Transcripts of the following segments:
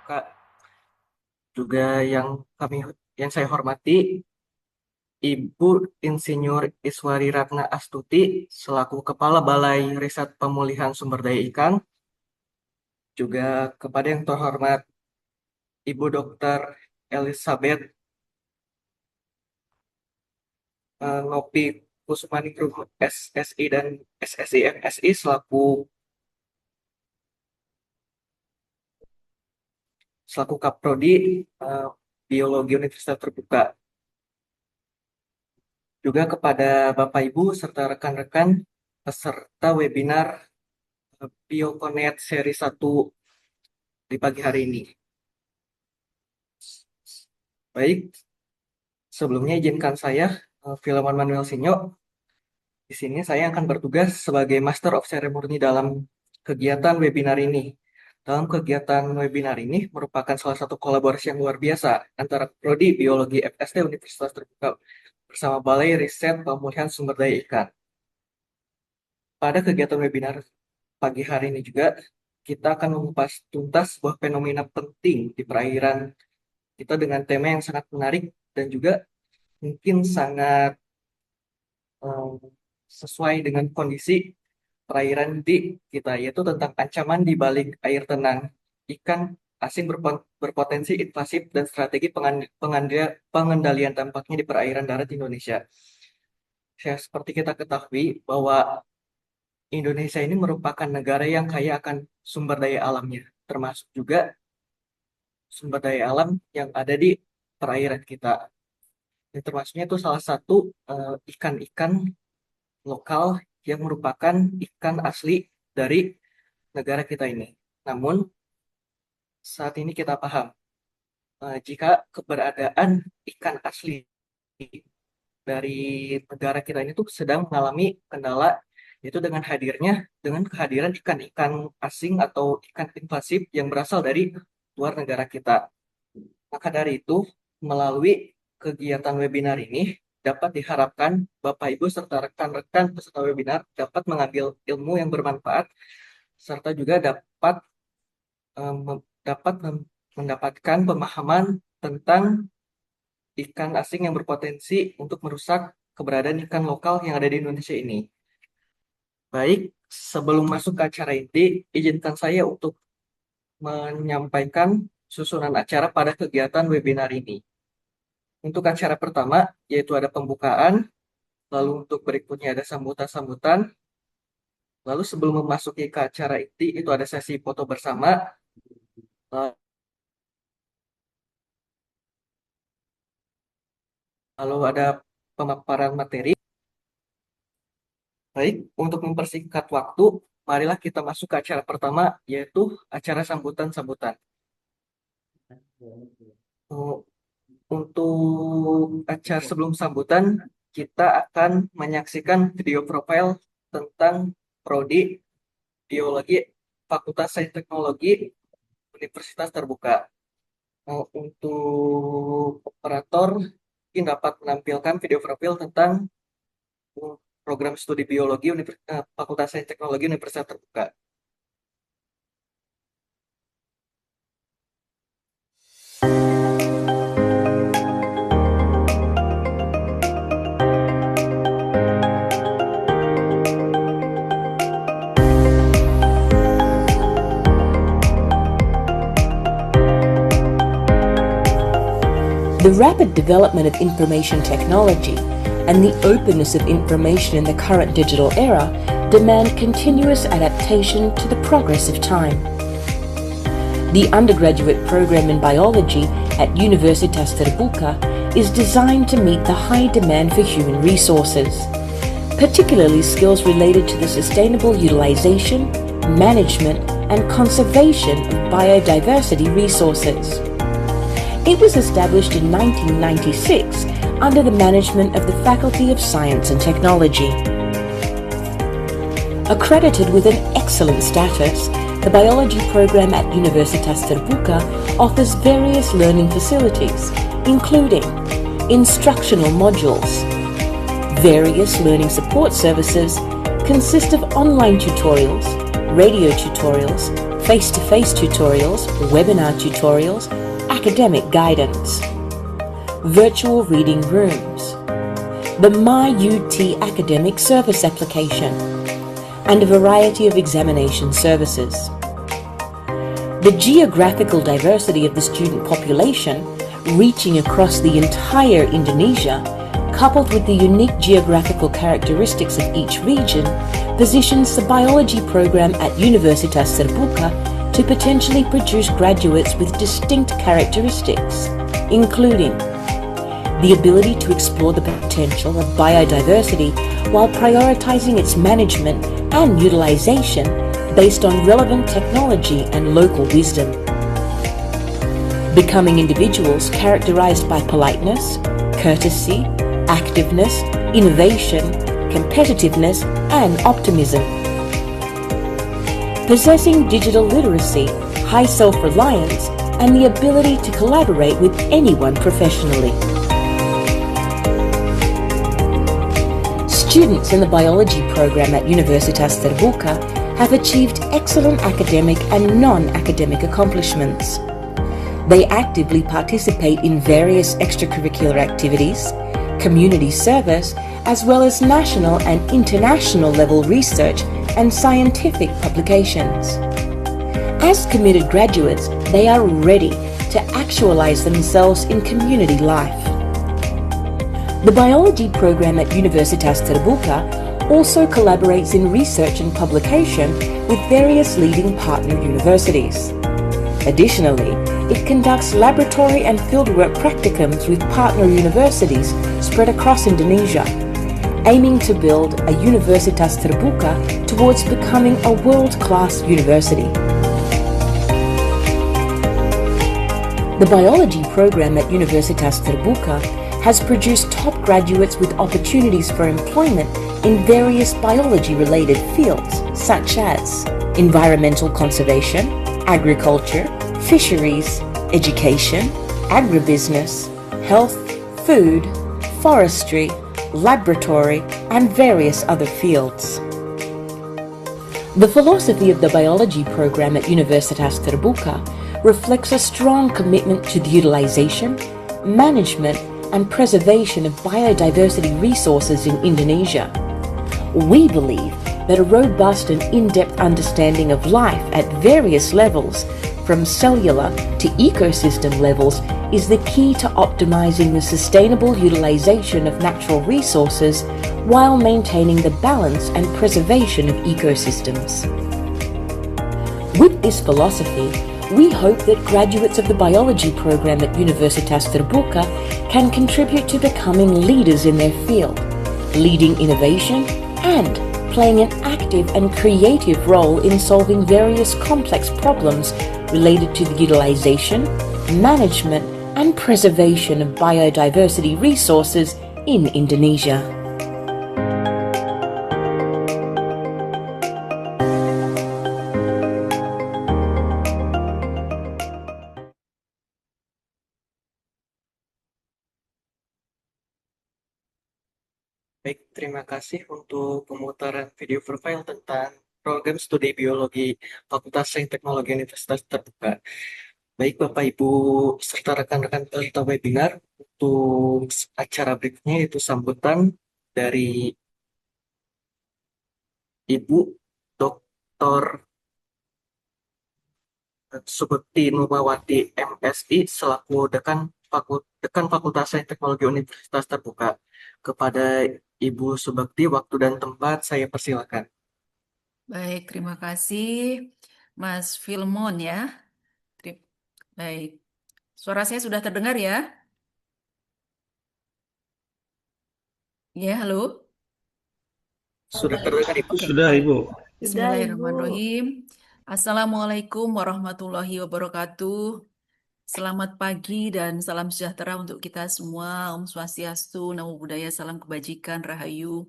Terbuka. Juga yang saya hormati Ibu Insinyur Iswari Ratna Astuti selaku Kepala Balai Riset Pemulihan Sumber Daya Ikan, juga kepada yang terhormat Ibu Dr. Elizabeth Nopi Kusmaningrum SSI dan SSI FSI selaku Kaprodi Biologi Universitas Terbuka. Juga kepada Bapak Ibu serta rekan-rekan peserta webinar BioConnect seri 1 di pagi hari ini. Baik, sebelumnya izinkan saya, Philemon Manuel Sinyo. Di sini saya akan bertugas sebagai Master of Ceremony dalam kegiatan webinar ini. Dalam kegiatan webinar ini merupakan salah satu kolaborasi yang luar biasa antara Prodi Biologi FSD Universitas Terbuka bersama Balai Riset Pemulihan Sumber Daya Ikan. Pada kegiatan webinar pagi hari ini juga, kita akan mengupas tuntas sebuah fenomena penting di perairan kita dengan tema yang sangat menarik dan juga mungkin sangat sesuai dengan kondisi perairan di kita, yaitu tentang ancaman di balik air tenang ikan asing berpotensi invasif dan strategi pengendalian dampaknya di perairan darat Indonesia. Seperti kita ketahui bahwa Indonesia ini merupakan negara yang kaya akan sumber daya alamnya, termasuk juga sumber daya alam yang ada di perairan kita. Dan termasuknya itu salah satu ikan-ikan lokal yang merupakan ikan asli dari negara kita ini. Namun, saat ini kita paham, jika keberadaan ikan asli dari negara kita ini tuh sedang mengalami kendala, yaitu dengan kehadiran ikan-ikan asing atau ikan invasif yang berasal dari luar negara kita. Maka dari itu, melalui kegiatan webinar ini, dapat diharapkan Bapak Ibu serta rekan-rekan peserta webinar dapat mengambil ilmu yang bermanfaat serta juga dapat mendapatkan pemahaman tentang ikan asing yang berpotensi untuk merusak keberadaan ikan lokal yang ada di Indonesia ini. Baik, sebelum masuk ke acara inti, izinkan saya untuk menyampaikan susunan acara pada kegiatan webinar ini. Untuk acara pertama, yaitu ada pembukaan, lalu untuk berikutnya ada sambutan-sambutan, lalu sebelum memasuki ke acara inti, itu ada sesi foto bersama, lalu ada pemaparan materi. Baik, untuk mempersingkat waktu, marilah kita masuk ke acara pertama, yaitu acara sambutan-sambutan. Untuk acara sebelum sambutan, kita akan menyaksikan video profil tentang Prodi Biologi Fakultas Sains Teknologi Universitas Terbuka. Untuk operator, mungkin dapat menampilkan video profil tentang program studi biologi Fakultas Sains Teknologi Universitas Terbuka. The rapid development of information technology and the openness of information in the current digital era demand continuous adaptation to the progress of time. The undergraduate program in biology at Universitas Terbuka is designed to meet the high demand for human resources, particularly skills related to the sustainable utilization, management, and conservation of biodiversity resources. It was established in 1996 under the management of the Faculty of Science and Technology. Accredited with an excellent status, the biology program at Universitas Terbuka offers various learning facilities, including instructional modules. Various learning support services consist of online tutorials, radio tutorials, face-to-face tutorials, webinar tutorials, academic guidance, virtual reading rooms, the MyUT Academic Service application, and a variety of examination services. The geographical diversity of the student population, reaching across the entire Indonesia, coupled with the unique geographical characteristics of each region, positions the biology program at Universitas Terbuka to potentially produce graduates with distinct characteristics, including the ability to explore the potential of biodiversity while prioritizing its management and utilization based on relevant technology and local wisdom. Becoming individuals characterized by politeness, courtesy, activeness, innovation, competitiveness, and optimism. Possessing digital literacy, high self-reliance, and the ability to collaborate with anyone professionally. Students in the biology program at Universitas Terbuka have achieved excellent academic and non-academic accomplishments. They actively participate in various extracurricular activities, community service, as well as national and international level research and scientific publications. As committed graduates, they are ready to actualize themselves in community life. The biology program at Universitas Terbuka also collaborates in research and publication with various leading partner universities. Additionally, it conducts laboratory and fieldwork practicums with partner universities spread across Indonesia, aiming to build a Universitas Terbuka towards becoming a world-class university. The biology program at Universitas Terbuka has produced top graduates with opportunities for employment in various biology-related fields such as environmental conservation, agriculture, fisheries, education, agribusiness, health, food, forestry, laboratory, and various other fields. The philosophy of the biology program at Universitas Terbuka reflects a strong commitment to the utilization, management, and preservation of biodiversity resources in Indonesia. We believe that a robust and in-depth understanding of life at various levels, from cellular to ecosystem levels, is the key to optimizing the sustainable utilization of natural resources while maintaining the balance and preservation of ecosystems. With this philosophy, we hope that graduates of the biology program at Universitas Terbuka can contribute to becoming leaders in their field, leading innovation and playing an active and creative role in solving various complex problems related to the utilization, management, and preservation of biodiversity resources in Indonesia. Baik, terima kasih untuk pemutaran video profile tentang program studi biologi Fakultas Sains Teknologi Universitas Terbuka. Baik, Bapak, Ibu, serta rekan-rekan peserta webinar, untuk acara berikutnya yaitu sambutan dari Ibu Dr. Subekti Nurmawati MSI selaku Dekan Fakultas Sains Teknologi Universitas Terbuka. Kepada Ibu Subekti, waktu dan tempat saya persilakan. Baik, terima kasih Mas Filmon ya. Baik, suara saya sudah terdengar ya? Ya, halo. Sudah terdengar, Ibu? Oke. Sudah, Ibu. Bismillahirrahmanirrahim. Assalamualaikum warahmatullahi wabarakatuh. Selamat pagi dan salam sejahtera untuk kita semua. Om Swastiastu, Namo Buddhaya, salam kebajikan, Rahayu.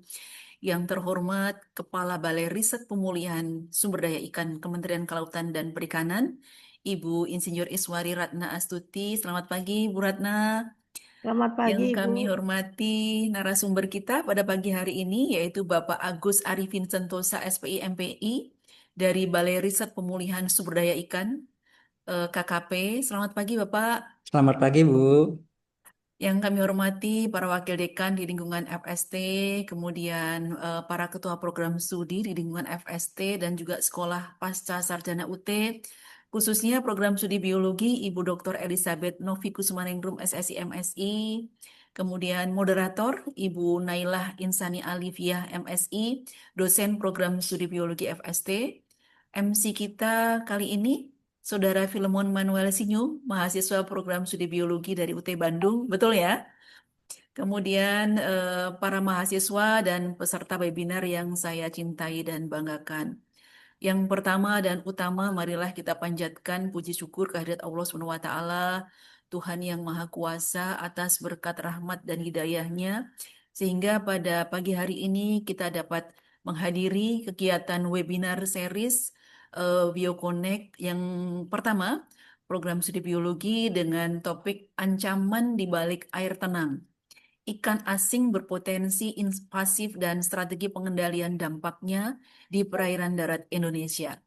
Yang terhormat Kepala Balai Riset Pemulihan Sumber Daya Ikan Kementerian Kelautan dan Perikanan, Ibu Insinyur Iswari Ratna Astuti. Selamat pagi, Bu Ratna. Selamat pagi, Yang Ibu. kami hormati narasumber kita pada pagi hari ini yaitu Bapak Agus Arifin Sentosa SPI MPI, dari Balai Riset Pemulihan Sumber Daya Ikan, KKP. Selamat pagi Bapak. Selamat pagi, Bu. Yang kami hormati para wakil dekan di lingkungan FST, kemudian para ketua program studi di lingkungan FST dan juga sekolah pasca sarjana UT, khususnya program studi biologi Ibu Dr. Elizabeth Novi Kusmaningrum SSI MSI, kemudian moderator Ibu Nailah Insani Alifiyah MSI, dosen program studi biologi FST. MC kita kali ini Saudara Filemon Manuel Sinyu, mahasiswa program studi biologi dari UT Bandung, betul ya? Kemudian para mahasiswa dan peserta webinar yang saya cintai dan banggakan. Yang pertama dan utama, marilah kita panjatkan puji syukur kehadirat Allah Subhanahu wa taala, Tuhan yang Maha Kuasa atas berkat rahmat dan hidayahnya, sehingga pada pagi hari ini kita dapat menghadiri kegiatan webinar series BioConnect yang pertama, program studi biologi dengan topik ancaman di balik air tenang. Ikan asing berpotensi invasif dan strategi pengendalian dampaknya di perairan darat Indonesia.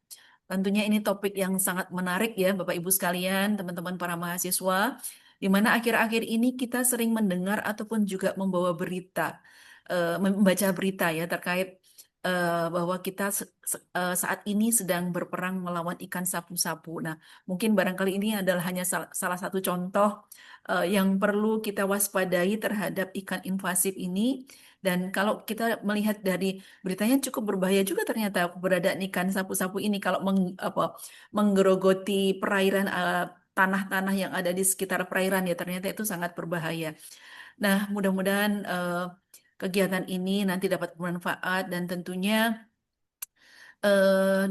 Tentunya ini topik yang sangat menarik ya Bapak Ibu sekalian, teman-teman para mahasiswa, di mana akhir-akhir ini kita sering mendengar ataupun juga membawa berita, membaca berita ya terkait bahwa kita saat ini sedang berperang melawan ikan sapu-sapu. Nah, mungkin barangkali ini adalah hanya salah satu contoh yang perlu kita waspadai terhadap ikan invasif ini. Dan kalau kita melihat dari beritanya cukup berbahaya juga ternyata keberadaan ikan sapu-sapu ini kalau menggerogoti perairan tanah-tanah yang ada di sekitar perairan ya ternyata itu sangat berbahaya. Nah, mudah-mudahan kegiatan ini nanti dapat bermanfaat dan tentunya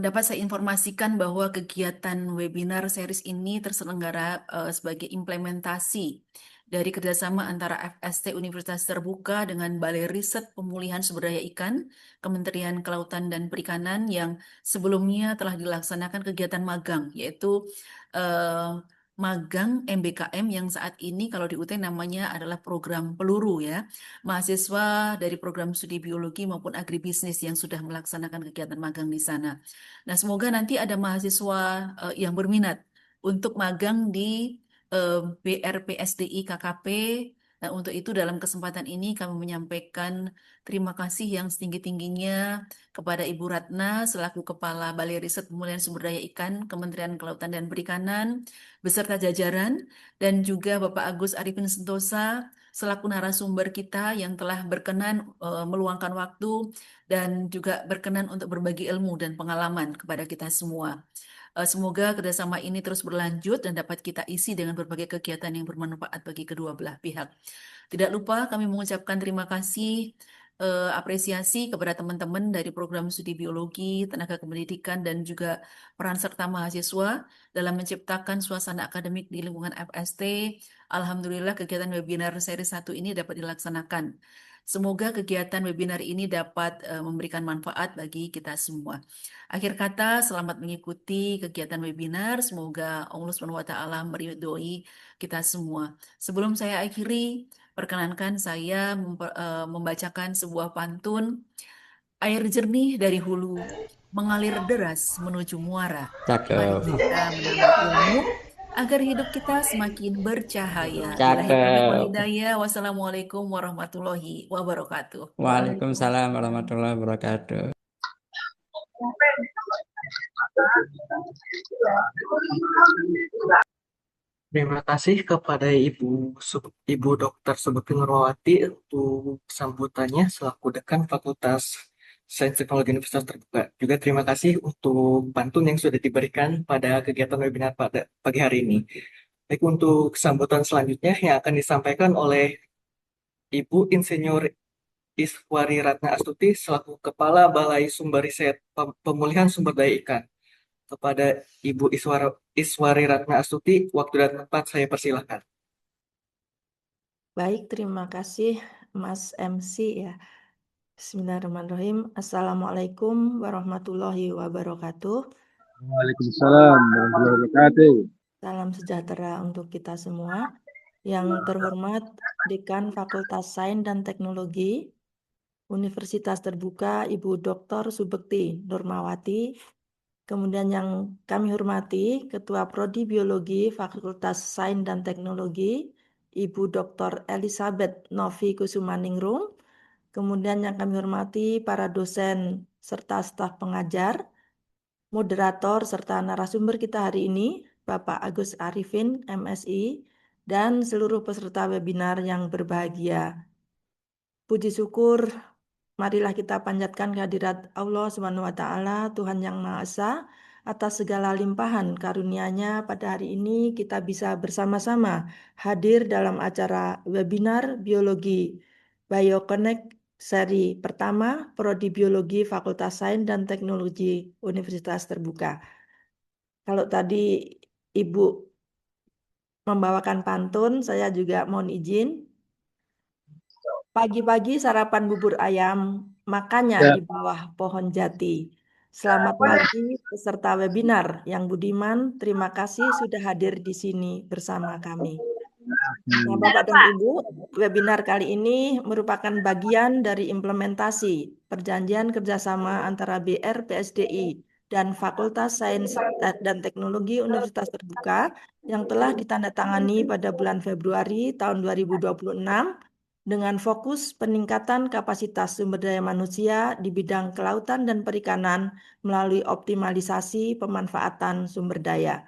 dapat saya informasikan bahwa kegiatan webinar series ini terselenggara sebagai implementasi dari kerjasama antara FST Universitas Terbuka dengan Balai Riset Pemulihan Sumber Daya Ikan, Kementerian Kelautan dan Perikanan yang sebelumnya telah dilaksanakan kegiatan magang, yaitu magang MBKM yang saat ini kalau di UT namanya adalah program peluru ya. Mahasiswa dari program studi biologi maupun agribisnis yang sudah melaksanakan kegiatan magang di sana. Nah, semoga nanti ada mahasiswa yang berminat untuk magang di BRPSDI KKP. Nah, untuk itu dalam kesempatan ini kami menyampaikan terima kasih yang setinggi-tingginya kepada Ibu Ratna selaku Kepala Balai Riset Pemulihan Sumber Daya Ikan Kementerian Kelautan dan Perikanan beserta jajaran dan juga Bapak Agus Arifin Sentosa selaku narasumber kita yang telah berkenan meluangkan waktu dan juga berkenan untuk berbagi ilmu dan pengalaman kepada kita semua. Semoga kerjasama ini terus berlanjut dan dapat kita isi dengan berbagai kegiatan yang bermanfaat bagi kedua belah pihak. Tidak lupa kami mengucapkan terima kasih, apresiasi kepada teman-teman dari program studi biologi, tenaga kependidikan, dan juga peran serta mahasiswa dalam menciptakan suasana akademik di lingkungan FST. Alhamdulillah kegiatan webinar seri 1 ini dapat dilaksanakan. Semoga kegiatan webinar ini dapat memberikan manfaat bagi kita semua. Akhir kata, selamat mengikuti kegiatan webinar. Semoga Allah SWT meridhoi kita semua. Sebelum saya akhiri, perkenankan saya membacakan sebuah pantun. Air jernih dari hulu mengalir deras menuju muara. Mari Cakep. kita menambah ilmu agar hidup kita semakin bercahaya. Billahi taufiq wal Cakep. hidayah. Wassalamualaikum warahmatullahi wabarakatuh. Waalaikumsalam warahmatullahi wabarakatuh. Terima kasih kepada Ibu Dr. Subekti Nurmawati untuk sambutannya selaku Dekan Fakultas Sains Teknologi Universitas Terbuka. Juga terima kasih untuk pantun yang sudah diberikan pada kegiatan webinar pada pagi hari ini. Baik, untuk sambutan selanjutnya yang akan disampaikan oleh Ibu Insinyur Iswari Ratna Astuti selaku Kepala Balai Sumber Riset Pemulihan Sumber Daya Ikan. Kepada Ibu Iswari Ratna Astuti, waktu dan tempat saya persilahkan. Baik, terima kasih Mas MC ya. Bismillahirrahmanirrahim. Assalamualaikum warahmatullahi wabarakatuh. Waalaikumsalam warahmatullahi wabarakatuh. Salam sejahtera untuk kita semua. Yang terhormat Dekan Fakultas Sains dan Teknologi Universitas Terbuka Ibu Dr. Subekti Nurmawati, Kemudian yang kami hormati Ketua Prodi Biologi Fakultas Sains dan Teknologi, Ibu Dr. Elizabeth Novi Kusumaningrum. Kemudian yang kami hormati para dosen serta staf pengajar, moderator serta narasumber kita hari ini, Bapak Agus Arifin, MSI, dan seluruh peserta webinar yang berbahagia. Puji syukur, marilah kita panjatkan kehadirat Allah Subhanahu wa Ta'ala, Tuhan yang Maha Esa, atas segala limpahan karunia-Nya pada hari ini kita bisa bersama-sama hadir dalam acara webinar Biologi BioConnect seri pertama Prodi Biologi Fakultas Sains dan Teknologi Universitas Terbuka. Kalau tadi Ibu membawakan pantun, saya juga mohon izin. Pagi-pagi sarapan bubur ayam, makannya Ya, di bawah pohon jati. Selamat pagi peserta webinar yang budiman, terima kasih sudah hadir di sini bersama kami. Nah, Bapak dan Ibu, webinar kali ini merupakan bagian dari implementasi perjanjian kerjasama antara BRPSDI dan Fakultas Sains dan Teknologi Universitas Terbuka yang telah ditandatangani pada bulan Februari tahun 2026 dengan fokus peningkatan kapasitas sumber daya manusia di bidang kelautan dan perikanan melalui optimalisasi pemanfaatan sumber daya.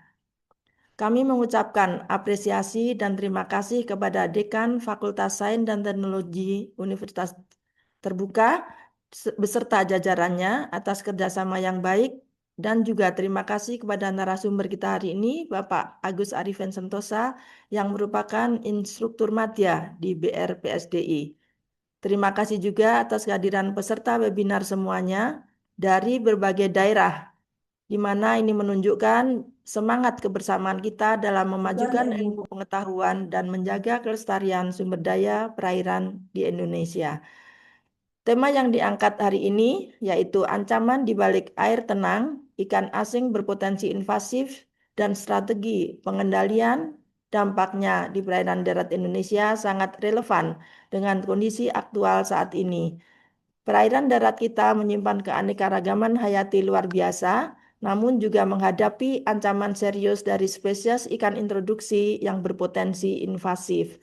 Kami mengucapkan apresiasi dan terima kasih kepada Dekan Fakultas Sains dan Teknologi Universitas Terbuka beserta jajarannya atas kerjasama yang baik dan juga terima kasih kepada narasumber kita hari ini, Bapak Agus Arifin Sentosa, yang merupakan instruktur madya di BRPSDI. Terima kasih juga atas kehadiran peserta webinar semuanya dari berbagai daerah, di mana ini menunjukkan semangat kebersamaan kita dalam memajukan ilmu pengetahuan dan menjaga kelestarian sumber daya perairan di Indonesia. Tema yang diangkat hari ini yaitu ancaman di balik air tenang, ikan asing berpotensi invasif, dan strategi pengendalian dampaknya di perairan darat Indonesia sangat relevan dengan kondisi aktual saat ini. Perairan darat kita menyimpan keanekaragaman hayati luar biasa, namun juga menghadapi ancaman serius dari spesies ikan introduksi yang berpotensi invasif.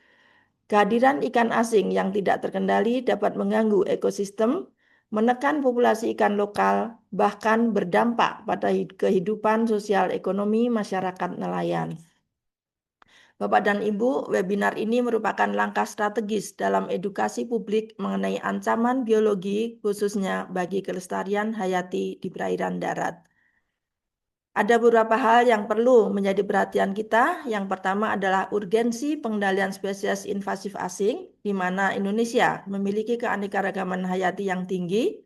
Kehadiran ikan asing yang tidak terkendali dapat mengganggu ekosistem, menekan populasi ikan lokal, bahkan berdampak pada kehidupan sosial ekonomi masyarakat nelayan. Bapak dan Ibu, webinar ini merupakan langkah strategis dalam edukasi publik mengenai ancaman biologi, khususnya bagi kelestarian hayati di perairan darat. Ada beberapa hal yang perlu menjadi perhatian kita. Yang pertama adalah urgensi pengendalian spesies invasif asing, di mana Indonesia memiliki keanekaragaman hayati yang tinggi,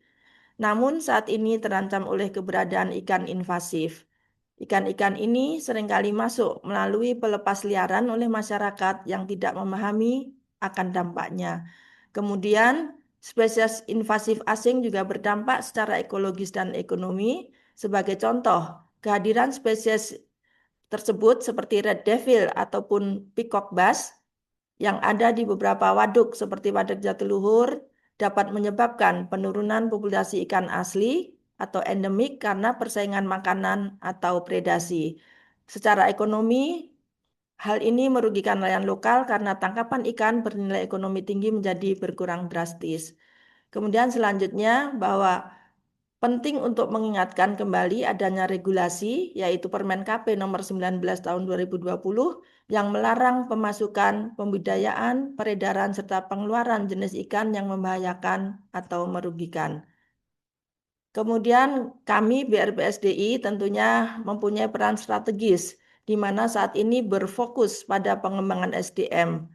namun saat ini terancam oleh keberadaan ikan invasif. Ikan-ikan ini seringkali masuk melalui pelepas liaran oleh masyarakat yang tidak memahami akan dampaknya. Kemudian, spesies invasif asing juga berdampak secara ekologis dan ekonomi. Sebagai contoh, kehadiran spesies tersebut seperti red devil ataupun peacock bass yang ada di beberapa waduk seperti Waduk Jatiluhur dapat menyebabkan penurunan populasi ikan asli atau endemik karena persaingan makanan atau predasi. Secara ekonomi, hal ini merugikan nelayan lokal karena tangkapan ikan bernilai ekonomi tinggi menjadi berkurang drastis. Kemudian selanjutnya bahwa penting untuk mengingatkan kembali adanya regulasi, yaitu Permen KP nomor 19 tahun 2020 yang melarang pemasukan, pembudidayaan, peredaran, serta pengeluaran jenis ikan yang membahayakan atau merugikan. Kemudian kami BRPSDI tentunya mempunyai peran strategis, di mana saat ini berfokus pada pengembangan SDM.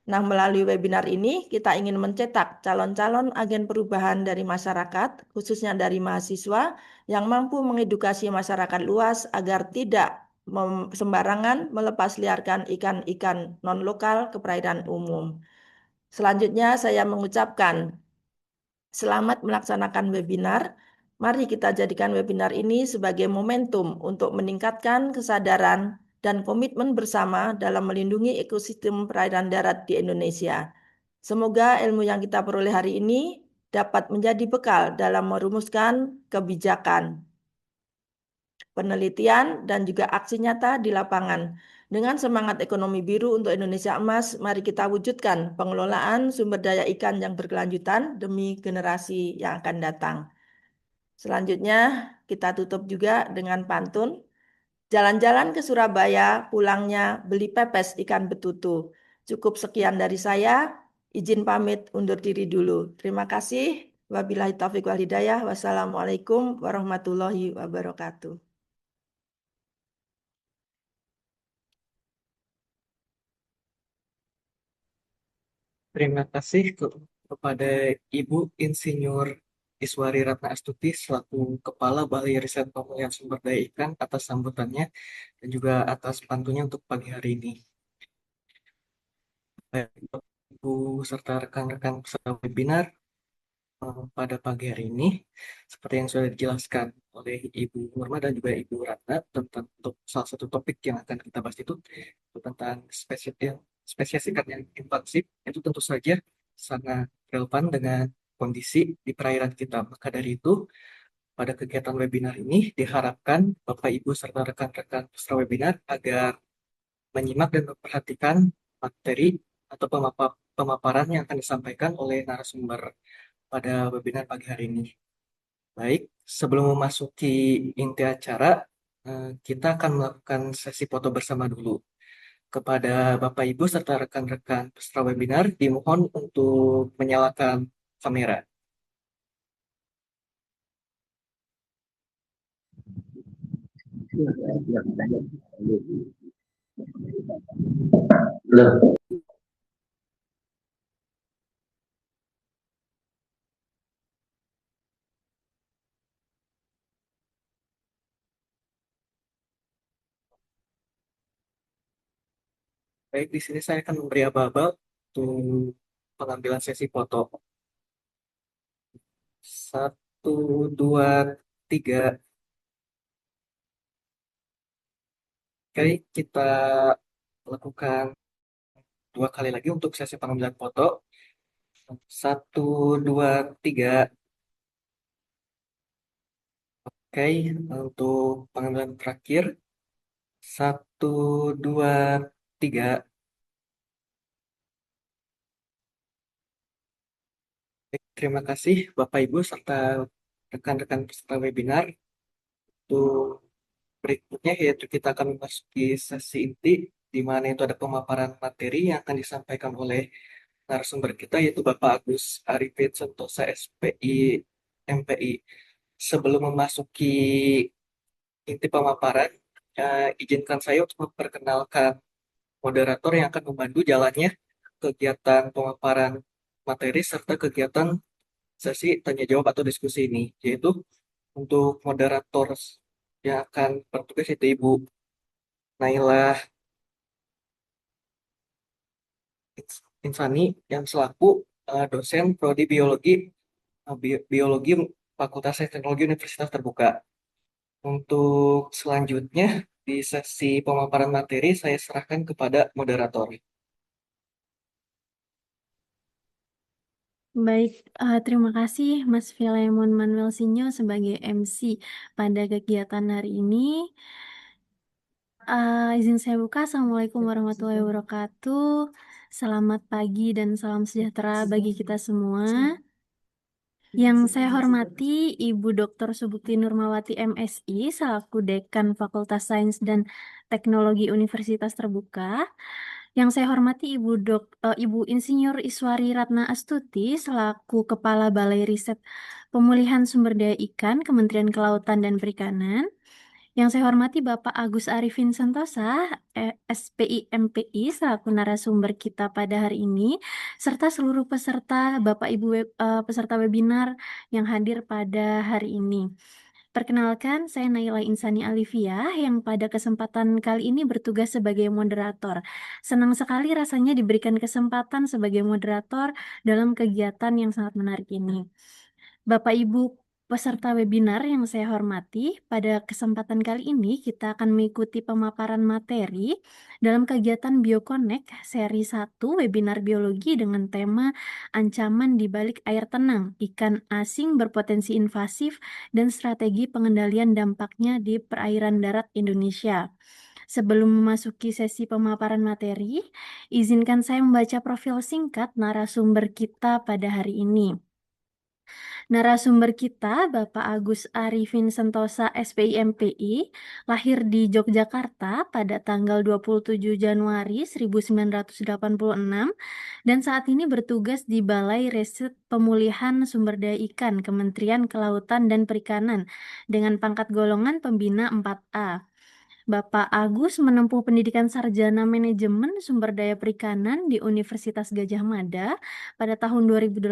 Nah, melalui webinar ini kita ingin mencetak calon-calon agen perubahan dari masyarakat, khususnya dari mahasiswa, yang mampu mengedukasi masyarakat luas agar tidak sembarangan melepas liarkan ikan-ikan non-lokal ke perairan umum. Selanjutnya saya mengucapkan selamat melaksanakan webinar. Mari kita jadikan webinar ini sebagai momentum untuk meningkatkan kesadaran dan komitmen bersama dalam melindungi ekosistem perairan darat di Indonesia. Semoga ilmu yang kita peroleh hari ini dapat menjadi bekal dalam merumuskan kebijakan penelitian, dan juga aksi nyata di lapangan. Dengan semangat ekonomi biru untuk Indonesia Emas, mari kita wujudkan pengelolaan sumber daya ikan yang berkelanjutan demi generasi yang akan datang. Selanjutnya, kita tutup juga dengan pantun. Jalan-jalan ke Surabaya, pulangnya beli pepes ikan betutu. Cukup sekian dari saya. Izin pamit undur diri dulu. Terima kasih. Wabillahi taufiq wal hidayah. Wassalamualaikum warahmatullahi wabarakatuh. Terima kasih kepada Ibu Insinyur Iswari Ratna Astuti selaku Kepala Balai Riset Pemulihan Sumber Daya Ikan atas sambutannya dan juga atas pantunnya untuk pagi hari ini. Baik, Ibu serta rekan-rekan peserta webinar, pada pagi hari ini, seperti yang sudah dijelaskan oleh Ibu Nurma dan juga Ibu Ratna tentang salah satu topik yang akan kita bahas itu tentang spesies ikan yang invasif, itu tentu saja sangat relevan dengan kondisi di perairan kita. Maka dari itu, pada kegiatan webinar ini diharapkan Bapak Ibu serta rekan-rekan peserta webinar agar menyimak dan memperhatikan materi atau pemaparan yang akan disampaikan oleh narasumber pada webinar pagi hari ini. Baik, sebelum memasuki inti acara, kita akan melakukan sesi foto bersama dulu. Kepada Bapak Ibu serta rekan-rekan peserta webinar, dimohon untuk menyalakan kamera. Baik, di sini saya akan memberi aba-aba untuk pengambilan sesi foto. 1, 2, 3. Oke, kita lakukan 2 kali lagi untuk sesi pengambilan foto. 1, 2, 3. Oke, untuk pengambilan terakhir. 1, 2, 3. Baik, terima kasih Bapak Ibu serta rekan-rekan peserta webinar. Untuk berikutnya yaitu kita akan memasuki sesi inti di mana itu ada pemaparan materi yang akan disampaikan oleh narasumber kita yaitu Bapak Agus Arifin Sentosa SPI MPI. Sebelum memasuki inti pemaparan, izinkan saya untuk memperkenalkan moderator yang akan membantu jalannya kegiatan pemaparan materi serta kegiatan sesi tanya jawab atau diskusi ini, yaitu untuk moderator yang akan bertugas itu Ibu Nailah Insani yang selaku dosen prodi biologi Fakultas Teknologi Universitas Terbuka. Untuk selanjutnya di sesi pemaparan materi saya serahkan kepada moderator. Baik, terima kasih Mas Filemon Manuel Sinyo sebagai MC pada kegiatan hari ini. Izin saya buka. Assalamualaikum warahmatullahi wabarakatuh. Selamat pagi dan salam sejahtera bagi kita semua. Yang saya hormati Ibu Dr. Subukti Nurmawati MSI selaku Dekan Fakultas Sains dan Teknologi Universitas Terbuka. Yang saya hormati Ibu Insinyur Iswari Ratna Astuti selaku Kepala Balai Riset Pemulihan Sumber Daya Ikan Kementerian Kelautan dan Perikanan. Yang saya hormati Bapak Agus Arifin Sentosa, SPI MPI selaku narasumber kita pada hari ini, serta seluruh peserta Bapak Ibu peserta webinar yang hadir pada hari ini. Perkenalkan, saya Naila Insani Alivia yang pada kesempatan kali ini bertugas sebagai moderator. Senang sekali rasanya diberikan kesempatan sebagai moderator dalam kegiatan yang sangat menarik ini. Bapak Ibu peserta webinar yang saya hormati, pada kesempatan kali ini kita akan mengikuti pemaparan materi dalam kegiatan BioConnect seri 1 webinar biologi dengan tema Ancaman di Balik Air Tenang, Ikan Asing Berpotensi Invasif dan Strategi Pengendalian Dampaknya di Perairan Darat Indonesia. Sebelum memasuki sesi pemaparan materi, izinkan saya membaca profil singkat narasumber kita pada hari ini. Narasumber kita, Bapak Agus Arifin Sentosa, SPI MPI, lahir di Yogyakarta pada tanggal 27 Januari 1986 dan saat ini bertugas di Balai Riset Pemulihan Sumber Daya Ikan, Kementerian Kelautan dan Perikanan dengan pangkat golongan pembina 4A. Bapak Agus menempuh pendidikan sarjana manajemen sumber daya perikanan di Universitas Gadjah Mada pada tahun 2008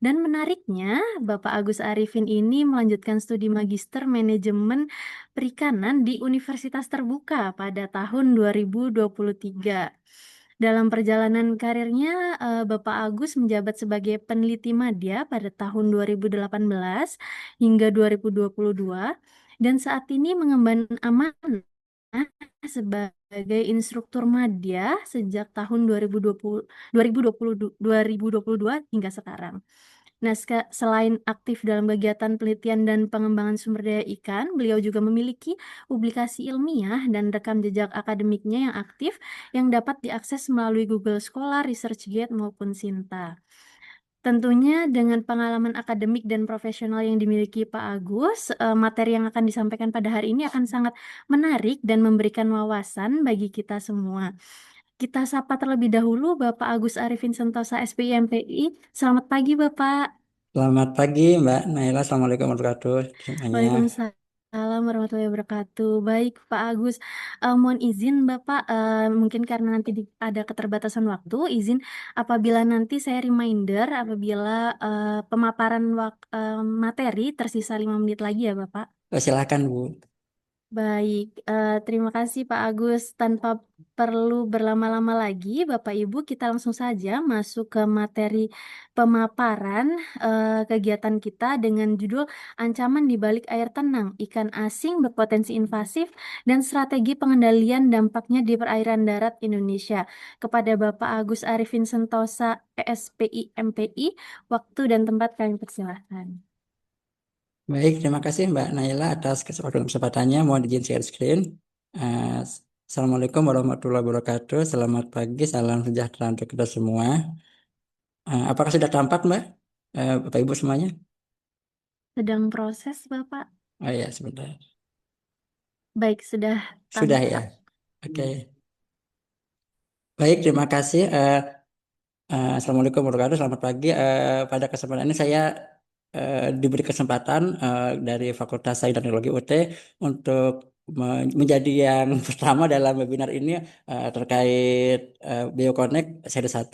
dan menariknya Bapak Agus Arifin ini melanjutkan studi magister manajemen perikanan di Universitas Terbuka pada tahun 2023. Dalam perjalanan karirnya, Bapak Agus menjabat sebagai peneliti madya pada tahun 2018 hingga 2022 dan saat ini mengemban amanah sebagai instruktur madya sejak tahun 2022 hingga sekarang. Nah, selain aktif dalam kegiatan penelitian dan pengembangan sumber daya ikan, beliau juga memiliki publikasi ilmiah dan rekam jejak akademiknya yang aktif yang dapat diakses melalui Google Scholar, ResearchGate, maupun Sinta. Tentunya dengan pengalaman akademik dan profesional yang dimiliki Pak Agus, materi yang akan disampaikan pada hari ini akan sangat menarik dan memberikan wawasan bagi kita semua. Kita sapa terlebih dahulu Bapak Agus Arifin Sentosa, SPI MPI. Selamat pagi, Bapak. Selamat pagi Mbak Naila, Assalamualaikum warahmatullahi wabarakatuh semuanya. Waalaikumsalam warahmatullahi wabarakatuh. Baik, Pak Agus. Mohon izin Bapak, mungkin karena nanti ada keterbatasan waktu, izin apabila nanti saya reminder apabila pemaparan materi tersisa 5 menit lagi ya Bapak. Silakan Bu. Baik, terima kasih Pak Agus. Tanpa perlu berlama-lama lagi, Bapak Ibu, kita langsung saja masuk ke materi pemaparan kegiatan kita dengan judul Ancaman di Balik Air Tenang, Ikan Asing Berpotensi Invasif dan Strategi Pengendalian Dampaknya di Perairan Darat Indonesia. Kepada Bapak Agus Arifin Sentosa, SPI MPI, waktu dan tempat kami persilahkan. Baik, terima kasih Mbak Naila atas kesempatannya. Mohon izin share screen. Assalamualaikum warahmatullahi wabarakatuh. Selamat pagi, salam sejahtera untuk kita semua. Apakah sudah tampak Mbak? Bapak Ibu semuanya? Sedang proses, Bapak. Oh ya, sebentar. Baik, sudah Sudah tampak. ya. Oke. Baik, terima kasih. Assalamualaikum warahmatullahi wabarakatuh. Selamat pagi. Pada kesempatan ini saya diberi kesempatan dari Fakultas Sains dan Teknologi UT untuk menjadi yang pertama dalam webinar ini terkait BioConnect seri 1.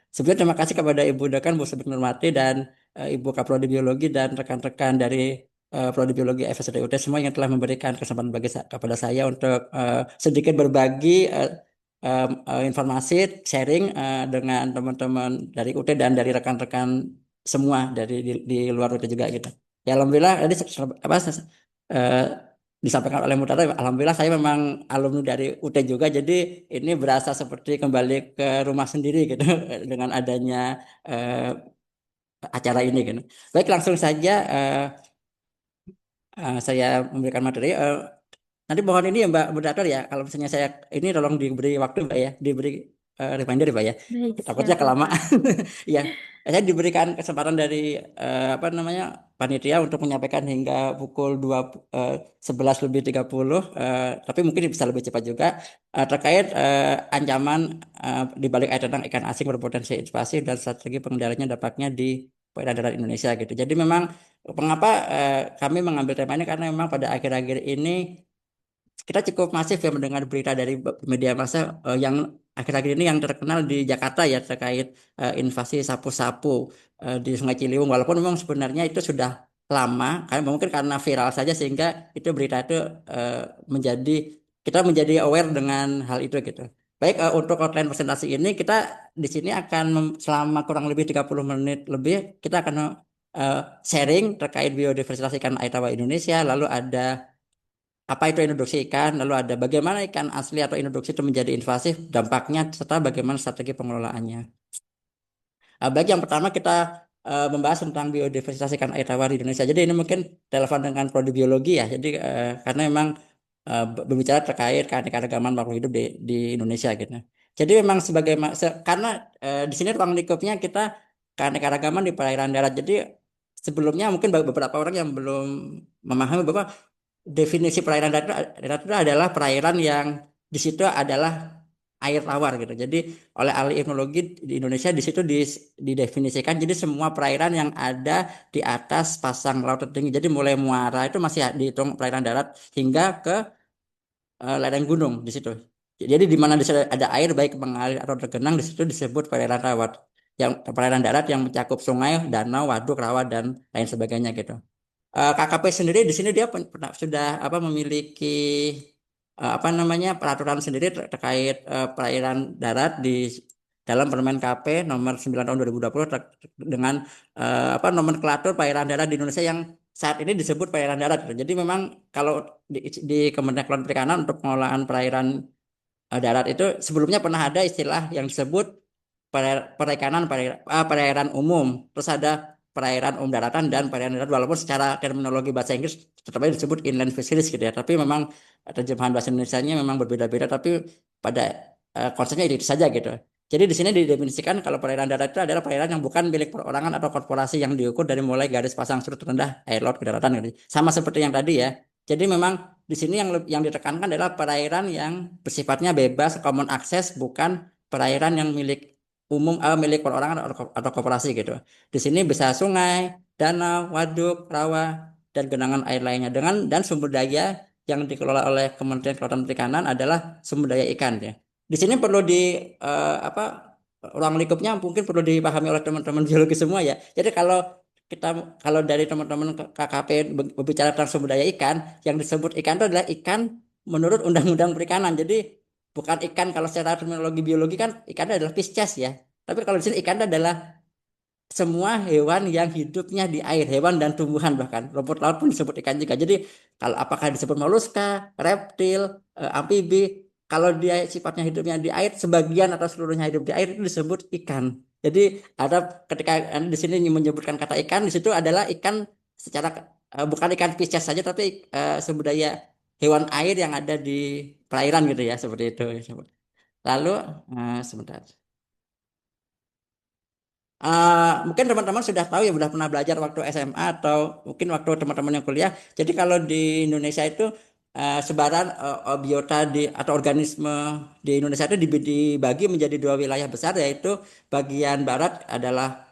Sebelumnya terima kasih kepada Ibu Dekan, Bu Subik Nurmati, dan Ibu Kaprodi Biologi dan rekan-rekan dari Prodi Biologi FSD UT semua yang telah memberikan kesempatan kepada saya untuk sedikit berbagi informasi, sharing dengan teman-teman dari UT dan dari rekan-rekan semua dari di luar UT juga gitu. Ya alhamdulillah tadi disampaikan oleh Mutara, alhamdulillah saya memang alumni dari UT juga, jadi ini berasa seperti kembali ke rumah sendiri gitu dengan adanya acara ini gitu. Baik, langsung saja saya memberikan materi. Nanti mohon ini ya Mbak Moderator ya, kalau misalnya saya ini tolong diberi waktu Mbak ya, diberi reminder ya Mbak ya. Baik, Takutnya siap, kelamaan. Bapak. Ya, saya diberikan kesempatan dari panitia untuk menyampaikan hingga pukul 11:30, tapi mungkin bisa lebih cepat juga terkait ancaman di balik air tentang ikan asing berpotensi invasif dan strategi pengendaliannya dampaknya di perairan darat Indonesia gitu. Jadi memang mengapa kami mengambil tema ini, karena memang pada akhir-akhir ini kita cukup masif ya mendengar berita dari media massa yang akhir-akhir ini yang terkenal di Jakarta ya terkait invasi sapu-sapu di Sungai Ciliwung, walaupun memang sebenarnya itu sudah lama, mungkin karena viral saja sehingga itu berita itu kita menjadi aware dengan hal itu gitu. Baik, untuk outline presentasi ini kita di sini akan selama kurang lebih 30 menit lebih kita akan sharing terkait biodiversitas ikan air tawar Indonesia, lalu ada apa itu introduksi ikan, lalu ada bagaimana ikan asli atau introduksi itu menjadi invasif, dampaknya, serta bagaimana strategi pengelolaannya. Baik, yang pertama kita membahas tentang biodiversitas ikan air tawar di Indonesia. Jadi ini mungkin relevan dengan prodi biologi ya. Jadi karena memang berbicara terkait keanekaragaman makhluk hidup di Indonesia gitu. Jadi memang karena di sini ruang lingkupnya kita keanekaragaman di perairan darat. Jadi sebelumnya mungkin beberapa orang yang belum memahami bahwa definisi perairan darat itu adalah perairan yang di situ adalah air tawar gitu. Jadi oleh ahli etnologi di Indonesia di situ didefinisikan jadi semua perairan yang ada di atas pasang laut tertinggi. Jadi mulai muara itu masih dihitung perairan darat hingga ke lereng gunung di situ. Jadi di mana di situ ada air baik mengalir atau tergenang di situ disebut perairan tawar. Yang perairan darat yang mencakup sungai, danau, waduk, rawa dan lain sebagainya gitu. KKP sendiri di sini dia sudah memiliki apa namanya peraturan sendiri terkait perairan darat di dalam Permen KP nomor 9 tahun 2020 dengan nomenklatur perairan darat di Indonesia yang saat ini disebut perairan darat. Jadi memang kalau di Kementerian Kelautan Perikanan untuk pengelolaan perairan darat itu sebelumnya pernah ada istilah yang disebut perairan umum, terus ada perairan daratan dan perairan darat, walaupun secara terminologi bahasa Inggris tetap aja disebut inland fisheries gitu ya, tapi memang terjemahan bahasa Indonesianya memang berbeda-beda, tapi pada konsepnya itu saja gitu. Jadi di sini didefinisikan kalau perairan darat itu adalah perairan yang bukan milik perorangan atau korporasi yang diukur dari mulai garis pasang surut rendah air laut ke daratan gitu. Sama seperti yang tadi ya. Jadi memang di sini yang ditekankan adalah perairan yang bersifatnya bebas, common access, bukan perairan yang milik umum milik perorangan atau korporasi gitu. Di sini bisa sungai, danau, waduk, rawa, dan genangan air lainnya dan sumber daya yang dikelola oleh Kementerian Kelautan Perikanan adalah sumber daya ikan ya. Di sini perlu ruang lingkupnya mungkin perlu dipahami oleh teman-teman biologi semua ya. Jadi kalau dari teman-teman KKP berbicara tentang sumber daya ikan, yang disebut ikan itu adalah ikan menurut Undang-Undang Perikanan. Jadi bukan ikan kalau secara terminologi biologi kan ikan adalah Pisces ya. Tapi kalau di sini ikan adalah semua hewan yang hidupnya di air, hewan dan tumbuhan bahkan rumput laut pun disebut ikan juga. Jadi kalau apakah disebut moluska, reptil, amfibi, kalau dia sifatnya hidupnya di air, sebagian atau seluruhnya hidup di air itu disebut ikan. Jadi ada ketika di sini menyebutkan kata ikan, di situ adalah ikan secara bukan ikan Pisces saja, tapi sumber daya hewan air yang ada di perairan gitu ya, seperti itu. Lalu sebentar. Mungkin teman-teman sudah tahu ya, sudah pernah belajar waktu SMA atau mungkin waktu teman-teman yang kuliah. Jadi kalau di Indonesia itu sebaran biota atau organisme di Indonesia itu dibagi menjadi dua wilayah besar, yaitu bagian barat adalah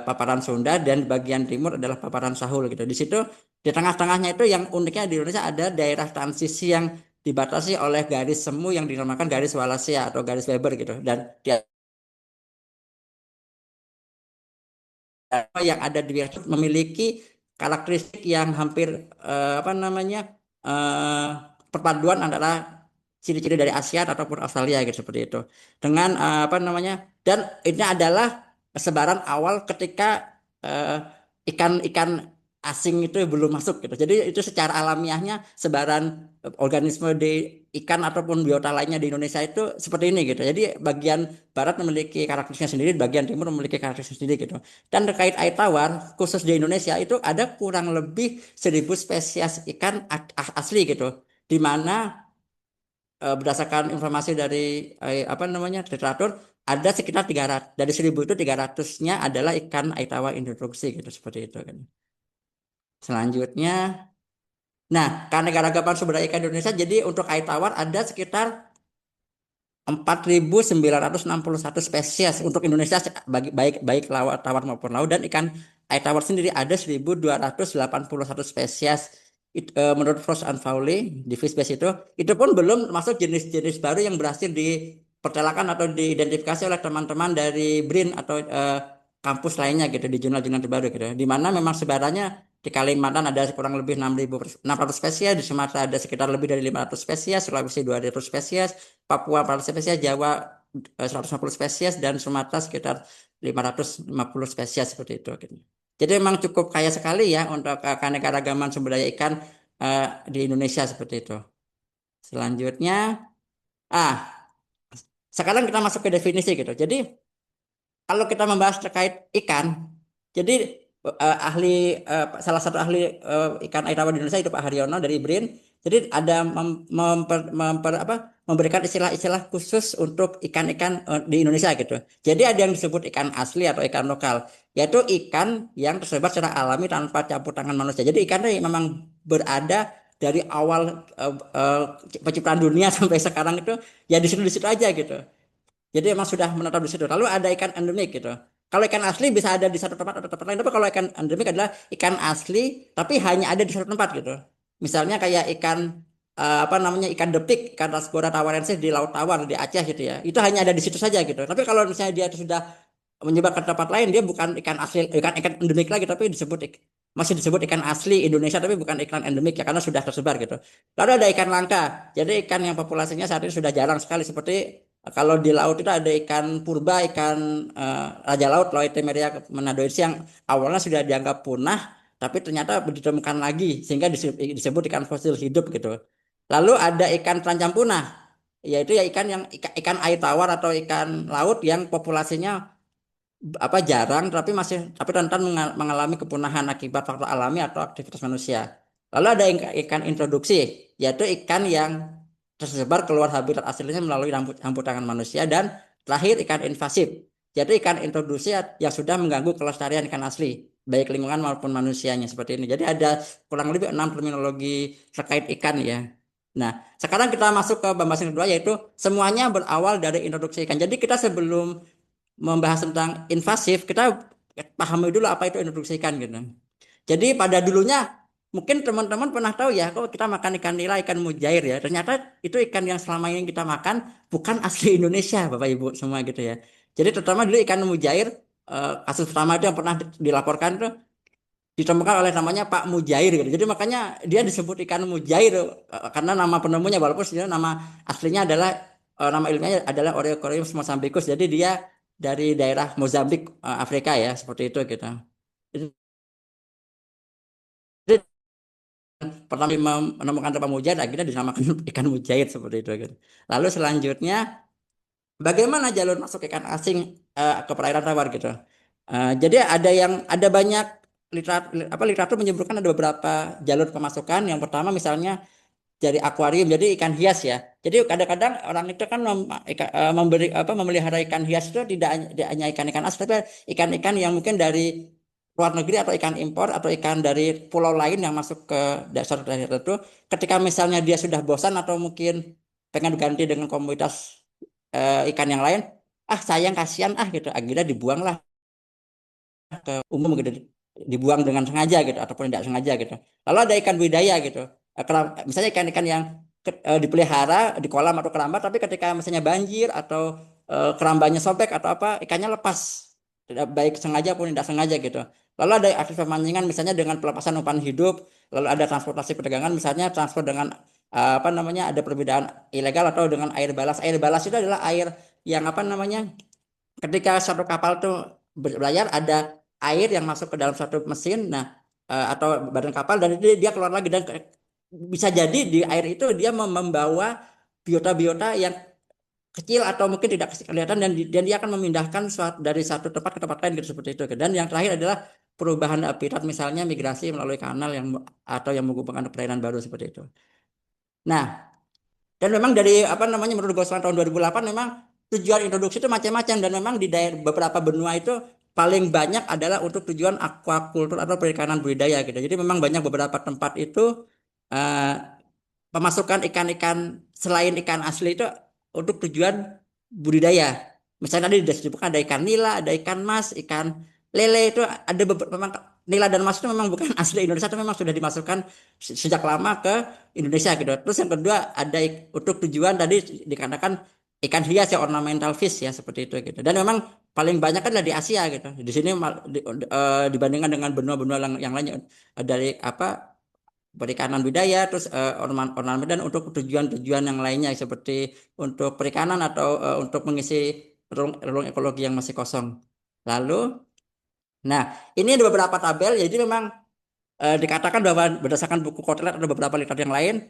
paparan Sunda dan bagian timur adalah paparan Sahul gitu. Di situ di tengah-tengahnya itu yang uniknya di Indonesia ada daerah transisi yang dibatasi oleh garis semu yang dinamakan garis Wallacea atau garis Weber gitu. Dan dia yang ada di wilayah memiliki karakteristik yang hampir perpaduan antara ciri-ciri dari Asia ataupun Australia gitu, seperti itu. Dengan dan ini adalah sebaran awal ketika ikan-ikan asing itu belum masuk gitu. Jadi itu secara alamiahnya sebaran organisme di ikan ataupun biota lainnya di Indonesia itu seperti ini gitu. Jadi bagian barat memiliki karakteristiknya sendiri, bagian timur memiliki karakteristik sendiri gitu. Dan terkait air tawar khusus di Indonesia itu ada kurang lebih 1.000 spesies ikan asli gitu. Di mana berdasarkan informasi dari literatur ada sekitar 300, dari 1.000 itu 300-nya adalah ikan air tawar introduksi gitu, seperti itu kan. Selanjutnya, nah keanekaragaman sumber daya ikan Indonesia, jadi untuk air tawar ada sekitar 4.961 spesies untuk Indonesia, baik tawar maupun laut, dan ikan air tawar sendiri ada 1.281 spesies. Menurut Frost and Fowley di Fishbase itu pun belum masuk jenis-jenis baru yang berhasil dipertelakan atau diidentifikasi oleh teman-teman dari BRIN atau kampus lainnya gitu di jurnal-jurnal terbaru gitu. Di mana memang sebarannya di Kalimantan ada kurang lebih 6.600 spesies, di Sumatera ada sekitar lebih dari 500 spesies, Sulawesi 200 spesies, Papua 400 spesies, Jawa 150 spesies, dan Sumatera sekitar 550 spesies seperti itu gitu. Jadi memang cukup kaya sekali ya untuk keanekaragaman sumber daya ikan di Indonesia seperti itu. Selanjutnya, ah sekarang kita masuk ke definisi gitu. Jadi kalau kita membahas terkait ikan, jadi salah satu ahli ikan air tawar di Indonesia itu Pak Haryono dari BRIN. Jadi ada memberikan istilah-istilah khusus untuk ikan-ikan di Indonesia gitu. Jadi ada yang disebut ikan asli atau ikan lokal, yaitu ikan yang tersebar secara alami tanpa campur tangan manusia. Jadi ikannya memang berada dari awal penciptaan dunia sampai sekarang itu ya di situ aja gitu. Jadi emang sudah menetap di situ. Lalu ada ikan endemik gitu. Kalau ikan asli bisa ada di satu tempat atau tempat lain, tapi kalau ikan endemik adalah ikan asli tapi hanya ada di satu tempat gitu. Misalnya kayak ikan ikan depik, ikan Rasbora tawarensis di Laut Tawar di Aceh gitu ya. Itu hanya ada di situ saja gitu. Tapi kalau misalnya dia sudah menyebar ke tempat lain, dia bukan ikan asli, ikan endemik lagi, tapi masih disebut ikan asli Indonesia, tapi bukan ikan endemik ya karena sudah tersebar gitu. Lalu ada ikan langka. Jadi ikan yang populasinya saat ini sudah jarang sekali seperti kalau di laut itu ada ikan purba, ikan raja laut, Loitemeria menadoides yang awalnya sudah dianggap punah, tapi ternyata ditemukan lagi sehingga disebut ikan fosil hidup gitu. Lalu ada ikan terancam punah, yaitu ya ikan air tawar atau ikan laut yang populasinya jarang tapi rentan mengalami kepunahan akibat faktor alami atau aktivitas manusia. Lalu ada ikan introduksi, yaitu ikan yang tersebar keluar habitat aslinya melalui campur tangan manusia, dan terakhir ikan invasif, yaitu ikan introduksi yang sudah mengganggu kelestarian ikan asli, baik lingkungan maupun manusianya seperti ini. Jadi ada kurang lebih 6 terminologi terkait ikan ya. Nah, sekarang kita masuk ke pembahasan kedua, yaitu semuanya berawal dari introduksi ikan. Jadi kita sebelum membahas tentang invasif, kita pahami dulu apa itu introduksi ikan gitu. Jadi pada dulunya mungkin teman-teman pernah tahu ya, kok kita makan ikan nila, ikan mujair ya. Ternyata itu ikan yang selama ini kita makan bukan asli Indonesia, Bapak Ibu semua gitu ya. Jadi terutama dulu ikan mujair, kasus pertama itu yang pernah dilaporkan itu ditemukan oleh namanya Pak Mujair gitu. Jadi makanya dia disebut ikan mujair karena nama penemunya, walaupun sebenarnya nama aslinya adalah nama ilmiahnya adalah Oreocoreus mozambicus. Jadi dia dari daerah Mozambik, Afrika ya, seperti itu gitu. Jadi pertama menemukan Pak Mujair, akhirnya dinamakan ikan mujair seperti itu gitu. Lalu selanjutnya, bagaimana jalur masuk ikan asing ke perairan tawar gitu. Jadi ada banyak literatur menyebutkan ada beberapa jalur pemasukan. Yang pertama misalnya dari akuarium, jadi ikan hias ya. Jadi kadang-kadang orang itu kan memelihara ikan hias itu tidak hanya ikan-ikan asli, tapi ikan-ikan yang mungkin dari luar negeri atau ikan impor atau ikan dari pulau lain yang masuk ke dasar daerah itu. Ketika misalnya dia sudah bosan atau mungkin pengen ganti dengan komunitas ikan yang lain, sayang kasihan gitu, akhirnya dibuang lah ke umum gitu, dibuang dengan sengaja gitu ataupun tidak sengaja gitu. Lalu ada ikan budidaya gitu. Misalnya ikan-ikan yang dipelihara di kolam atau keramba, tapi ketika misalnya banjir atau kerambanya sobek atau apa, ikannya lepas, tidak baik sengaja pun tidak sengaja gitu. Lalu ada akses pemancingan misalnya dengan pelepasan umpan hidup. Lalu ada transportasi perdagangan, misalnya transport dengan ada perbedaan ilegal atau dengan air balas. Air balas itu adalah air yang ketika satu kapal tuh berlayar, ada air yang masuk ke dalam satu mesin, atau badan kapal, dan dia keluar lagi, dan bisa jadi di air itu dia membawa biota-biota yang kecil atau mungkin tidak kelihatan, dan dia akan memindahkan dari satu tempat ke tempat lain gitu, seperti itu. Dan yang terakhir adalah perubahan habitat, misalnya migrasi melalui kanal atau yang menghubungkan perairan baru seperti itu. Nah, dan memang dari menurut Goslan tahun 2008 memang tujuan introduksi itu macam-macam, dan memang di daerah beberapa benua itu paling banyak adalah untuk tujuan aquaculture atau perikanan budidaya gitu. Jadi memang banyak beberapa tempat itu pemasukan ikan-ikan selain ikan asli itu untuk tujuan budidaya. Misalnya tadi disebutkan ada ikan nila, ada ikan mas, ikan lele, itu ada memang nila dan mas itu memang bukan asli Indonesia, itu memang sudah dimasukkan sejak lama ke Indonesia gitu. Terus yang kedua ada untuk tujuan tadi dikatakan ikan hias ya, ornamental fish ya, seperti itu gitu. Dan memang paling banyak kan di Asia gitu. Di sini dibandingkan dengan benua-benua yang lainnya, dari perikanan budidaya, terus ornamen, dan untuk tujuan-tujuan yang lainnya seperti untuk perikanan atau untuk mengisi relung ekologi yang masih kosong. Lalu Nah, ini ada beberapa tabel, jadi memang dikatakan bahwa berdasarkan buku Kotler ada beberapa literatur yang lain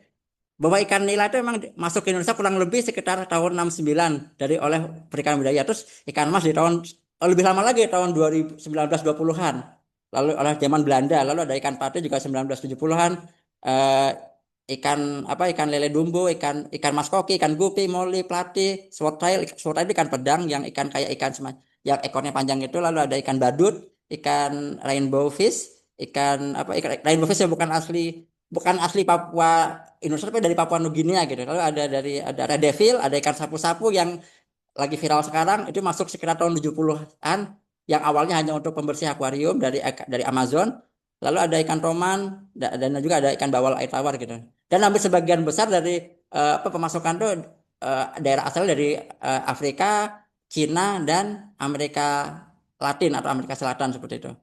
bahwa ikan nila itu memang masuk ke Indonesia kurang lebih sekitar tahun 69 dari oleh perikanan budaya. Terus ikan mas di tahun lebih lama lagi tahun 1920-an. Lalu oleh zaman Belanda, lalu ada ikan patin juga 1970-an. Eh, ikan lele dumbo, ikan mas koki, ikan gupi, moli, plati, swordtail itu ikan pedang yang ikan kayak yang ekornya panjang itu. Lalu ada ikan badut, ikan rainbow fish, ikan rainbow fish yang bukan asli Papua Indonesia tapi dari Papua Nugini gitu. Lalu ada red devil, ada ikan sapu-sapu yang lagi viral sekarang itu masuk sekitar tahun 70-an yang awalnya hanya untuk pembersih akuarium dari Amazon. Lalu ada ikan roman dan juga ada ikan bawal air tawar gitu. Dan hampir sebagian besar dari pemasukan tuh daerah asal dari Afrika, Cina dan Amerika Latin atau Amerika Selatan seperti itu.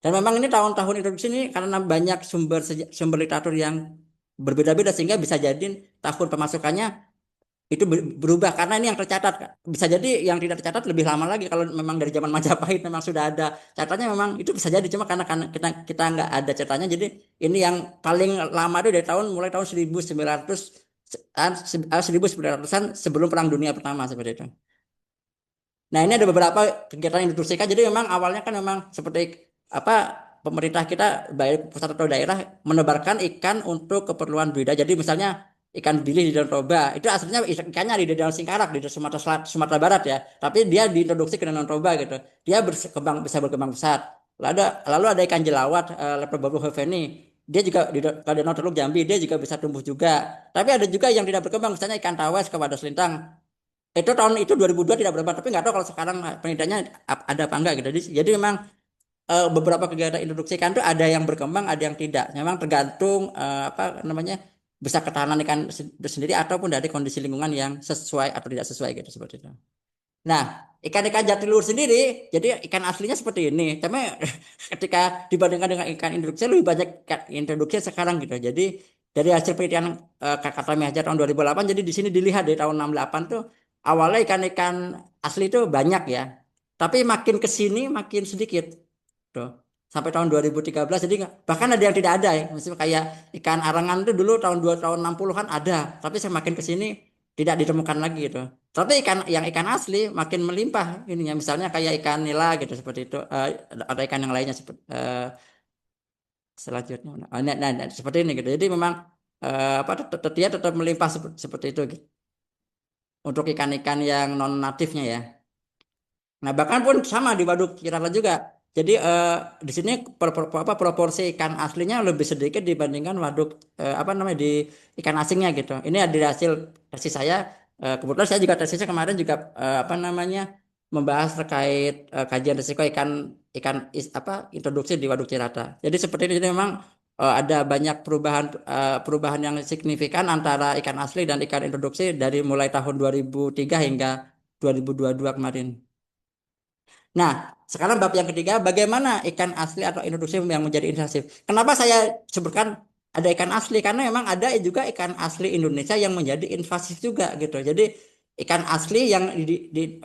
Dan memang ini tahun-tahun introduksi ini karena banyak sumber literatur yang berbeda-beda sehingga bisa jadi tahun pemasukannya itu berubah karena ini yang tercatat. Bisa jadi yang tidak tercatat lebih lama lagi kalau memang dari zaman Majapahit memang sudah ada catatannya memang itu bisa jadi cuma karena kita nggak ada catatannya jadi ini yang paling lama itu dari mulai tahun 1900-an sebelum Perang Dunia Pertama seperti itu. Nah, ini ada beberapa kegiatan yang diinstruksikan. Jadi memang awalnya kan memang seperti apa pemerintah kita baik pusat atau daerah menebarkan ikan untuk keperluan budidaya. Jadi misalnya ikan bilis di Danau Toba itu aslinya ikannya di Danau Singkarak di Sumatera Barat ya. Tapi dia diintroduksi ke Danau Toba gitu. Dia bisa berkembang pesat. Lalu ada ikan jelawat Leperbabu hoveni. Dia juga di Danau Teluk Jambi dia juga bisa tumbuh juga. Tapi ada juga yang tidak berkembang misalnya ikan tawes ke Wadas Lintang. Itu tahun itu 2002 tidak berubah tapi nggak tahu kalau sekarang penelitiannya ada apa enggak gitu jadi memang beberapa kegiatan introduksi ikan itu ada yang berkembang ada yang tidak memang tergantung bisa ketahanan ikan itu sendiri ataupun dari kondisi lingkungan yang sesuai atau tidak sesuai gitu seperti itu. Nah, ikan-ikan jatiluhur sendiri jadi ikan aslinya seperti ini tapi ketika dibandingkan dengan ikan introduksi lebih banyak ikan introduksi sekarang gitu jadi dari hasil penelitian kata Mihajar tahun 2008 jadi di sini dilihat dari tahun 68 tuh awalnya ikan-ikan asli itu banyak ya. Tapi makin ke sini makin sedikit. Tuh. Sampai tahun 2013 jadi bahkan ada yang tidak ada ya. Misalnya kayak ikan arangan itu dulu tahun 60-an ada, tapi semakin ke sini tidak ditemukan lagi gitu. Tapi ikan asli makin melimpah ininya misalnya kayak ikan nila gitu seperti itu. Ada ikan yang lainnya selanjutnya. Nah, seperti ini gitu. Jadi memang dia tetap melimpah seperti itu gitu. Untuk ikan-ikan yang non natifnya ya. Nah bahkan pun sama di Waduk Cirata juga. Jadi di sini proporsi ikan aslinya lebih sedikit dibandingkan waduk di ikan asingnya gitu. Ini ada hasil tesis saya. Kebetulan saya juga tesisnya kemarin juga membahas terkait kajian risiko introduksi di Waduk Cirata. Jadi seperti ini jadi memang ada banyak perubahan yang signifikan antara ikan asli dan ikan introduksi dari mulai tahun 2003 hingga 2022 kemarin. Nah, sekarang bab yang ketiga, bagaimana ikan asli atau introduksi yang menjadi invasif? Kenapa saya sebutkan ada ikan asli? Karena memang ada juga ikan asli Indonesia yang menjadi invasif juga gitu. Jadi ikan asli yang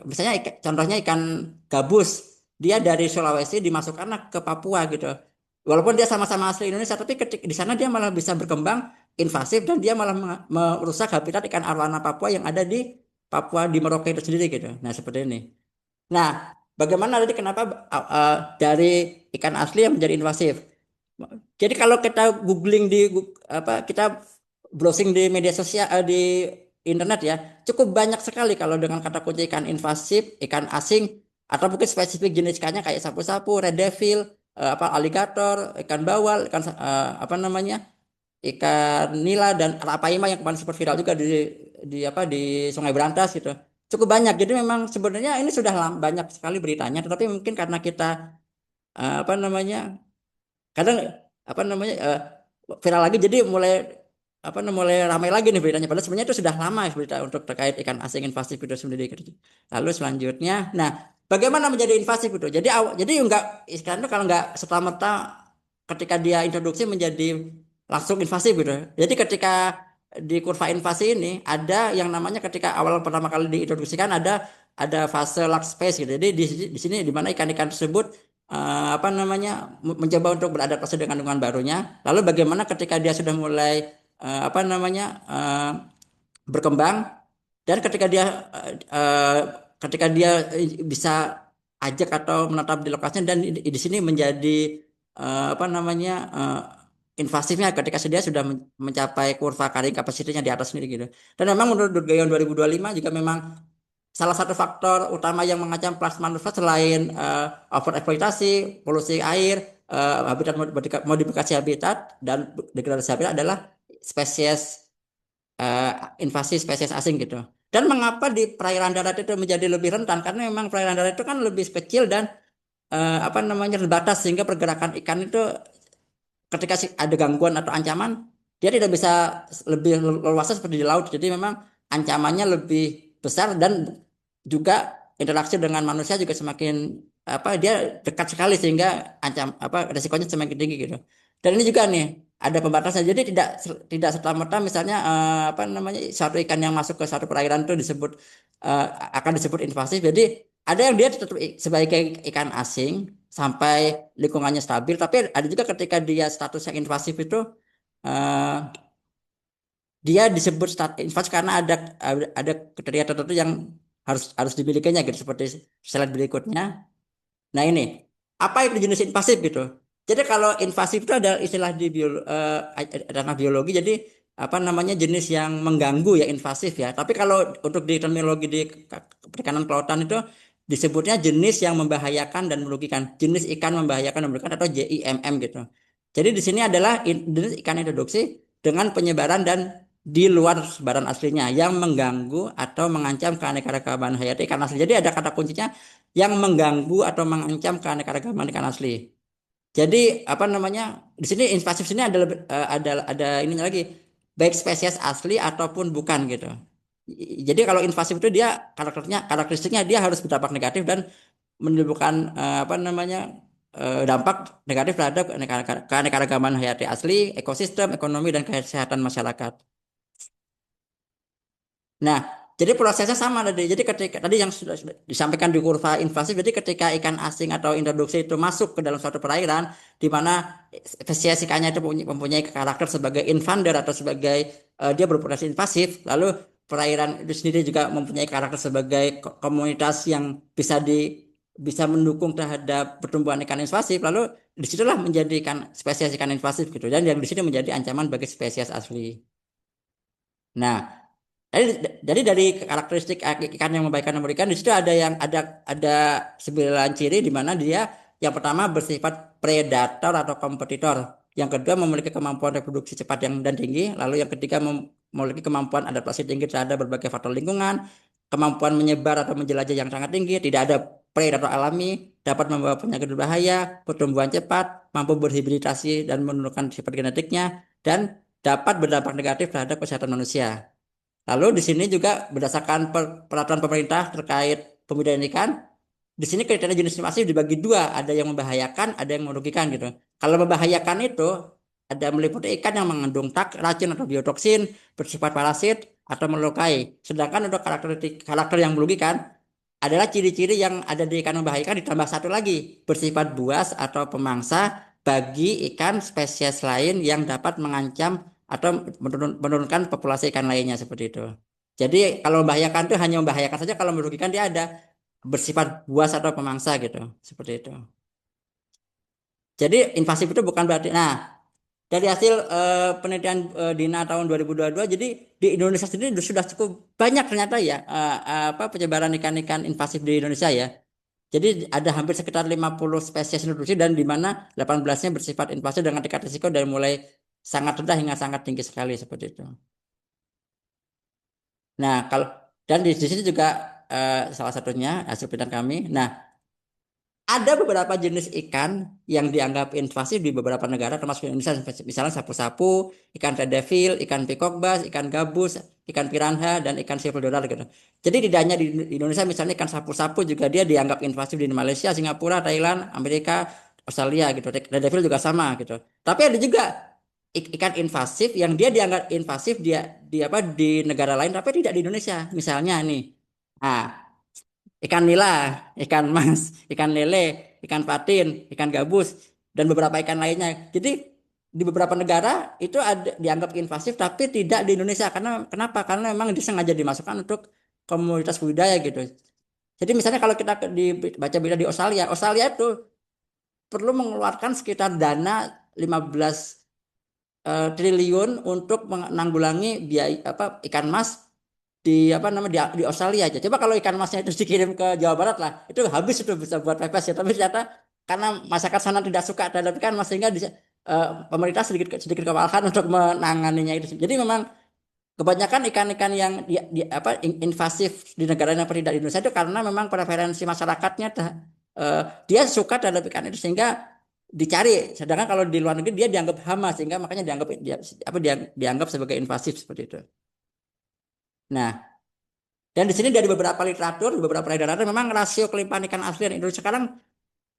misalnya contohnya ikan gabus, dia dari Sulawesi dimasukkan ke Papua gitu. Walaupun dia sama-sama asli Indonesia, tapi di sana dia malah bisa berkembang invasif dan dia malah merusak habitat ikan arwana Papua yang ada di Papua di Merauke itu sendiri gitu. Nah, seperti ini. Nah, bagaimana tadi kenapa dari ikan asli yang menjadi invasif? Jadi kalau kita googling kita browsing di media sosial di internet ya, cukup banyak sekali kalau dengan kata kunci ikan invasif, ikan asing atau mungkin spesifik jenis ikannya kayak sapu-sapu, red devil, aligator, ikan bawal, ikan nila dan arapaima yang kemarin sempat viral juga di Sungai Berantas gitu. Cukup banyak. Jadi memang sebenarnya ini sudah banyak sekali beritanya, tetapi mungkin karena kita kadang viral lagi, jadi mulai ramai lagi nih beritanya. Padahal sebenarnya itu sudah lama berita untuk terkait ikan asing invasif itu sendiri. Gitu. Lalu selanjutnya, nah bagaimana menjadi invasif itu? Jadi enggak ikan itu kalau enggak serta-merta ketika dia introduksi menjadi langsung invasif gitu. Jadi ketika di kurva invasi ini ada yang namanya ketika awal pertama kali diintroduksikan ada fase lux phase gitu. Jadi di sini di mana ikan-ikan tersebut apa namanya mencoba untuk beradaptasi dengan lingkungan barunya. Lalu bagaimana ketika dia sudah mulai apa namanya berkembang dan ketika dia bisa ajak atau menetap di lokasinya dan di sini menjadi apa namanya invasifnya ketika dia sudah mencapai kurva carrying capacity-nya di atas sendiri gitu. Dan memang menurut Durgayon 2025 juga memang salah satu faktor utama yang mengancam plasma manusia selain overeksploitasi, polusi air, habitat modifikasi habitat dan degradasi habitat adalah spesies eh, invasi spesies asing gitu. Dan mengapa di perairan darat itu menjadi lebih rentan? Karena memang perairan darat itu kan lebih kecil dan apa namanya terbatas sehingga pergerakan ikan itu ketika ada gangguan atau ancaman dia tidak bisa lebih leluasa seperti di laut. Jadi memang ancamannya lebih besar dan juga interaksi dengan manusia juga semakin apa dia dekat sekali sehingga apa resikonya semakin tinggi gitu. Dan ini juga nih ada pembatasan. Jadi tidak serta-merta misalnya apa namanya satu ikan yang masuk ke satu perairan itu disebut eh, akan disebut invasif. Jadi ada yang dia tetap sebagai ikan asing sampai lingkungannya stabil, tapi ada juga ketika dia statusnya invasif itu eh, dia disebut invasif karena ada kriteria tertentu yang harus dimilikinya gitu seperti slide berikutnya. Nah ini apa itu jenis invasif gitu? Jadi kalau invasif itu ada istilah di ranah biologi. Jadi apa namanya jenis yang mengganggu ya invasif ya. Tapi kalau untuk di terminologi di perikanan kelautan itu disebutnya jenis yang membahayakan dan merugikan. Jenis ikan membahayakan dan merugikan atau JIMM gitu. Jadi di sini adalah jenis ikan introduksi dengan penyebaran dan di luar sebaran aslinya yang mengganggu atau mengancam keanekaragaman hayati ikan asli. Jadi ada kata kuncinya yang mengganggu atau mengancam keanekaragaman ikan asli. Jadi apa namanya di sini invasif sini ada ininya lagi baik spesies asli ataupun bukan gitu. Jadi kalau invasif itu dia karakteristiknya dia harus berdampak negatif dan menimbulkan apa namanya dampak negatif terhadap keanekaragaman hayati asli, ekosistem, ekonomi dan kesehatan masyarakat. Nah, jadi prosesnya sama tadi. Jadi ketika tadi yang sudah disampaikan di kurva invasif, jadi ketika ikan asing atau introduksi itu masuk ke dalam suatu perairan, di mana spesies ikannya itu mempunyai karakter sebagai invader atau sebagai dia berpotensi invasif, lalu perairan itu sendiri juga mempunyai karakter sebagai komunitas yang bisa mendukung terhadap pertumbuhan ikan invasif, lalu disitulah menjadikan spesies ikan invasif gitu, dan yang di sini menjadi ancaman bagi spesies asli. Nah, jadi dari karakteristik ikan yang membahayakan memberikan di situ ada 9 ciri di mana dia yang pertama bersifat predator atau kompetitor, yang kedua memiliki kemampuan reproduksi cepat dan tinggi, lalu yang ketiga memiliki kemampuan adaptasi tinggi terhadap berbagai faktor lingkungan, kemampuan menyebar atau menjelajah yang sangat tinggi, tidak ada predator alami, dapat membawa penyakit berbahaya, pertumbuhan cepat, mampu berhibridasi dan menurunkan sifat genetiknya, dan dapat berdampak negatif terhadap kesehatan manusia. Lalu di sini juga berdasarkan peraturan pemerintah terkait pembudidayaan ikan, di sini kriteria jenis invasif dibagi dua, ada yang membahayakan, ada yang merugikan gitu. Kalau membahayakan itu ada meliputi ikan yang mengandung racun atau biotoksin, bersifat parasit atau melukai. Sedangkan untuk karakter yang merugikan adalah ciri-ciri yang ada di ikan membahayakan ditambah satu lagi, bersifat buas atau pemangsa bagi ikan spesies lain yang dapat mengancam atau menurunkan populasi ikan lainnya seperti itu. Jadi kalau membahayakan itu hanya membahayakan saja, kalau merugikan dia ada bersifat buas atau pemangsa gitu, seperti itu. Jadi invasif itu bukan berarti. Nah, dari hasil penelitian Dina tahun 2022, jadi di Indonesia sendiri sudah cukup banyak ternyata ya apa penyebaran ikan-ikan invasif di Indonesia ya. Jadi ada hampir sekitar 50 spesies introduksi dan di mana 18-nya bersifat invasif dengan tingkat risiko dari mulai sangat rendah hingga sangat tinggi sekali seperti itu. Nah, kalau dan di sini juga salah satunya hasil penelitian kami. Nah, ada beberapa jenis ikan yang dianggap invasif di beberapa negara termasuk Indonesia, misalnya sapu-sapu, ikan red devil, ikan peacock bass, ikan gabus, ikan piranha dan ikan silver dollar gitu. Jadi tidak hanya di Indonesia, misalnya ikan sapu-sapu juga dia dianggap invasif di Malaysia, Singapura, Thailand, Amerika, Australia gitu. Red devil juga sama gitu. Tapi ada juga ikan invasif yang dia dianggap invasif di apa di negara lain tapi tidak di Indonesia. Misalnya nih. Nah, ikan nila, ikan mas, ikan lele. ikan patin, ikan gabus, dan beberapa ikan lainnya. Jadi di beberapa negara itu ada dianggap invasif, tapi tidak di Indonesia. Karena kenapa? Karena memang disengaja dimasukkan untuk komunitas budidaya gitu. Jadi misalnya kalau kita baca berita di Australia, Australia itu perlu mengeluarkan sekitar dana 15 triliun untuk menanggulangi biaya ikan mas di Australia aja. Coba kalau ikan masnya itu dikirim ke Jawa Barat lah, itu habis itu bisa buat pepes ya. Tapi ternyata karena masyarakat sana tidak suka terhadap ikan mas sehingga pemerintah sedikit kewalahan untuk menanganinya itu. Jadi memang kebanyakan ikan-ikan yang invasif di negara yang tidak di Indonesia itu karena memang preferensi masyarakatnya dia suka terhadap ikan itu sehingga dicari. Sedangkan kalau di luar negeri dia dianggap hama sehingga makanya dianggap sebagai invasif seperti itu. Nah, dan di sini dari beberapa literatur, beberapa perairan daratan memang rasio kelimpahan ikan asli di Indonesia sekarang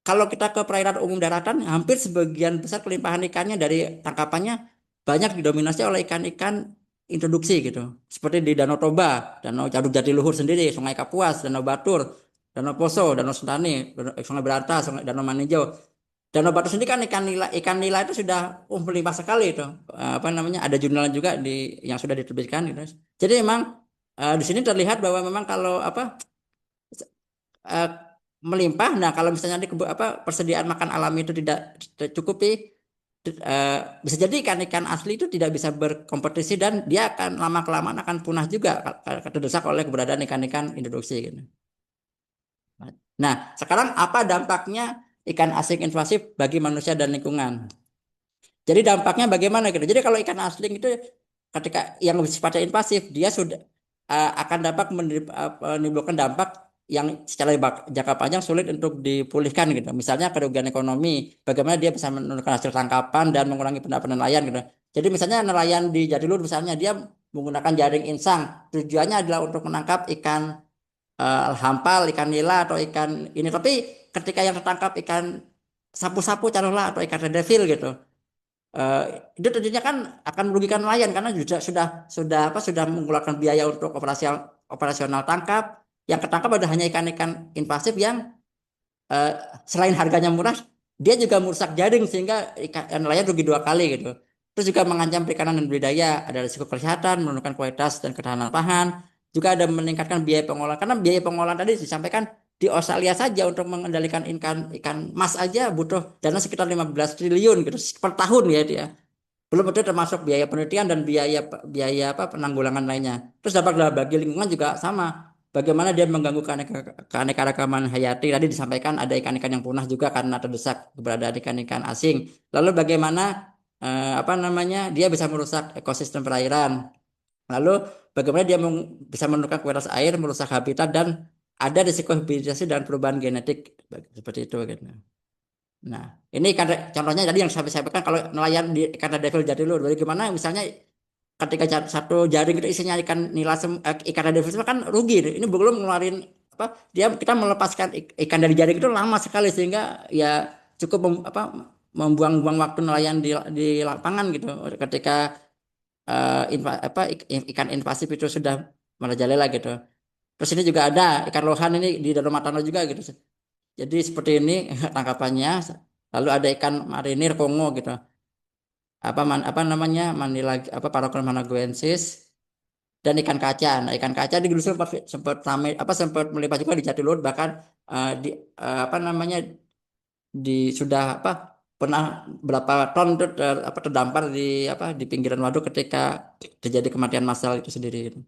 kalau kita ke perairan umum daratan hampir sebagian besar kelimpahan ikannya dari tangkapannya banyak didominasi oleh ikan-ikan introduksi gitu. Seperti di Danau Toba, Danau Waduk Jatiluhur sendiri, Sungai Kapuas, Danau Batur, Danau Poso, Danau Sentani, Sungai Berantas, Danau Maninjau. Danau Batur sendiri kan ikan nila itu sudah melimpah sekali itu. Ada jurnal juga yang sudah diterbitkan gitu. Jadi memang di sini terlihat bahwa memang kalau melimpah, nah kalau misalnya persediaan makan alami itu tidak tercukupi, bisa jadi ikan-ikan asli itu tidak bisa berkompetisi dan dia akan lama-kelamaan akan punah juga terdesak oleh keberadaan ikan-ikan introduksi gitu. Nah, sekarang apa dampaknya ikan asing invasif bagi manusia dan lingkungan? Jadi dampaknya bagaimana gitu? Jadi kalau ikan asing itu ketika yang sifatnya invasif, dia sudah akan dapat menimbulkan dampak yang secara jangka panjang sulit untuk dipulihkan gitu. Misalnya kerugian ekonomi, bagaimana dia bisa menurunkan hasil tangkapan dan mengurangi pendapatan nelayan gitu. Jadi misalnya nelayan di Jatiluhur misalnya dia menggunakan jaring insang, tujuannya adalah untuk menangkap ikan hampal, ikan nila atau ikan ini. Tapi ketika yang tertangkap ikan sapu-sapu taruhlah atau ikan red devil gitu, itu tentunya kan akan merugikan nelayan karena sudah mengeluarkan biaya untuk operasional tangkap. Yang ketangkap ada hanya ikan-ikan invasif yang selain harganya murah, dia juga merusak jaring sehingga nelayan rugi 2 kali gitu. Terus juga mengancam perikanan dan budidaya, ada risiko kesehatan, menurunkan kualitas dan ketahanan pangan, juga ada meningkatkan biaya pengolahan karena biaya pengolahan tadi disampaikan di Australia saja untuk mengendalikan ikan mas aja butuh dana sekitar 15 triliun gitu per tahun ya dia. Belum itu termasuk biaya penelitian dan biaya penanggulangan lainnya. Terus dapat bagi lingkungan juga sama. Bagaimana dia mengganggu keanekaragaman hayati. Tadi disampaikan ada ikan-ikan yang punah juga karena terdesak keberadaan ikan-ikan asing. Lalu bagaimana dia bisa merusak ekosistem perairan. Lalu bagaimana dia bisa menurunkan kualitas air, merusak habitat dan ada risiko hibridasi dan perubahan genetik seperti itu gitu. Nah, ini contohnya tadi yang saya sampaikan kalau nelayan di ikan devil Jatiluhur. Bagaimana misalnya ketika satu jaring itu isinya ikan nila ikan devil itu kan rugi. Ini belum ngeluarin kita melepaskan ikan dari jaring itu lama sekali sehingga ya cukup membuang-buang waktu nelayan di lapangan gitu. Ketika ikan invasif itu sudah merajalela gitu. Terus ini juga ada ikan lohan ini di Danau Matano juga gitu. Jadi seperti ini tangkapannya. Lalu ada ikan marinir Kongo gitu. Paracorn managuensis dan ikan kaca. Nah, ikan kaca di dulu sempat melimpah juga di Jatiluhur bahkan pernah berapa ton itu terdampar di pinggiran waduk ketika terjadi kematian massal itu sendiri gitu.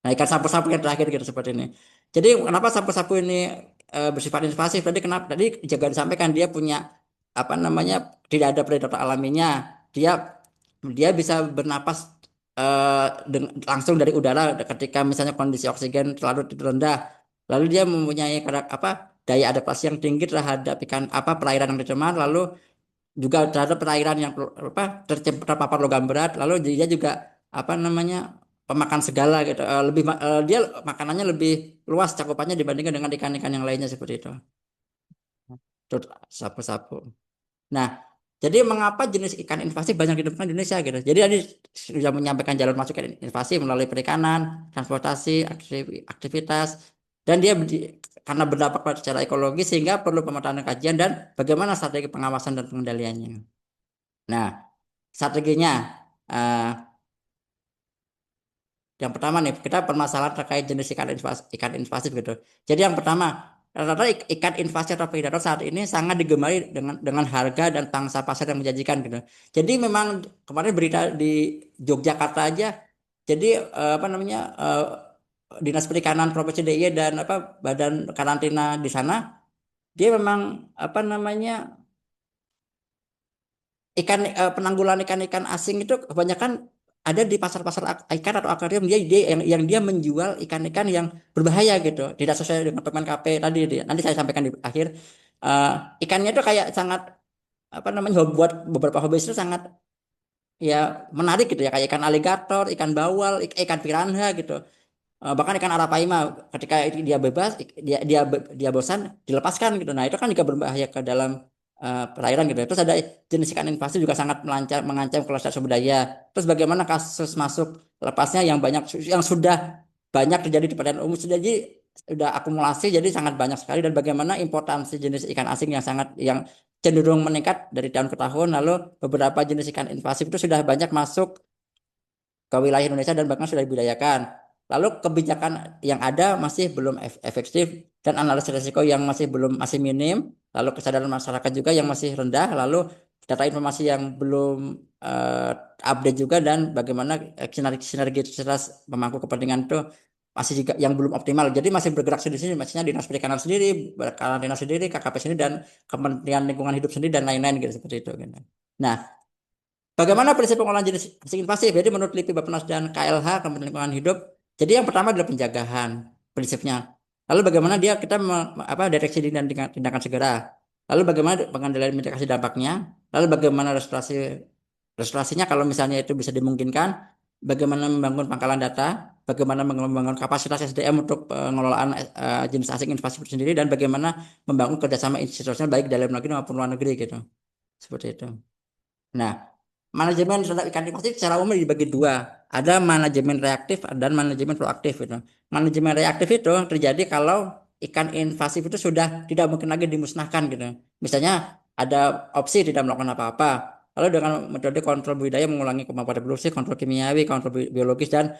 Nah, ikan sapu-sapu yang terakhir gitu seperti ini. Jadi kenapa sapu-sapu ini bersifat invasif? Tadi juga disampaikan dia punya tidak ada predator alaminya. Dia bisa bernapas langsung dari udara ketika misalnya kondisi oksigen terlalu rendah. Lalu dia mempunyai daya adaptasi yang tinggi terhadap perairan yang tercemar. Lalu juga terhadap perairan yang terpapar logam berat. Lalu dia juga pemakan segala gitu. Dia makanannya lebih luas cakupannya dibandingkan dengan ikan-ikan yang lainnya seperti itu. Itu sapu-sapu. Nah, jadi mengapa jenis ikan invasif banyak ditemukan di Indonesia gitu? Jadi tadi sudah menyampaikan jalur masuk ikan invasif melalui perikanan, transportasi, aktivitas, dan dia karena berdampak pada secara ekologi sehingga perlu pemetaan dan kajian dan bagaimana strategi pengawasan dan pengendaliannya. Nah, strateginya eh, yang pertama nih kita permasalahan terkait jenis ikan invasif gitu. Jadi yang pertama rata-rata ikan invasif atau predator saat ini sangat digemari dengan harga dan pangsa pasar yang menjanjikan gitu. Jadi memang kemarin berita di Yogyakarta aja, jadi apa namanya Dinas Perikanan Provinsi DIY dan apa Badan Karantina di sana dia memang apa namanya penanggulangan ikan-ikan asing itu kebanyakan ada di pasar-pasar ikan atau akuarium dia yang dia menjual ikan-ikan yang berbahaya gitu, tidak sesuai dengan Permen KP tadi. Nanti saya sampaikan di akhir. Eh, Ikannya itu kayak sangat apa namanya buat beberapa hobis itu sangat ya menarik gitu ya, kayak ikan aligator, ikan bawal, ikan piranha gitu. Bahkan ikan arapaima ketika dia bebas dia bosan dilepaskan gitu. Nah itu kan juga berbahaya ke dalam perairan gitu. Terus ada jenis ikan invasi juga sangat mengancam kelestarian sumber daya. Terus bagaimana kasus masuk lepasnya yang sudah banyak terjadi di perairan umum sudah akumulasi jadi sangat banyak sekali, dan bagaimana importansi jenis ikan asing yang cenderung meningkat dari tahun ke tahun. Lalu beberapa jenis ikan invasif itu sudah banyak masuk ke wilayah Indonesia dan bahkan sudah dibudidayakan. Lalu kebijakan yang ada masih belum efektif dan analisis risiko yang masih minim. Lalu kesadaran masyarakat juga yang masih rendah. Lalu data informasi yang belum update juga, dan bagaimana sinergitas pemangku kepentingan itu masih juga yang belum optimal. Jadi masih bergerak sendiri, maksudnya Dinas Perikanan sendiri, karantina sendiri, KKP sendiri, dan Kementerian Lingkungan Hidup sendiri dan lain-lain gitu seperti itu. Gitu. Nah, bagaimana prinsip pengolahan jenis asing invasif? Jadi menurut LIPI Bappenas dan KLH Kementerian Lingkungan Hidup, jadi yang pertama adalah penjagaan prinsipnya. Lalu bagaimana kita deteksi dini dan tindakan segera. Lalu bagaimana pengendalian mitigasi dampaknya. Lalu bagaimana restorasinya kalau misalnya itu bisa dimungkinkan. Bagaimana membangun pangkalan data. Bagaimana membangun kapasitas SDM untuk pengelolaan jenis asing invasif itu sendiri, dan bagaimana membangun kerjasama institusional baik dalam negeri maupun luar negeri gitu. Seperti itu. Nah, manajemen terhadap ikan invasif secara umum dibagi dua. Ada manajemen reaktif dan manajemen proaktif gitu. Manajemen reaktif itu terjadi kalau ikan invasif itu sudah tidak mungkin lagi dimusnahkan gitu. Misalnya ada opsi tidak melakukan apa-apa. Lalu dengan metode kontrol budidaya mengulangi kemampuan reproduksi, kontrol kimiawi, kontrol biologis, dan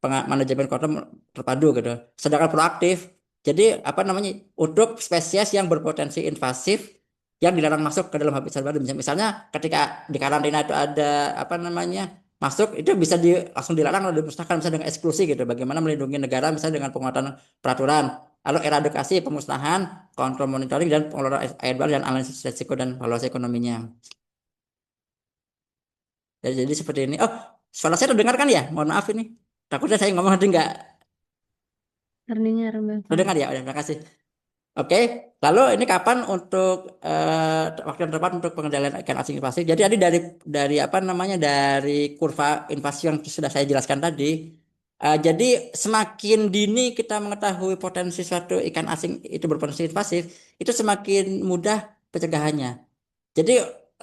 manajemen kontrol terpadu gitu. Sedangkan proaktif, jadi apa namanya untuk spesies yang berpotensi invasif yang dilarang masuk ke dalam habitat baru. Misalnya ketika di karantina itu ada apa namanya masuk itu bisa langsung dilarang atau dimusnahkan misalnya dengan eksklusi gitu. Bagaimana melindungi negara misalnya dengan penguatan peraturan. Lalu eradikasi, pemusnahan, kontrol monitoring, dan pengelolaan air baru, dan analisis risiko dan valuasi ekonominya. Jadi seperti ini. Oh, suara saya terdengar kan ya? Mohon maaf ini. Takutnya saya ngomong nanti nggak Terdengar, Bapak. terdengar ya. Udah, terima kasih. Oke, lalu ini kapan untuk waktu yang tepat untuk pengendalian ikan asing invasif? Jadi dari apa namanya dari kurva invasi yang sudah saya jelaskan tadi. Jadi semakin dini kita mengetahui potensi suatu ikan asing itu berpotensi invasif, itu semakin mudah pencegahannya. Jadi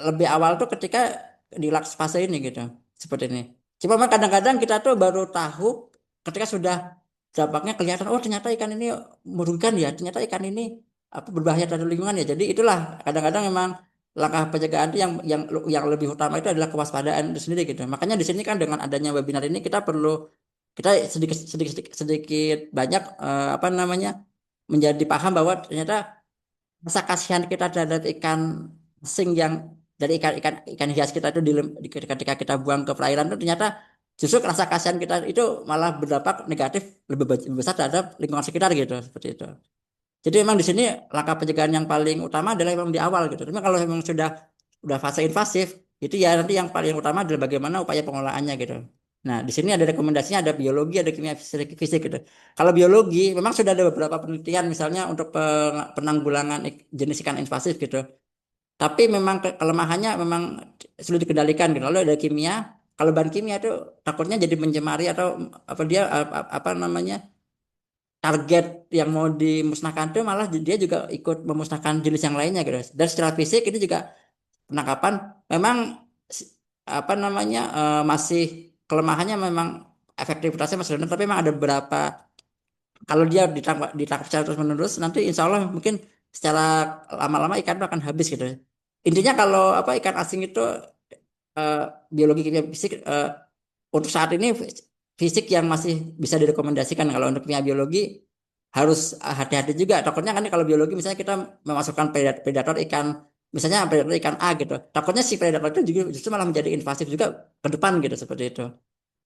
lebih awal tuh ketika di fase ini gitu, seperti ini. Cuma memang kadang-kadang kita tuh baru tahu ketika sudah dampaknya kelihatan, oh ternyata ikan ini merugikan ya, ternyata ikan ini apa berbahaya terhadap lingkungan ya. Jadi itulah kadang-kadang memang langkah pencegahan itu yang lebih utama itu adalah kewaspadaan itu sendiri gitu. Makanya di sini kan dengan adanya webinar ini kita sedikit banyak apa namanya menjadi paham bahwa ternyata rasa kasihan kita terhadap ikan asing yang dari ikan hias kita itu ketika kita buang ke perairan itu ternyata justru rasa kasihan kita itu malah berdampak negatif lebih besar terhadap lingkungan sekitar gitu, seperti itu. Jadi memang di sini langkah pencegahan yang paling utama adalah memang di awal gitu. Tapi kalau memang sudah fase invasif itu ya nanti yang paling utama adalah bagaimana upaya pengelolaannya gitu. Nah, di sini ada rekomendasinya, ada biologi, ada kimia fisik gitu. Kalau biologi memang sudah ada beberapa penelitian misalnya untuk penanggulangan jenis ikan invasif gitu. Tapi memang kelemahannya memang sulit dikendalikan gitu. Lalu ada kimia, kalau bahan kimia itu takutnya jadi mencemari atau apa namanya target yang mau dimusnahkan itu malah dia juga ikut memusnahkan jenis yang lainnya gitu. Dan secara fisik itu juga penangkapan memang apa namanya masih kelemahannya memang efektivitasnya masih rendah, tapi memang ada beberapa kalau dia ditangkap secara terus menerus, nanti insya Allah mungkin secara lama-lama ikan itu akan habis gitu. Intinya kalau ikan asing itu eh, biologi kimia fisik untuk saat ini fisik yang masih bisa direkomendasikan. Kalau untuk kimia biologi harus hati-hati juga. Takutnya kan kalau biologi misalnya kita memasukkan predator ikan, misalnya predator ikan A gitu. Takutnya si predator itu juga justru malah menjadi invasif juga ke depan gitu seperti itu.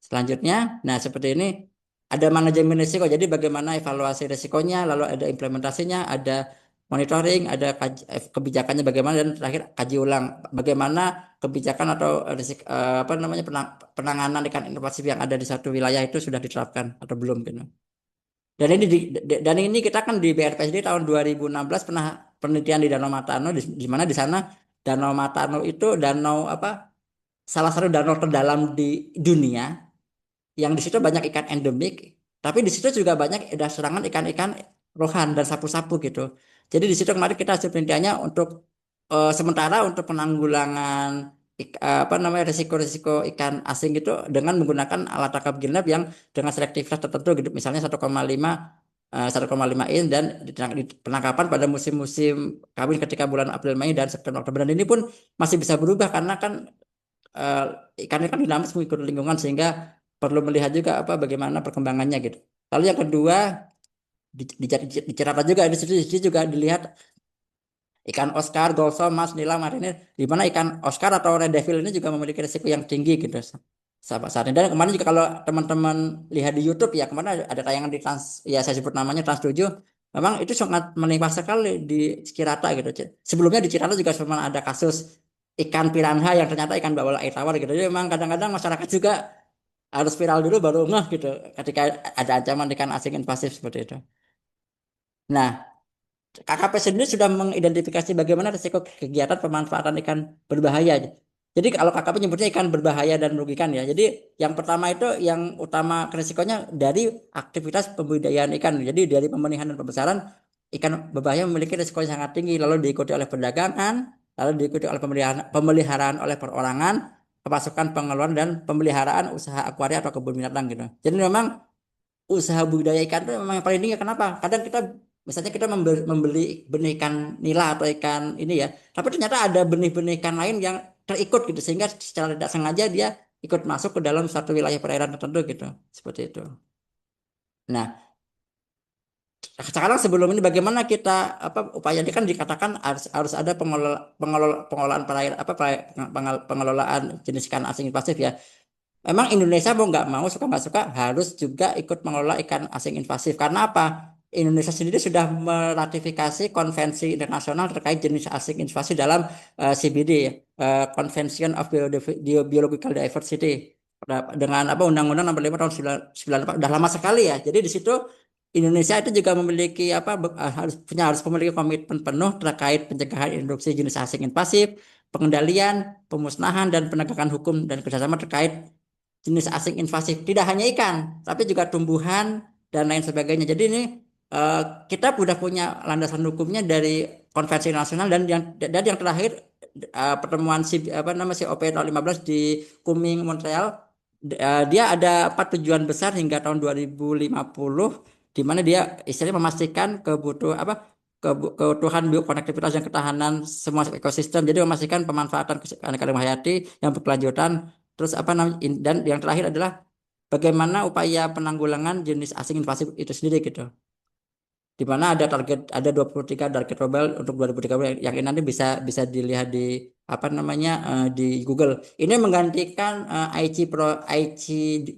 Selanjutnya, nah seperti ini ada manajemen risiko. Jadi bagaimana evaluasi risikonya, lalu ada implementasinya, ada monitoring, ada kebijakannya bagaimana, dan terakhir kaji ulang bagaimana kebijakan atau penanganan ikan invasif yang ada di satu wilayah itu sudah diterapkan atau belum gitu. Dan ini kita kan di BRPSD tahun 2016 pernah penelitian di Danau Matano, di mana di sana Danau Matano itu salah satu danau terdalam di dunia, yang di situ banyak ikan endemik, tapi di situ juga banyak ada serangan ikan-ikan rohan dan sapu-sapu gitu. Jadi di situ kemarin kita hasil penelitiannya untuk sementara untuk penanggulangan risiko-risiko ikan asing gitu dengan menggunakan alat tangkap genap yang dengan selektivitas tertentu gitu, misalnya 1,5 in, dan di penangkapan pada musim-musim kawin ketika bulan April, Mei, dan September, Oktober. Dan ini pun masih bisa berubah karena kan eh, ikan kan dinamis mengikuti lingkungan, sehingga perlu melihat juga bagaimana perkembangannya gitu. Lalu yang kedua dicerita juga di situ juga dilihat ikan Oscar, Golsom, Mas, Nila, Marinir, di mana ikan Oscar atau Red Devil ini juga memiliki risiko yang tinggi gitu sahabat saat ini. Dan kemarin juga kalau teman-teman lihat di YouTube ya, kemarin ada tayangan di ya saya sebut namanya Trans 7, memang itu sangat menimpa sekali di Cirata gitu. Sebelumnya di Cirata juga cuma ada kasus ikan piranha yang ternyata ikan bawal air tawar gitu. Jadi memang kadang-kadang masyarakat juga harus viral dulu baru ngeh gitu ketika ada ancaman ikan asing invasif seperti itu. Nah, KKP sendiri sudah mengidentifikasi bagaimana risiko kegiatan pemanfaatan ikan berbahaya. Jadi kalau KKP nyebutnya ikan berbahaya dan merugikan ya. Jadi yang pertama itu yang utama risikonya dari aktivitas pembudidayaan ikan. Jadi dari pemeliharaan dan pembesaran ikan berbahaya memiliki risiko yang sangat tinggi, lalu diikuti oleh perdagangan, lalu diikuti oleh pemeliharaan oleh perorangan, pemasukan pengeluaran, dan pemeliharaan usaha akuaria atau kebun binatang gitu. Jadi memang usaha budidaya ikan itu memang yang paling tinggi. Kenapa? Kadang kita misalnya kita membeli benih ikan nila atau ikan ini ya, tapi ternyata ada benih-benih ikan lain yang terikut gitu, sehingga secara tidak sengaja dia ikut masuk ke dalam satu wilayah perairan tertentu gitu, seperti itu. Nah, sekarang sebelum ini bagaimana kita upaya ini kan dikatakan harus harus ada pengelolaan perairan pengelolaan jenis ikan asing invasif ya. Memang Indonesia mau nggak mau, suka nggak suka, harus juga ikut mengelola ikan asing invasif. Karena apa? Indonesia sendiri sudah meratifikasi konvensi internasional terkait jenis asing invasif dalam CBD, Convention of Biological Diversity, dengan Undang-Undang Nomor 5 tahun 1994. Udah lama sekali ya. Jadi di situ Indonesia itu juga memiliki harus memiliki komitmen penuh terkait pencegahan introduksi jenis asing invasif, pengendalian, pemusnahan, dan penegakan hukum dan kerjasama terkait jenis asing invasif. Tidak hanya ikan, tapi juga tumbuhan dan lain sebagainya. Jadi ini eh, kita sudah punya landasan hukumnya dari konvensi nasional, dan yang terakhir pertemuan COP 015 di Kunming, Montreal. Dia ada 4 tujuan besar hingga tahun 2050, di mana dia istilahnya memastikan keutuhan biokonektivitas dan ketahanan semua ekosistem. Jadi memastikan pemanfaatan keanekaragaman hayati yang berkelanjutan. Terus dan yang terakhir adalah bagaimana upaya penanggulangan jenis asing invasif itu sendiri gitu. Di mana ada 23 target global untuk 2030, yang ini nanti bisa bisa dilihat di di Google. Ini menggantikan IC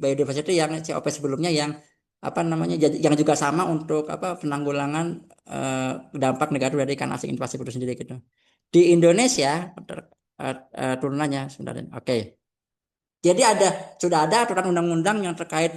Biodiversity yang COP sebelumnya, yang yang juga sama untuk penanggulangan dampak negatif dari ikan asing invasif itu sendiri gitu. Di Indonesia turunannya sebenarnya. Oke. Jadi sudah ada aturan undang-undang yang terkait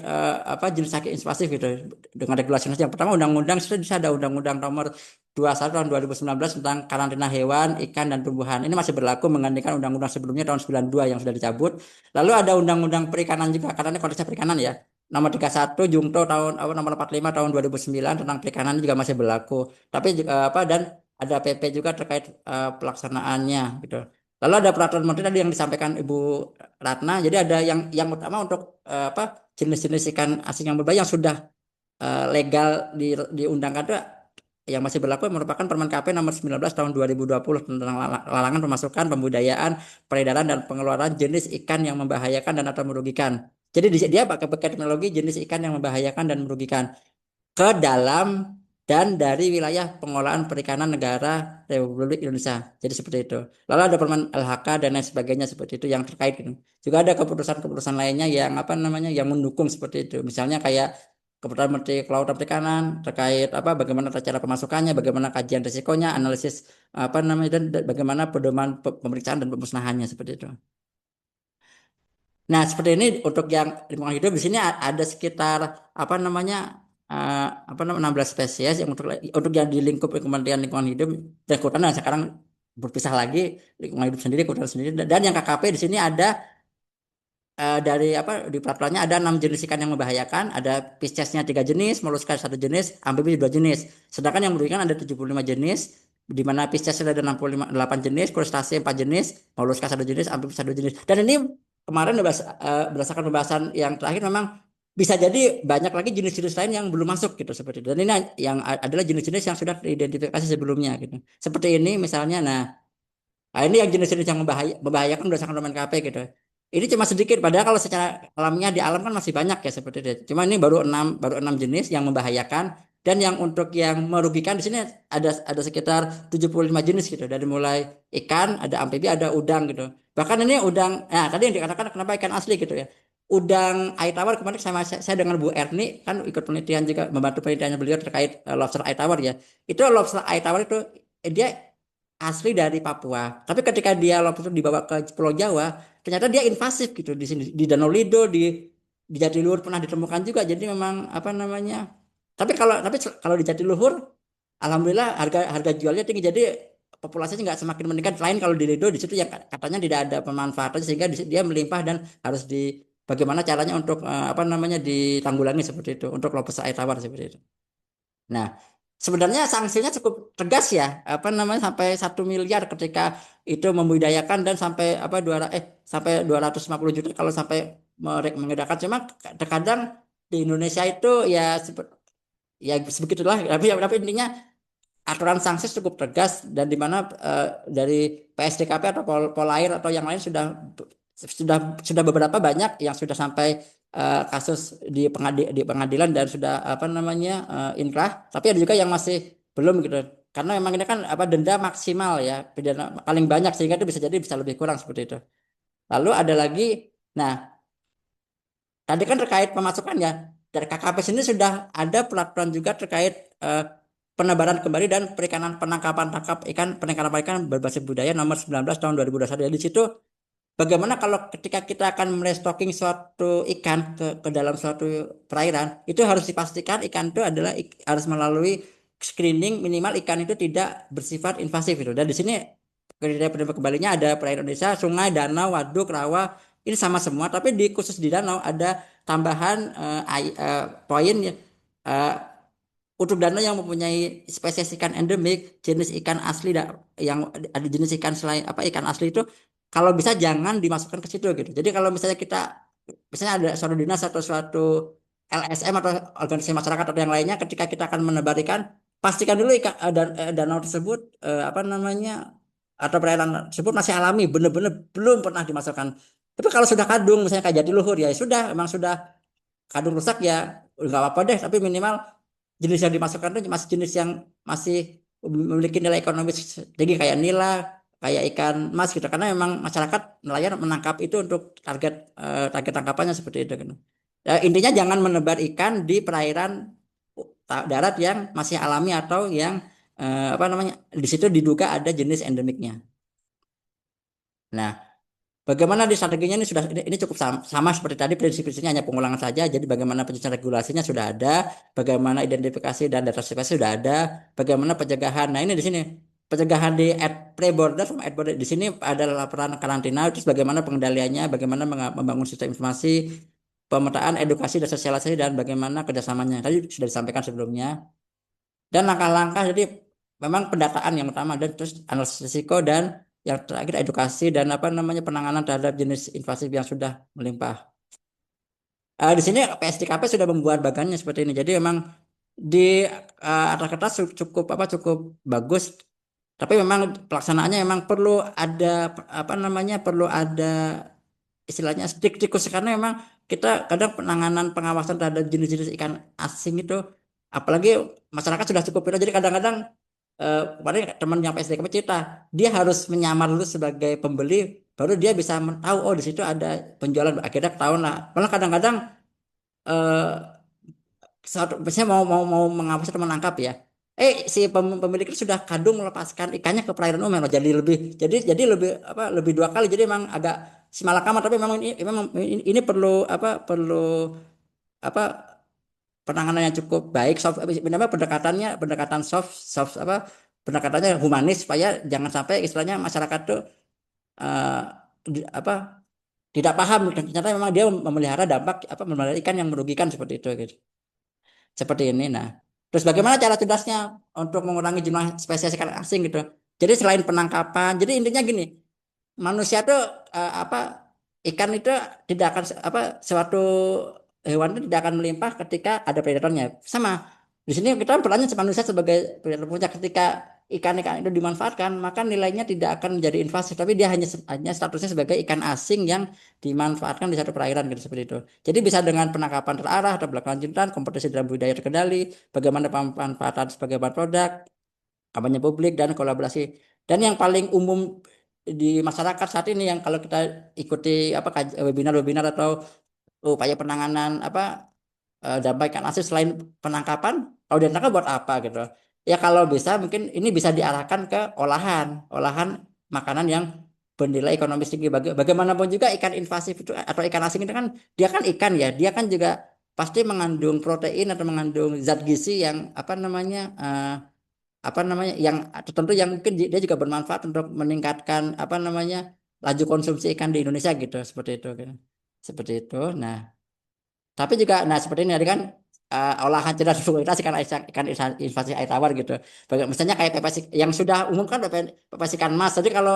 jenis sakit invasif gitu, dengan regulasi. Yang pertama undang-undang sudah ada Undang-Undang Nomor 21 tahun 2019 tentang karantina hewan, ikan, dan tumbuhan. Ini masih berlaku menggantikan undang-undang sebelumnya tahun 92 yang sudah dicabut. Lalu ada Undang-Undang Perikanan juga, karena ini konteksnya perikanan ya. Nomor 31 Jungto tahun nomor 45 tahun 2009 tentang perikanan juga masih berlaku. Tapi dan ada PP juga terkait pelaksanaannya gitu. Lalu ada peraturan menteri tadi yang disampaikan Ibu Ratna. Jadi ada yang utama untuk jenis-jenis ikan asing yang berbahaya yang sudah legal diundangkan itu yang masih berlaku merupakan Permen KP nomor 19 tahun 2020 tentang larangan pemasukan, pembudayaan, peredaran dan pengeluaran jenis ikan yang membahayakan dan atau merugikan. Jadi dia pakai terminologi jenis ikan yang membahayakan dan merugikan ke dalam dan dari wilayah pengolahan perikanan negara Republik Indonesia. Jadi seperti itu. Lalu ada Permen LHK dan lain sebagainya seperti itu yang terkait gitu. Juga ada keputusan-keputusan lainnya yang yang mendukung seperti itu. Misalnya kayak Keputusan Menteri Kelautan Perikanan terkait bagaimana cara pemasukannya, bagaimana kajian risikonya, analisis dan bagaimana pedoman pemeriksaan dan pemusnahannya seperti itu. Nah, seperti ini untuk yang lingkungan hidup di sini ada sekitar 16 spesies yang untuk yang di lingkup Kementerian Lingkungan Hidup dan Kehutanan sekarang berpisah lagi lingkungan hidup sendiri, kehutanan sendiri, dan yang KKP di sini ada dari di peraturannya ada 6 jenis ikan yang membahayakan, ada Piscesnya 3 jenis, Mollusca 1 jenis, amfibi 2 jenis. Sedangkan yang merugikan ada 75 jenis, di mana Pisces ada 68 jenis, Krustase 4 jenis, Mollusca 1 jenis, amfibi 1 jenis. Dan ini kemarin berdasarkan pembahasan yang terakhir memang bisa jadi banyak lagi jenis-jenis lain yang belum masuk gitu seperti itu. Dan ini yang adalah jenis-jenis yang sudah diidentifikasi sebelumnya gitu. Seperti ini misalnya, nah ini yang jenis-jenis yang membahayakan berdasarkan Permen KP gitu. Ini cuma sedikit, padahal kalau secara alamiah di alam kan masih banyak ya seperti itu. Cuma ini baru 6 jenis yang membahayakan, dan yang untuk yang merugikan di sini ada sekitar 75 jenis gitu. Dari mulai ikan, ada amfibi, ada udang gitu. Bahkan ini udang, nah tadi yang dikatakan kenapa ikan asli gitu ya. Udang air tawar kemarin saya dengan Bu Erni kan ikut penelitian juga, membantu penelitiannya beliau terkait lobster air tawar ya. Itu lobster air tawar itu dia asli dari Papua. Tapi ketika dia lobster dibawa ke Pulau Jawa, ternyata dia invasif gitu di sini, di Danau Lido, di Jatiluhur pernah ditemukan juga. Jadi memang Tapi kalau di Jatiluhur, alhamdulillah harga jualnya tinggi. Jadi populasinya nggak semakin meningkat. Lain kalau di Lido, di situ yang katanya tidak ada pemanfaatan sehingga dia melimpah dan harus bagaimana caranya untuk ditanggulangi seperti itu untuk lobster air tawar seperti itu. Nah, sebenarnya sanksinya cukup tegas ya, sampai 1 miliar ketika itu membudidayakan, dan sampai sampai 250 juta kalau sampai mengedarkan. Cuma terkadang di Indonesia itu ya sebegitulah. Tapi intinya aturan sanksi cukup tegas, dan di mana dari PSDKP atau Polair atau yang lain sudah beberapa banyak yang sudah sampai kasus di pengadilan dan sudah inkrah. Tapi ada juga yang masih belum gitu, karena memang ini kan denda maksimal ya, pidana paling banyak, sehingga itu bisa lebih kurang seperti itu. Lalu ada lagi, nah tadi kan terkait pemasukan ya, dari KKP sini sudah ada peraturan juga terkait penebaran kembali dan perikanan penangkapan tangkap ikan penangkapan ikan berbasis budaya nomor 19 tahun 2021. Di situ bagaimana kalau ketika kita akan merestocking suatu ikan ke dalam suatu perairan, itu harus dipastikan ikan itu harus melalui screening minimal ikan itu tidak bersifat invasif itu. Dan di sini kriteria penerima kembalinya ada perairan Indonesia, sungai, danau, waduk, rawa, ini sama semua. Tapi khusus di danau ada tambahan poin untuk danau yang mempunyai spesies ikan endemik, jenis ikan asli yang ada jenis ikan selain ikan asli itu, kalau bisa jangan dimasukkan ke situ gitu. Jadi kalau misalnya ada suatu dinas atau suatu LSM atau organisasi masyarakat atau yang lainnya, ketika kita akan menebar ikan, pastikan dulu danau tersebut atau perairan tersebut masih alami, benar-benar belum pernah dimasukkan. Tapi kalau sudah kadung, misalnya kayak Jatiluhur ya sudah, memang sudah kadung rusak ya nggak apa-apa deh, tapi minimal jenis yang dimasukkan itu masih jenis yang masih memiliki nilai ekonomis tinggi, kayak nila, kayak ikan mas gitu, karena memang masyarakat nelayan menangkap itu untuk target tangkapannya seperti itu gitu. Intinya jangan menebar ikan di perairan darat yang masih alami atau yang di situ diduga ada jenis endemiknya. Nah, bagaimana di strateginya ini cukup sama seperti tadi, prinsip-prinsipnya hanya pengulangan saja. Jadi bagaimana penyusunan regulasinya sudah ada, bagaimana identifikasi dan data spesies sudah ada, bagaimana pencegahan. Nah, ini di sini pencegahan di pre-border sama at border. Di sini ada laporan karantina, terus bagaimana pengendaliannya, bagaimana membangun sistem informasi, pemetaan, edukasi dan sosialisasi, dan bagaimana kerjasamanya. Tadi sudah disampaikan sebelumnya. Dan langkah-langkah, jadi memang pendataan yang utama, dan terus analisis risiko, dan yang terakhir edukasi dan penanganan terhadap jenis invasif yang sudah melimpah. Di sini PSDKP sudah membuat bagannya seperti ini. Jadi memang di atas kertas cukup cukup bagus. Tapi memang pelaksanaannya memang perlu ada perlu ada istilahnya tikus karena memang kita kadang penanganan pengawasan terhadap jenis-jenis ikan asing itu apalagi masyarakat sudah cukup pintar jadi kadang-kadang kemarin teman yang PSDKP cerita dia harus menyamar dulu sebagai pembeli baru dia bisa tahu oh di situ ada penjualan akhirnya ketahuan lah malah kadang-kadang eh, misalnya mau mengawasi atau menangkap ya si pemilik itu sudah kadung melepaskan ikannya ke perairan umum jadi lebih lebih dua kali jadi memang agak simalakama tapi memang ini perlu perlu apa penanganan yang cukup baik namanya pendekatan soft soft pendekatannya humanis supaya jangan sampai istilahnya masyarakat tuh eh, tidak paham ternyata memang dia memelihara dampak memelihara ikan yang merugikan seperti itu gitu. Seperti ini. Nah, terus bagaimana cara cerdasnya untuk mengurangi jumlah spesies ikan asing gitu? Jadi selain penangkapan, jadi intinya gini, manusia tuh ikan itu tidak akan suatu hewan itu tidak akan melimpah ketika ada predatornya. Sama di sini kita bertanya manusia sebagai predator puncak ketika ikan-ikan itu dimanfaatkan maka nilainya tidak akan menjadi invasif tapi dia hanya statusnya sebagai ikan asing yang dimanfaatkan di satu perairan gitu seperti itu. Jadi bisa dengan penangkapan terarah atau berkelanjutan, kompetisi dalam budidaya terkendali, bagaimana pemanfaatan sebagai bahan produk, kampanye publik dan kolaborasi. Dan yang paling umum di masyarakat saat ini yang kalau kita ikuti webinar-webinar atau upaya penanganan dampak ikan asin selain penangkapan, kalau ditangkap buat apa gitu. Ya kalau bisa mungkin ini bisa diarahkan ke olahan makanan yang bernilai ekonomis tinggi. Bagaimanapun juga ikan invasif itu atau ikan asing itu kan dia kan ikan ya, dia kan juga pasti mengandung protein atau mengandung zat gizi yang yang tertentu yang mungkin dia juga bermanfaat untuk meningkatkan laju konsumsi ikan di Indonesia gitu seperti itu gitu. Seperti itu. Nah, tapi juga nah seperti ini tadi kan olahan cerdas varietas ikan invasi air tawar gitu. Misalnya kayak pepes yang sudah umum kan pepes ikan mas. Jadi kalau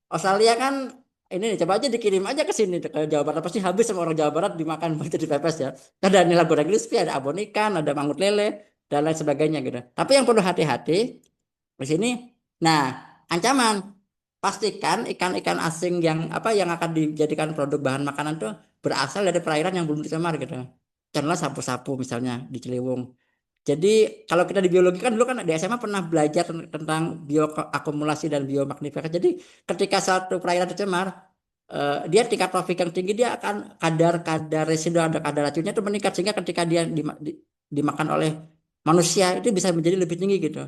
Australia kan ini nih, coba aja dikirim aja ke sini ke Jawa Barat pasti habis sama orang Jawa Barat dimakan jadi pepes ya. Ada nila goreng crispy, ada abon ikan, ada mangut lele dan lain sebagainya gitu. Tapi yang perlu hati-hati di sini. Nah, ancaman pastikan ikan-ikan asing yang akan dijadikan produk bahan makanan tuh berasal dari perairan yang belum dicemar gitu. Contohnya sapu-sapu misalnya di Ciliwung. Jadi kalau kita di biologi kan dulu kan di SMA pernah belajar tentang bioakumulasi dan biomagnifikasi. Jadi ketika satu perairan tercemar, dia tingkat tropik yang tinggi dia akan kadar residu ada kadar racunnya itu meningkat sehingga ketika dia dimakan oleh manusia itu bisa menjadi lebih tinggi gitu.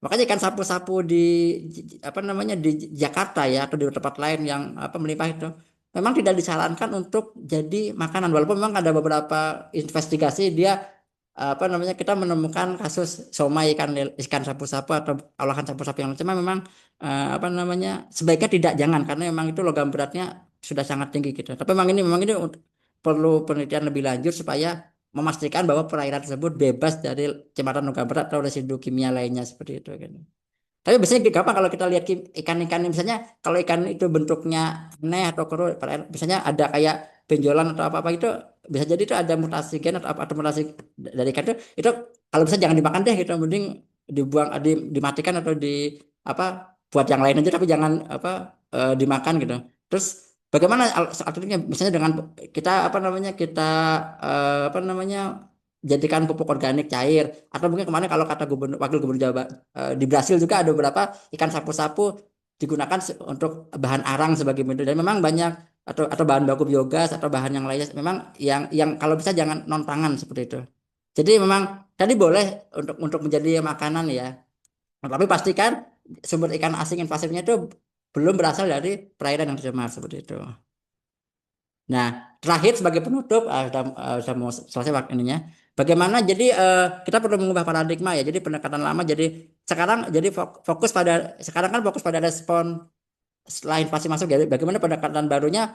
Makanya ikan sapu-sapu di Jakarta ya atau di tempat lain yang melimpah itu memang tidak disarankan untuk jadi makanan walaupun memang ada beberapa investigasi dia kita menemukan kasus somai ikan sapu-sapu atau olahan sapu-sapu yang cuma memang sebaiknya tidak jangan karena memang itu logam beratnya sudah sangat tinggi gitu. Tapi memang ini perlu penelitian lebih lanjut supaya memastikan bahwa perairan tersebut bebas dari cemaran logam berat atau residu kimia lainnya seperti itu kan. Tapi biasanya gampang kalau kita lihat ikan-ikan misalnya kalau ikan itu bentuknya aneh atau keruh, misalnya ada kayak benjolan atau apa-apa itu bisa jadi itu ada mutasi gen atau mutasi dari ikan itu kalau bisa jangan dimakan deh gitu, mending dibuang, dimatikan atau apa buat yang lain aja tapi jangan dimakan gitu. Terus bagaimana alternatifnya misalnya dengan kita kita jadikan pupuk organik cair atau mungkin kemarin kalau kata wakil gubernur Jawa di Brasil juga ada beberapa ikan sapu-sapu digunakan untuk bahan arang sebagai metode dan memang banyak atau bahan baku biogas atau bahan yang lainnya memang yang kalau bisa jangan non pangan seperti itu. Jadi memang tadi boleh untuk menjadi makanan ya. Tapi pastikan sumber ikan asing invasifnya itu belum berasal dari perairan yang tercemar seperti itu. Nah, terakhir sebagai penutup, sudah mau selesai waktu ininya. Bagaimana jadi kita perlu mengubah paradigma ya. Jadi pendekatan lama jadi sekarang jadi fokus pada sekarang kan fokus pada respon setelah invasi masuk. Jadi bagaimana pendekatan barunya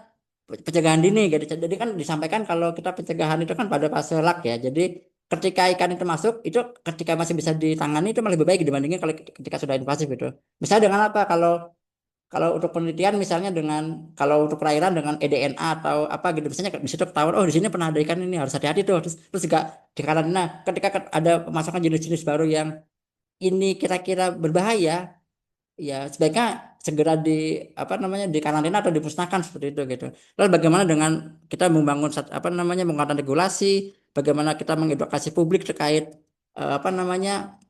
pencegahan dini. Jadi kan disampaikan kalau kita pencegahan itu kan pada fase lak ya. Jadi ketika ikan itu masuk itu ketika masih bisa ditangani itu malah lebih baik dibandingin kalau ketika sudah invasif gitu. Misalnya dengan apa? Kalau kalau untuk penelitian misalnya kalau untuk perairan dengan eDNA atau apa gitu, misalnya di situ ketahuan, oh di sini pernah ada ikan ini, harus hati-hati tuh. Terus juga di karantina ketika ada pemasukan jenis-jenis baru yang ini kira-kira berbahaya, ya sebaiknya segera apa namanya dikarantina atau dimusnahkan seperti itu gitu. Lalu bagaimana dengan kita membangun apa namanya menguatkan regulasi, bagaimana kita mengedukasi publik terkait apa namanya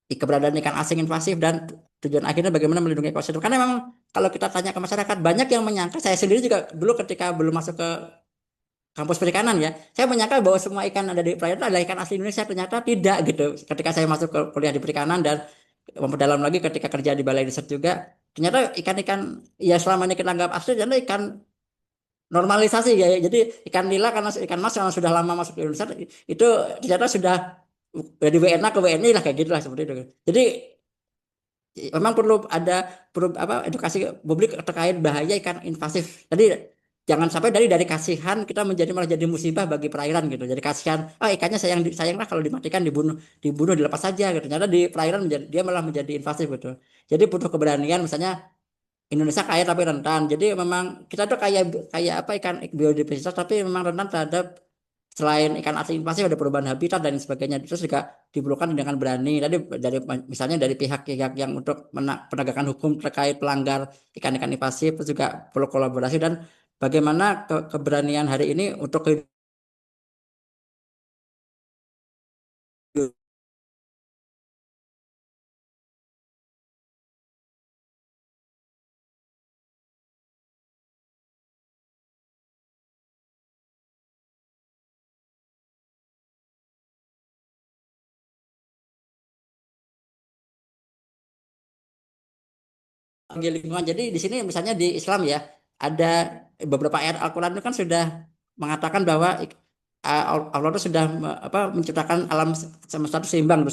keberadaan ikan asing invasif dan tujuan akhirnya bagaimana melindungi ekosistem. Karena memang kalau kita tanya ke masyarakat, banyak yang menyangka, saya sendiri juga dulu ketika belum masuk ke kampus perikanan ya, saya menyangka bahwa semua ikan ada di perairan adalah ikan asli Indonesia. Ternyata tidak gitu. Ketika saya masuk ke kuliah di perikanan dan memperdalam lagi ketika kerja di balai riset juga, ternyata ikan-ikan ya selama ini kita anggap asli adalah ikan normalisasi ya. Jadi ikan nila karena ikan mas yang sudah lama masuk ke Indonesia itu ternyata sudah dari WNA ke WNI lah kayak gitu lah seperti itu. Jadi memang perlu apa edukasi publik terkait bahaya ikan invasif. Jadi jangan sampai dari kasihan kita malah jadi musibah bagi perairan gitu. Jadi kasihan, ikannya sayanglah kalau dimatikan, dibunuh dilepas saja gitu. Ternyata di perairan dia malah menjadi invasif gitu. Jadi butuh keberanian, misalnya Indonesia kaya tapi rentan. Jadi memang kita tuh kayak kayak apa ikan biodiversitas tapi memang rentan terhadap selain ikan asing invasif ada perubahan habitat dan sebagainya. Terus juga diperlukan dengan berani. Dari misalnya dari pihak-pihak yang untuk penegakan hukum terkait pelanggar ikan-ikan invasif, terus juga perlu kolaborasi dan bagaimana keberanian hari ini untuk lingkungan. Jadi di sini misalnya di Islam ya ada beberapa ayat Al-Quran itu kan sudah mengatakan bahwa Allah itu sudah menciptakan alam semesta itu seimbang.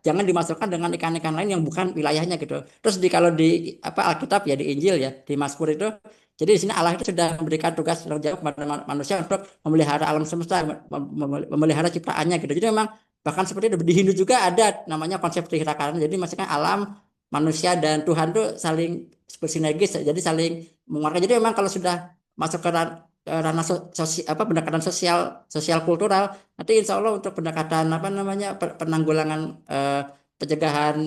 Jangan dimasukkan dengan ikan-ikan lain yang bukan wilayahnya gitu. Terus kalau di Alkitab ya di Injil ya di Mazmur itu, jadi di sini Allah itu sudah memberikan tugas tanggung jawab kepada manusia untuk memelihara alam semesta, memelihara ciptaannya gitu. Jadi memang bahkan seperti itu di Hindu juga ada namanya konsep trihita karana. Jadi maksudnya alam, manusia dan Tuhan tuh saling bersinergis, jadi saling menguatkan. Jadi memang kalau sudah masuk ke ranah pendekatan sosial kultural, nanti insya Allah untuk pendekatan apa namanya penanggulangan pencegahan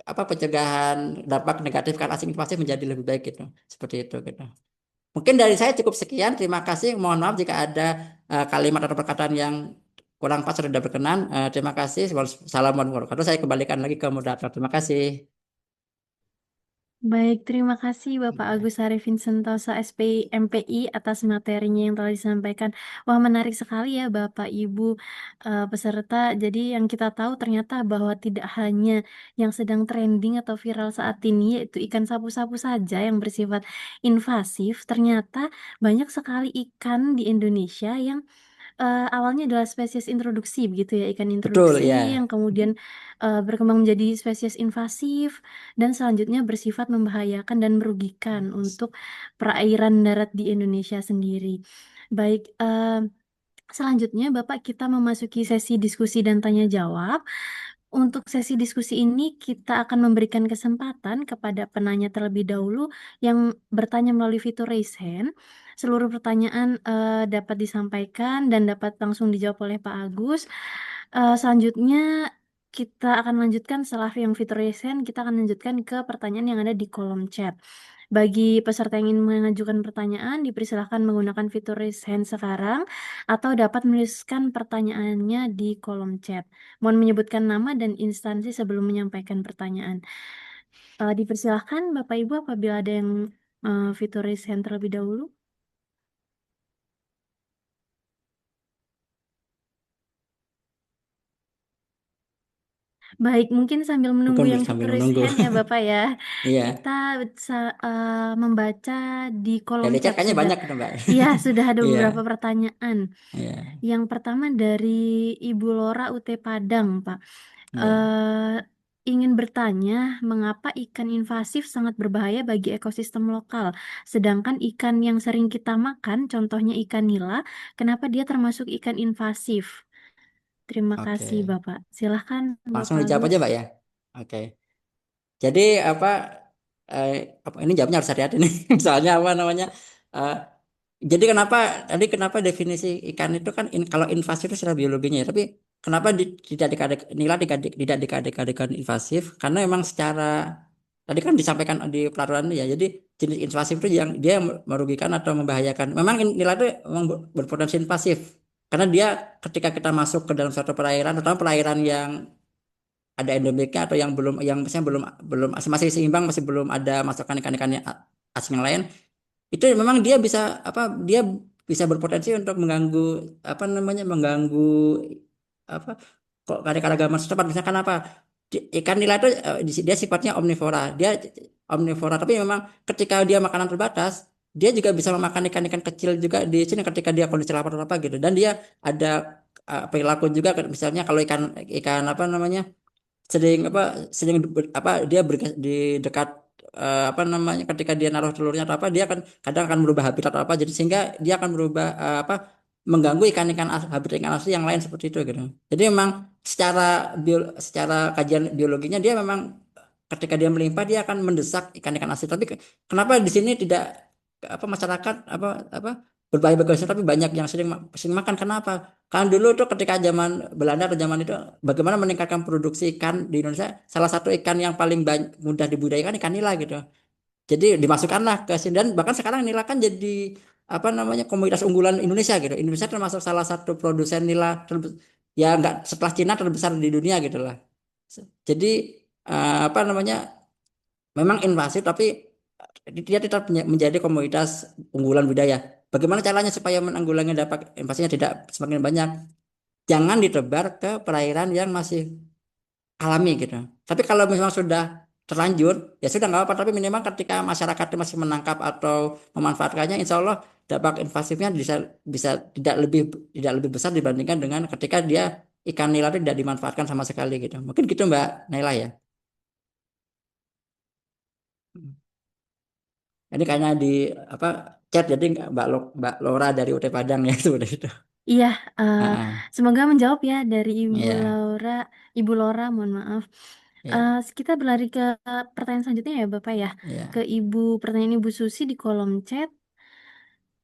pencegahan dampak negatif kan asing invasif menjadi lebih baik gitu, seperti itu gitu. Mungkin dari saya cukup sekian. Terima kasih. Mohon maaf jika ada kalimat atau perkataan yang kurang pas atau tidak berkenan. Terima kasih. Assalamualaikum warahmatullahi wabarakatuh. Saya kembalikan lagi ke moderator. Terima kasih. Baik, terima kasih Bapak Agus Arifin Sentosa SPI MPI atas materinya yang telah disampaikan. Wah, menarik sekali ya Bapak Ibu peserta. Jadi yang kita tahu ternyata bahwa tidak hanya yang sedang trending atau viral saat ini yaitu ikan sapu-sapu saja yang bersifat invasif. Ternyata banyak sekali ikan di Indonesia yang awalnya adalah spesies introduksi begitu ya, ikan Betul introduksi ya. yang kemudian berkembang menjadi spesies invasif dan selanjutnya bersifat membahayakan dan merugikan untuk perairan darat di Indonesia sendiri. Baik, selanjutnya Bapak kita memasuki sesi diskusi dan tanya jawab. Untuk sesi diskusi ini kita akan memberikan kesempatan kepada penanya terlebih dahulu yang bertanya melalui fitur raise hand. Seluruh pertanyaan dapat disampaikan dan dapat langsung dijawab oleh Pak Agus. Selanjutnya kita akan lanjutkan setelah yang fitur raise hand, kita akan lanjutkan ke pertanyaan yang ada di kolom chat. Bagi peserta yang ingin mengajukan pertanyaan, dipersilakan menggunakan fitur raise hand sekarang atau dapat menuliskan pertanyaannya di kolom chat. Mohon menyebutkan nama dan instansi sebelum menyampaikan pertanyaan. Dipersilakan Bapak Ibu apabila ada yang fitur raise hand terlebih dahulu. Baik, mungkin sambil menunggu Mungkin yang sambil fitur raise menunggu. hand ya Bapak ya. Iya. Kita bisa membaca di kolom Dari chat chat kayaknya sudah. banyak tuh, Mbak. Iya, sudah ada Iya. beberapa pertanyaan. Iya. Yang pertama dari Ibu Lora UT Padang, Pak. Iya. Ingin bertanya, mengapa ikan invasif sangat berbahaya bagi ekosistem lokal, sedangkan ikan yang sering kita makan, contohnya ikan nila, kenapa dia termasuk ikan invasif? Terima kasih, Oke. Bapak. Silahkan, Langsung Bapak dijawab Agus. aja, Mbak ya. Oke. Jadi ini jawabnya harus hati-hati nih. Soalnya apa namanya? eh, jadi kenapa definisi ikan itu kan kalau invasif itu secara biologinya ya, tapi kenapa tidak nilai tidak dikategorikan invasif? Karena memang secara tadi kan disampaikan di peraturan ya. Jadi jenis invasif itu yang dia merugikan atau membahayakan. Memang nilai itu memang berpotensi invasif. Karena dia ketika kita masuk ke dalam suatu perairan, terutama perairan yang ada endemiknya atau yang belum, yang misalnya belum belum masih seimbang, masih belum ada masukan ikan-ikan asing yang lain, itu memang dia bisa berpotensi untuk mengganggu apa namanya, mengganggu apa kok keanekaragaman setempat. Misalkan apa, ikan nila itu dia sifatnya omnivora, dia omnivora, tapi memang ketika dia makanan terbatas, dia juga bisa memakan ikan-ikan kecil juga di sini ketika dia kondisi lapar atau apa gitu. Dan dia ada perilaku juga, misalnya kalau ikan ikan apa namanya, sering dia di dekat apa namanya, ketika dia naruh telurnya atau apa, dia akan kadang akan merubah habitat atau apa, jadi sehingga dia akan merubah mengganggu habitat ikan asli yang lain seperti itu gitu. Jadi memang secara kajian biologinya dia memang ketika dia melimpah dia akan mendesak ikan-ikan asli. Tapi kenapa di sini tidak masyarakat apa berbahaya bagusnya, tapi banyak yang sering makan? Kenapa? Kan dulu tuh ketika zaman Belanda atau zaman itu, bagaimana meningkatkan produksi ikan di Indonesia, salah satu ikan yang paling mudah dibudidayakan ikan nila gitu. Jadi dimasukkanlah ke sini, dan bahkan sekarang nila kan jadi apa namanya, komoditas unggulan Indonesia gitu. Indonesia termasuk salah satu produsen nila ya enggak, setelah Cina terbesar di dunia gitu lah. Jadi apa namanya, memang invasif tapi dia tetap menjadi komoditas unggulan budaya. Bagaimana caranya supaya menanggulangi dampak invasinya tidak semakin banyak? Jangan ditebar ke perairan yang masih alami gitu. Tapi kalau memang sudah terlanjur, ya sudah nggak apa-apa. Tapi minimal ketika masyarakat masih menangkap atau memanfaatkannya, insya Allah dampak invasifnya bisa bisa tidak lebih besar dibandingkan dengan ketika dia ikan nila itu tidak dimanfaatkan sama sekali gitu. Mungkin gitu Mbak Naila ya. Ini kayaknya di apa chat, jadi Mbak Lora dari UT Padang ya itu udah itu. Iya, eh, Ah, ah. semoga menjawab ya dari Iya, Ibu Laura, mohon maaf. iya, Kita berlari ke pertanyaan selanjutnya ya Bapak ya. Ke iya, pertanyaan Ibu Susi di kolom chat.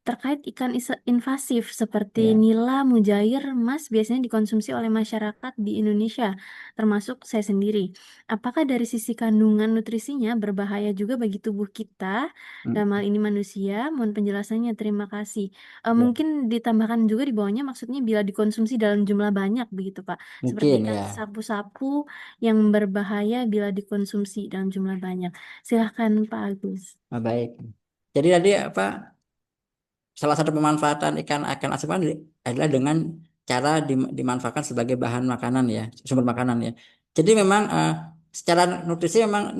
Terkait ikan invasif seperti iya. nila, mujair, mas biasanya dikonsumsi oleh masyarakat di Indonesia, termasuk saya sendiri. Apakah dari sisi kandungan nutrisinya berbahaya juga bagi tubuh kita, dalam hal Mm, ini manusia? Mohon penjelasannya, terima kasih. ya. Mungkin ditambahkan juga di bawahnya, maksudnya bila dikonsumsi dalam jumlah banyak, begitu Pak. Seperti Mungkin ikan ya. sapu-sapu yang berbahaya bila dikonsumsi dalam jumlah banyak. Silahkan Pak Agus. Ah, baik. Jadi tadi salah satu pemanfaatan ikan ikan asapan adalah dengan cara dimanfaatkan sebagai bahan makanan ya, sumber makanan ya. Jadi memang secara nutrisi memang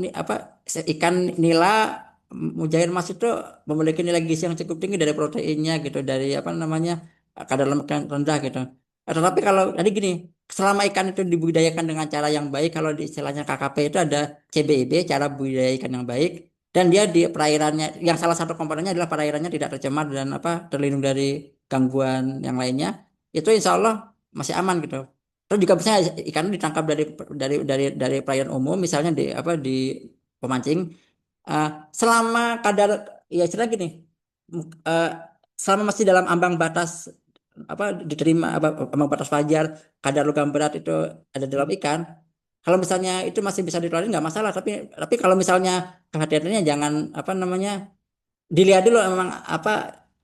ikan nila, mujair emas itu memiliki nilai gizi yang cukup tinggi dari proteinnya gitu, dari apa namanya, kadar lemak yang rendah gitu. Tetapi kalau tadi gini, selama ikan itu dibudidayakan dengan cara yang baik, kalau di istilahnya KKP itu ada CBIB, cara budidaya ikan yang baik, dan dia di perairannya yang salah satu komponennya adalah perairannya tidak tercemar dan terlindung dari gangguan yang lainnya, itu insya Allah masih aman gitu. Terus juga misalnya ikan ditangkap dari perairan umum, misalnya di pemancing, eh, selama kadar, ya istilah gini, eh, selama masih dalam ambang batas diterima, ambang batas wajar, kadar logam berat itu ada dalam ikan, kalau misalnya itu masih bisa ditolerir nggak masalah. Tapi kalau misalnya, kehati-hatiannya jangan apa namanya, dilihat dulu memang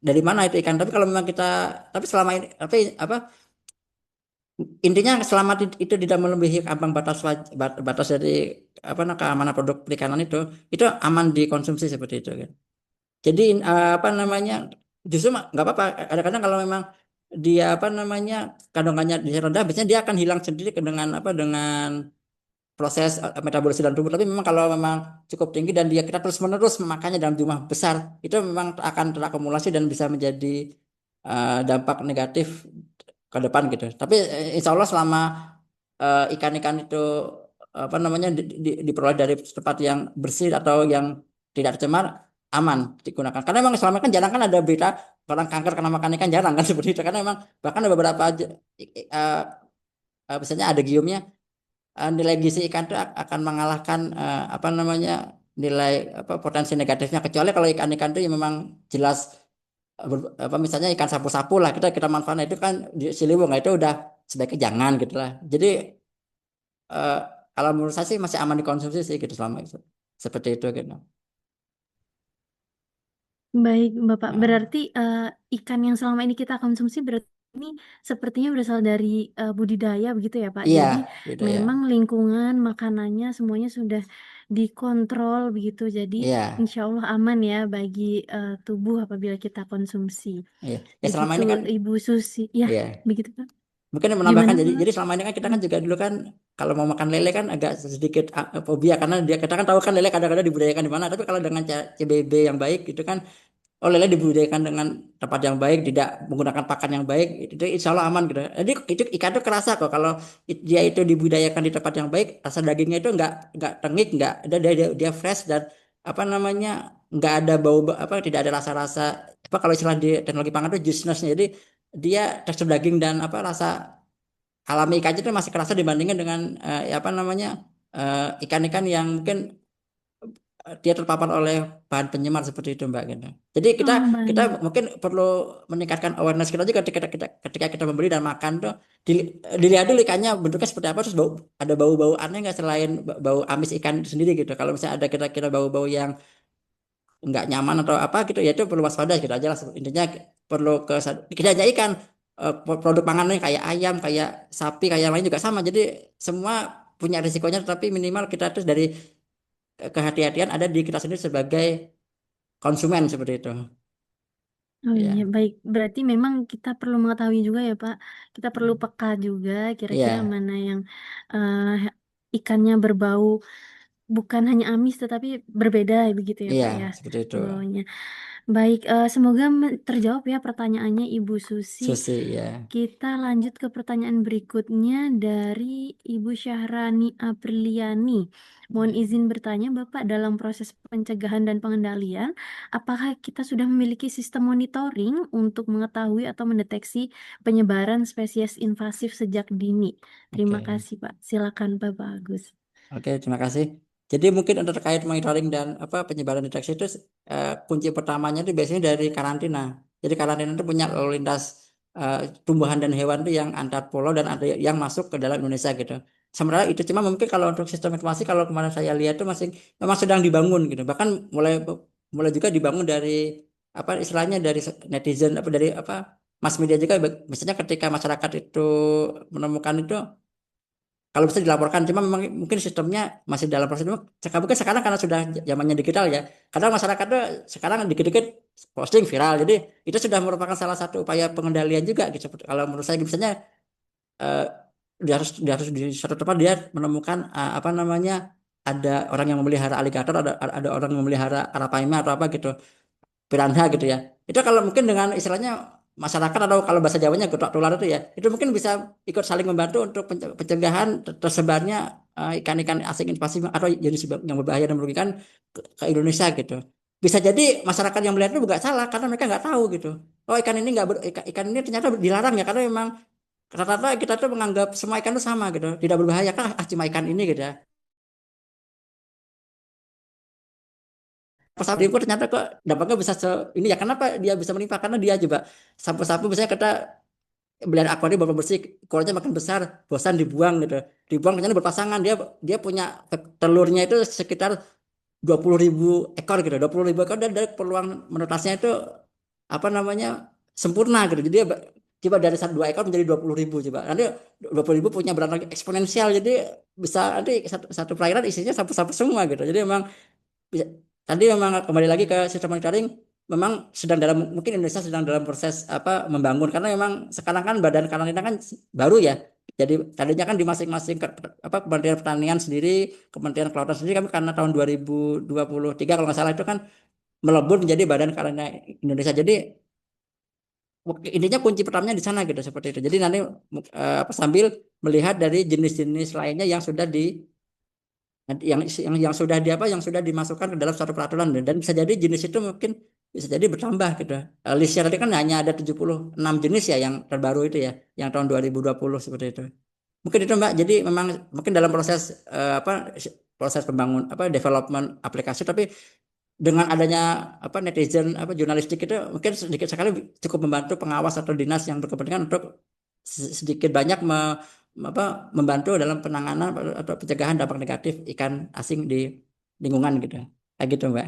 dari mana itu ikan. Tapi kalau memang tapi selama ini intinya selama itu tidak melebihi ambang batas dari keamanan produk perikanan, itu aman dikonsumsi seperti itu kan. Jadi apa namanya, justru nggak apa-apa. Kadang-kadang kalau memang dia kandungannya di rendah, biasanya dia akan hilang sendiri dengan proses metabolisme dalam tubuh. Tapi memang kalau memang cukup tinggi dan kita terus menerus memakannya dalam jumlah besar, itu memang akan terakumulasi dan bisa menjadi dampak negatif ke depan gitu. Tapi insya Allah selama ikan-ikan itu diperoleh dari tempat yang bersih atau yang tidak tercemar, aman digunakan. Karena memang selama kan jarang kan ada berita orang kanker karena makan ikan, jarang kan seperti itu. Karena memang bahkan ada beberapa misalnya ada giumnya, nilai gizi ikan itu akan mengalahkan nilai potensi negatifnya, kecuali kalau ikan-ikan itu yang memang jelas misalnya ikan sapu-sapu lah kita manfaatkan itu kan di Ciliwung, nah itu udah sebaiknya jangan gitu lah. Jadi eh, kalau menurut saya sih masih aman dikonsumsi sih gitu selama itu seperti itu gitu. Baik, Bapak. Nah, Berarti ikan yang selama ini kita konsumsi berarti ini sepertinya berasal dari budidaya begitu ya, Pak. iya Jadi beda ya. memang lingkungan, makanannya semuanya sudah dikontrol begitu. Jadi Iya, insya Allah aman ya bagi tubuh apabila kita konsumsi. iya. Ya selama Begitu, ini kan, Ibu Susi. Ya, iya. begitu, Pak. Mungkin Gimana, menambahkan Pak? jadi selama ini kan kita kan Hmm. juga dulu kan kalau mau makan lele kan agak sedikit fobia karena kita kan tahu kan lele kadang-kadang dibudidayakan di mana, tapi kalau dengan CBB yang baik itu kan lele dibudidayakan dengan tempat yang baik, tidak menggunakan pakan yang baik, itu insya Allah aman gitu. Jadi itu ikan itu kerasa kok kalau dia itu dibudidayakan di tempat yang baik, rasa dagingnya itu nggak tengik, nggak ada dia fresh dan apa namanya nggak ada bau tidak ada rasa-rasa kalau istilah di teknologi pangan itu juiciness-nya. Jadi dia tekstur daging dan rasa alami ikan itu masih kerasa dibandingkan dengan ikan-ikan yang mungkin dia terpapar oleh bahan penyemar seperti itu Mbak gitu. Jadi kita Oh, kita baik. mungkin perlu meningkatkan awareness kita juga ketika kita membeli dan makan tuh dilihat dulu ikannya bentuknya seperti apa, terus ada bau-bau aneh nggak selain bau amis ikan itu sendiri gitu. Kalau misalnya ada kira-kira bau-bau yang nggak nyaman atau apa gitu ya itu perlu waspada gitu aja lah. Intinya perlu kita aja ikan produk pangannya kayak ayam, kayak sapi, kayak yang lain juga sama. Jadi semua punya risikonya, tapi minimal kita terus dari kehati-hatian ada di kita sendiri sebagai konsumen seperti itu. Oh iya, Ya, baik. Berarti memang kita perlu mengetahui juga ya, Pak. Kita perlu peka juga kira-kira iya, mana yang ikannya berbau bukan hanya amis tetapi berbeda begitu ya, iya Pak ya, seperti itu. baunya. Baik, semoga terjawab ya pertanyaannya Ibu Susi. Susi ya. Kita lanjut ke pertanyaan berikutnya dari Ibu Syahrani Apriliani. Mohon izin bertanya, Bapak, dalam proses pencegahan dan pengendalian, apakah kita sudah memiliki sistem monitoring untuk mengetahui atau mendeteksi penyebaran spesies invasif sejak dini? Terima Oke. kasih, Pak. Silakan, Bapak Agus. Oke, terima kasih. Jadi mungkin untuk terkait monitoring dan penyebaran deteksi itu kunci pertamanya itu biasanya dari karantina. Jadi karantina itu punya lalu lintas tumbuhan dan hewan itu yang antar pulau dan ada yang masuk ke dalam Indonesia gitu. Sementara itu cuma mungkin kalau untuk sistem informasi kalau kemarin saya lihat itu masih memang sedang dibangun gitu. Bahkan mulai mulai juga dibangun dari istilahnya dari netizen dari mass media juga misalnya ketika masyarakat itu menemukan itu kalau bisa dilaporkan cuma memang mungkin sistemnya masih dalam proses itu mungkin sekarang karena sudah zamannya digital ya karena masyarakat tuh sekarang dikit-dikit posting viral jadi itu sudah merupakan salah satu upaya pengendalian juga gitu kalau menurut saya misalnya eh, dia harus di suatu tempat dia menemukan ada orang yang memelihara aligator ada orang yang memelihara arapaima atau apa gitu piranha gitu ya. Itu kalau mungkin dengan istilahnya masyarakat atau kalau bahasa Jawanya getok tular itu ya, itu mungkin bisa ikut saling membantu untuk pencegahan tersebarnya ikan-ikan asing invasif atau jenis yang berbahaya dan merugikan ke Indonesia gitu. Bisa jadi masyarakat yang melihat itu juga salah karena mereka nggak tahu gitu. Oh ikan ini nggak ikan ini ternyata dilarang ya karena memang rata-rata kita tuh menganggap semua ikan itu sama gitu, tidak berbahaya kan cuma ikan ini gitu ya. Sapu sapu ternyata kok dampaknya bisa ini ya kenapa dia bisa menimpa karena dia coba sapu-sapu misalnya kita beli akuarium baru bersih ukurannya makin besar bosan dibuang gitu dibuang ternyata berpasangan dia dia punya telurnya itu sekitar 20.000 ekor gitu 20.000 ekor dan dari peluang menetasnya itu sempurna gitu jadi dia coba dari dua ekor menjadi 20.000 coba nanti 20.000 punya beranak eksponensial jadi bisa nanti satu perairan isinya sapu-sapu semua gitu jadi memang bisa, tadi memang kembali lagi ke sistem monitoring memang sedang dalam mungkin Indonesia sedang dalam proses membangun karena memang sekarang kan badan karantina kan baru ya jadi tadinya kan di masing-masing Kementerian Pertanian sendiri Kementerian Kelautan sendiri kan karena tahun 2023 kalau nggak salah itu kan melebur menjadi badan karantina Indonesia jadi intinya kunci pertamanya di sana gitu seperti itu jadi nanti sambil melihat dari jenis-jenis lainnya yang sudah yang sudah yang sudah dimasukkan ke dalam suatu peraturan dan bisa jadi jenis itu mungkin bisa jadi bertambah gitu. Listnya tadi kan hanya ada 76 jenis ya yang terbaru itu ya, yang tahun 2020 seperti itu. Mungkin itu Mbak. Jadi memang mungkin dalam proses proses development aplikasi, tapi dengan adanya netizen jurnalistik itu mungkin sedikit sekali cukup membantu pengawas atau dinas yang berkepentingan untuk sedikit banyak membantu dalam penanganan atau pencegahan dampak negatif ikan asing di lingkungan gitu. Kayak gitu, Mbak.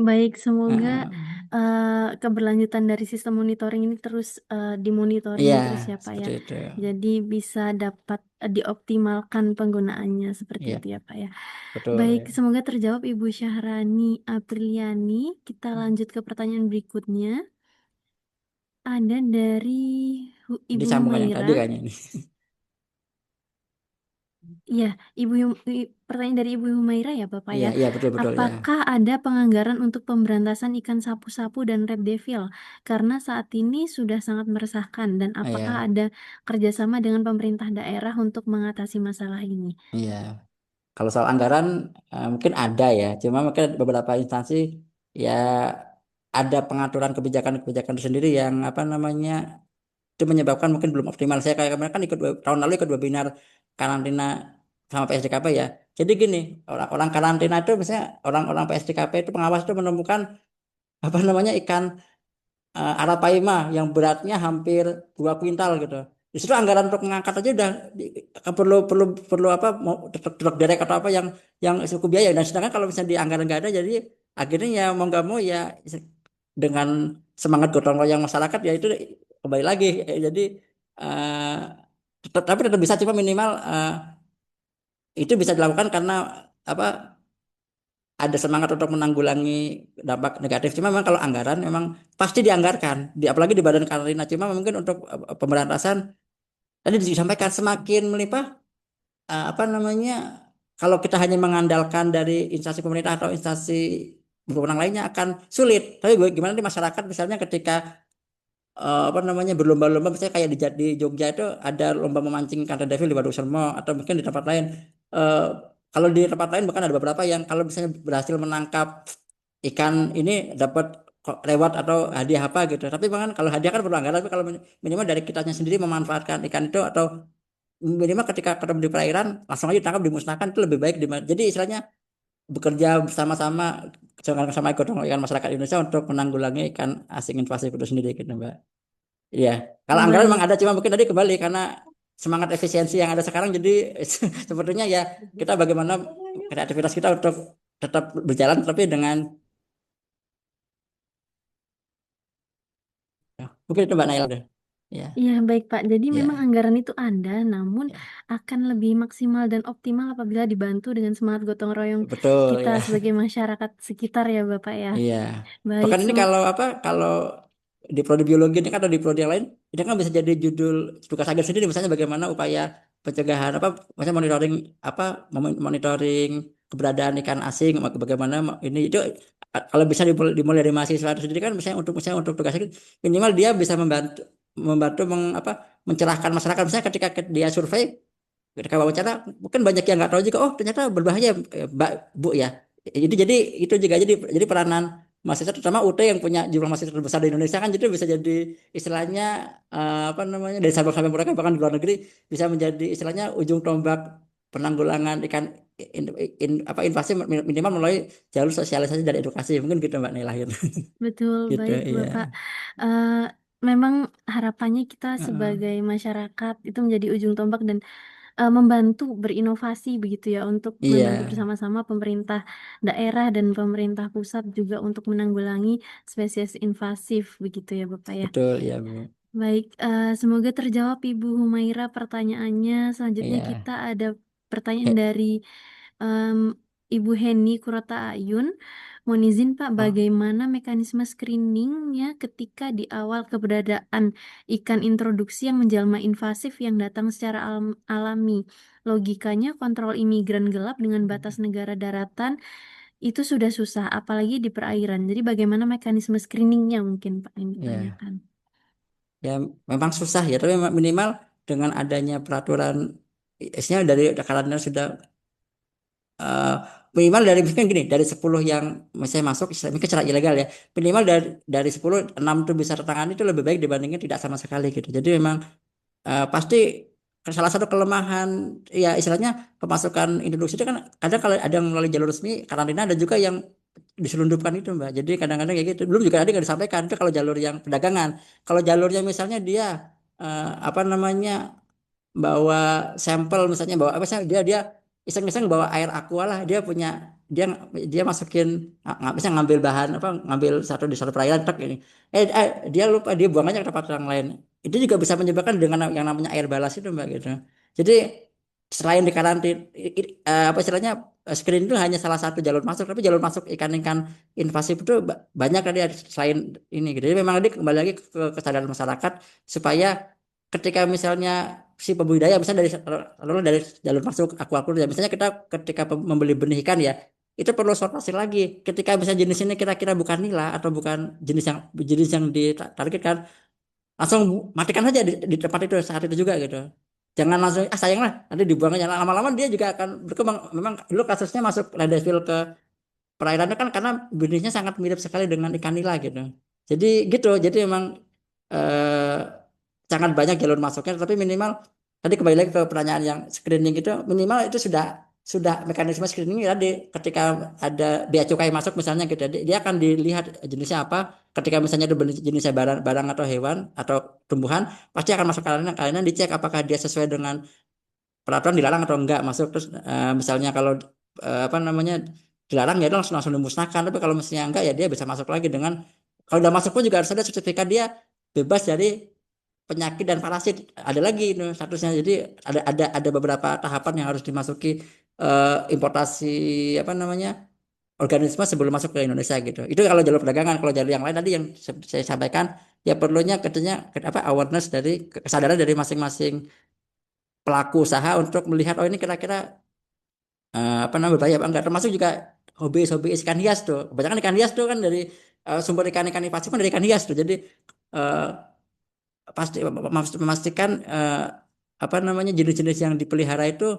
Baik, semoga Heeh. keberlanjutan dari sistem monitoring ini terus dimonitoring Iya, terus ya Pak ya. seperti itu. Jadi bisa dapat dioptimalkan penggunaannya seperti Iya, itu ya Pak ya. betul Baik, ya. semoga terjawab Ibu Syahrani Apriliani. Kita lanjut ke pertanyaan berikutnya. Ada dari Ini Ibu sambungan yang tadi Humaira. kayaknya ini. Iya, pertanyaan dari Ibu Humaira ya Bapak Iya, ya. iya betul ya. Apakah ada penganggaran untuk pemberantasan ikan sapu-sapu dan red devil? Karena saat ini sudah sangat meresahkan. Dan apakah Iya, ada kerjasama dengan pemerintah daerah untuk mengatasi masalah ini? iya. Kalau soal anggaran mungkin ada ya, cuma mungkin beberapa instansi ya ada pengaturan kebijakan-kebijakan tersendiri yang itu menyebabkan mungkin belum optimal. Saya kayak kemarin kan tahun lalu ikut webinar karantina sama PSDKP ya. Jadi gini, orang-orang karantina itu misalnya orang-orang PSDKP itu pengawas itu menemukan ikan arapaima yang beratnya hampir 2 kuintal gitu. Di situ anggaran untuk mengangkat aja udah perlu perlu perlu truk derek atau apa yang cukup biaya. Dan sedangkan kalau misalnya di anggaran nggak ada, jadi akhirnya ya mau nggak mau ya dengan semangat gotong royong masyarakat ya itu kembali lagi. Jadi eh, tapi tetap bisa, cuma minimal itu bisa dilakukan karena apa ada semangat untuk menanggulangi dampak negatif. Cuma memang kalau anggaran memang pasti dianggarkan, apalagi di Badan Karantina. Cuma mungkin untuk pemberantasan tadi disampaikan semakin melimpah, kalau kita hanya mengandalkan dari instansi pemerintah atau instansi berwenang lainnya akan sulit. Tapi gimana di masyarakat misalnya ketika berlomba-lomba, misalnya kayak di Jogja itu ada lomba memancing ikan devil di Waduk Sermo atau mungkin di tempat lain. Eh, Kalau di tempat lain bahkan ada beberapa yang kalau misalnya berhasil menangkap ikan ini dapat reward atau hadiah apa gitu. Tapi bahkan kalau hadiah kan perlu anggaran, tapi kalau minimal dari kitanya sendiri memanfaatkan ikan itu atau minimal ketika ketemu di perairan langsung aja ditangkap dimusnahkan itu lebih baik. Jadi istilahnya bekerja bersama-sama sama gotong royong masyarakat Indonesia untuk menanggulangi ikan asing invasif itu sendiri gitu, Mbak. Iya, kalau anggaran memang Baik, ada, cuma mungkin tadi kembali karena semangat efisiensi yang ada sekarang, jadi sepertinya ya kita bagaimana kreativitas kita untuk tetap berjalan, tapi dengan mungkin itu Mbak Naila deh. Ya, iya baik Pak. Jadi memang ya, anggaran itu ada, namun ya. akan lebih maksimal dan optimal apabila dibantu dengan semangat gotong royong Betul kita ya. sebagai masyarakat sekitar ya Bapak ya. Iya. Baik, Bahkan ini kalau di prodi biologi ini kan atau di prodi yang lain, ini kan bisa jadi judul tugas akhir sendiri, misalnya bagaimana upaya pencegahan misalnya monitoring monitoring keberadaan ikan asing, bagaimana ini itu kalau bisa dimulai dari mahasiswa itu sendiri kan, misalnya untuk tugas akhir minimal dia bisa membantu membantu mencerahkan masyarakat, misalnya ketika dia survei, ketika wawancara mungkin banyak yang nggak tahu juga, oh ternyata berbahaya Mbak Bu ya. Jadi itu juga jadi peranan mahasiswa terutama UT yang punya jumlah mahasiswa terbesar di Indonesia kan, jadi bisa jadi istilahnya dari Sabang sampai Merauke bahkan di luar negeri bisa menjadi istilahnya ujung tombak penanggulangan ikan invasi, minimal melalui jalur sosialisasi dan edukasi, mungkin gitu Mbak Naila gitu. betul, Gitu baik iya. Bapak. Eh, Memang harapannya kita Heeh. sebagai masyarakat itu menjadi ujung tombak dan membantu berinovasi begitu ya untuk membantu Iya, bersama-sama pemerintah daerah dan pemerintah pusat juga untuk menanggulangi spesies invasif begitu ya Bapak ya. betul ya Bu. Baik, semoga terjawab Ibu Humaira pertanyaannya. Selanjutnya Iya. kita ada pertanyaan dari em, Ibu Heni Kurota Ayun. Mohon izin Pak, Oh, bagaimana mekanisme screeningnya ketika di awal keberadaan ikan introduksi yang menjelma invasif yang datang secara alami? Logikanya kontrol imigran gelap dengan batas negara daratan itu sudah susah, apalagi di perairan. Jadi bagaimana mekanisme screeningnya mungkin Pak yang ya. ditanyakan? Ya memang susah ya, tapi minimal dengan adanya peraturan, isinya dari karantina sudah eh, minimal dari mungkin gini, dari 10 yang misalnya masuk mungkin secara ilegal ya, minimal dari 10 6 tuh bisa tertangani, itu lebih baik dibandingin tidak sama sekali gitu. Jadi memang pasti salah satu kelemahan ya istilahnya pemasukan Indonesia itu kan kadang kalau ada yang melalui jalur resmi karantina, ada juga yang diselundupkan itu Mbak. Jadi kadang-kadang kayak gitu. Belum juga tadi nggak disampaikan itu kalau jalur yang perdagangan. Kalau jalurnya misalnya dia apa namanya bawa sampel, misalnya bawa apa sih, dia iseng-iseng bawa air aqua lah, dia dia masukin nggak bisa ngambil bahan apa, ngambil di satu perairan truk ini, dia lupa, dia buang aja ke tempat yang lain. Itu juga bisa menyebabkan dengan yang namanya air balas itu Mbak gitu. Jadi selain di karantin apa istilahnya, screen itu hanya salah satu jalur masuk, tapi jalur masuk ikan-ikan invasif itu banyak tadi selain ini gitu. Jadi memang ini kembali lagi ke kesadaran masyarakat supaya ketika misalnya si pembudidaya misalnya dari jalur masuk akuakultur ya, misalnya kita ketika membeli benih ikan ya, itu perlu sortasi lagi. Ketika misalnya jenis ini kira-kira bukan nila atau bukan jenis yang ditargetkan, langsung matikan saja di tempat itu saat itu juga gitu. Jangan langsung sayang lah nanti dibuang aja. Lama-lama dia juga akan berkembang. Memang dulu kasusnya masuk landfill ke perairan itu kan karena benihnya sangat mirip sekali dengan ikan nila gitu. Jadi gitu. Jadi memang eh, sangat banyak jalur masuknya, tapi minimal tadi kembali lagi ke pertanyaan yang screening itu, minimal itu sudah mekanisme screening tadi, ketika ada bea cukai masuk misalnya gitu, dia akan dilihat jenisnya apa. Ketika misalnya itu jenisnya barang atau hewan atau tumbuhan, pasti akan masuk karantina, dicek apakah dia sesuai dengan peraturan, dilarang atau enggak masuk. Terus misalnya kalau apa namanya dilarang ya langsung langsung dimusnahkan, tapi kalau misalnya enggak ya dia bisa masuk lagi dengan, kalau udah masuk pun juga harus ada sertifikat dia bebas dari penyakit dan parasit, ada lagi itu statusnya. Jadi ada beberapa tahapan yang harus dimasuki importasi apa namanya organisme sebelum masuk ke Indonesia gitu. Itu kalau jalur perdagangan. Kalau jalur yang lain tadi yang saya sampaikan, ya perlunya katanya apa awareness dari kesadaran dari masing-masing pelaku usaha untuk melihat oh ini kira-kira apa namanya berbahaya apa enggak. Termasuk juga hobi ikan hias tuh. Kebanyakan ikan hias tuh kan dari sumber ikan-ikan invasif kan dari ikan hias tuh. Jadi eh, pasti memastikan apa namanya jenis-jenis yang dipelihara itu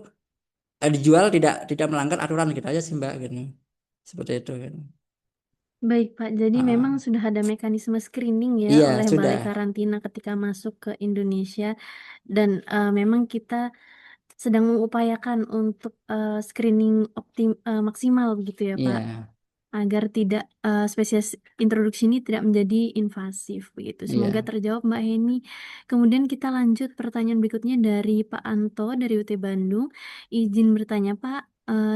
dijual tidak melanggar aturan gitu aja sih Mbak gitu. Seperti itu kan. Baik, Pak. Jadi memang Ah, sudah ada mekanisme screening ya iya oleh sudah. Balai Karantina ketika masuk ke Indonesia dan memang kita sedang mengupayakan untuk screening maksimal begitu ya, Pak, Iya, agar tidak spesies introduksi ini tidak menjadi invasif begitu. Semoga iya. terjawab Mbak Heni. Kemudian kita lanjut pertanyaan berikutnya dari Pak Anto dari UT Bandung. Izin bertanya Pak,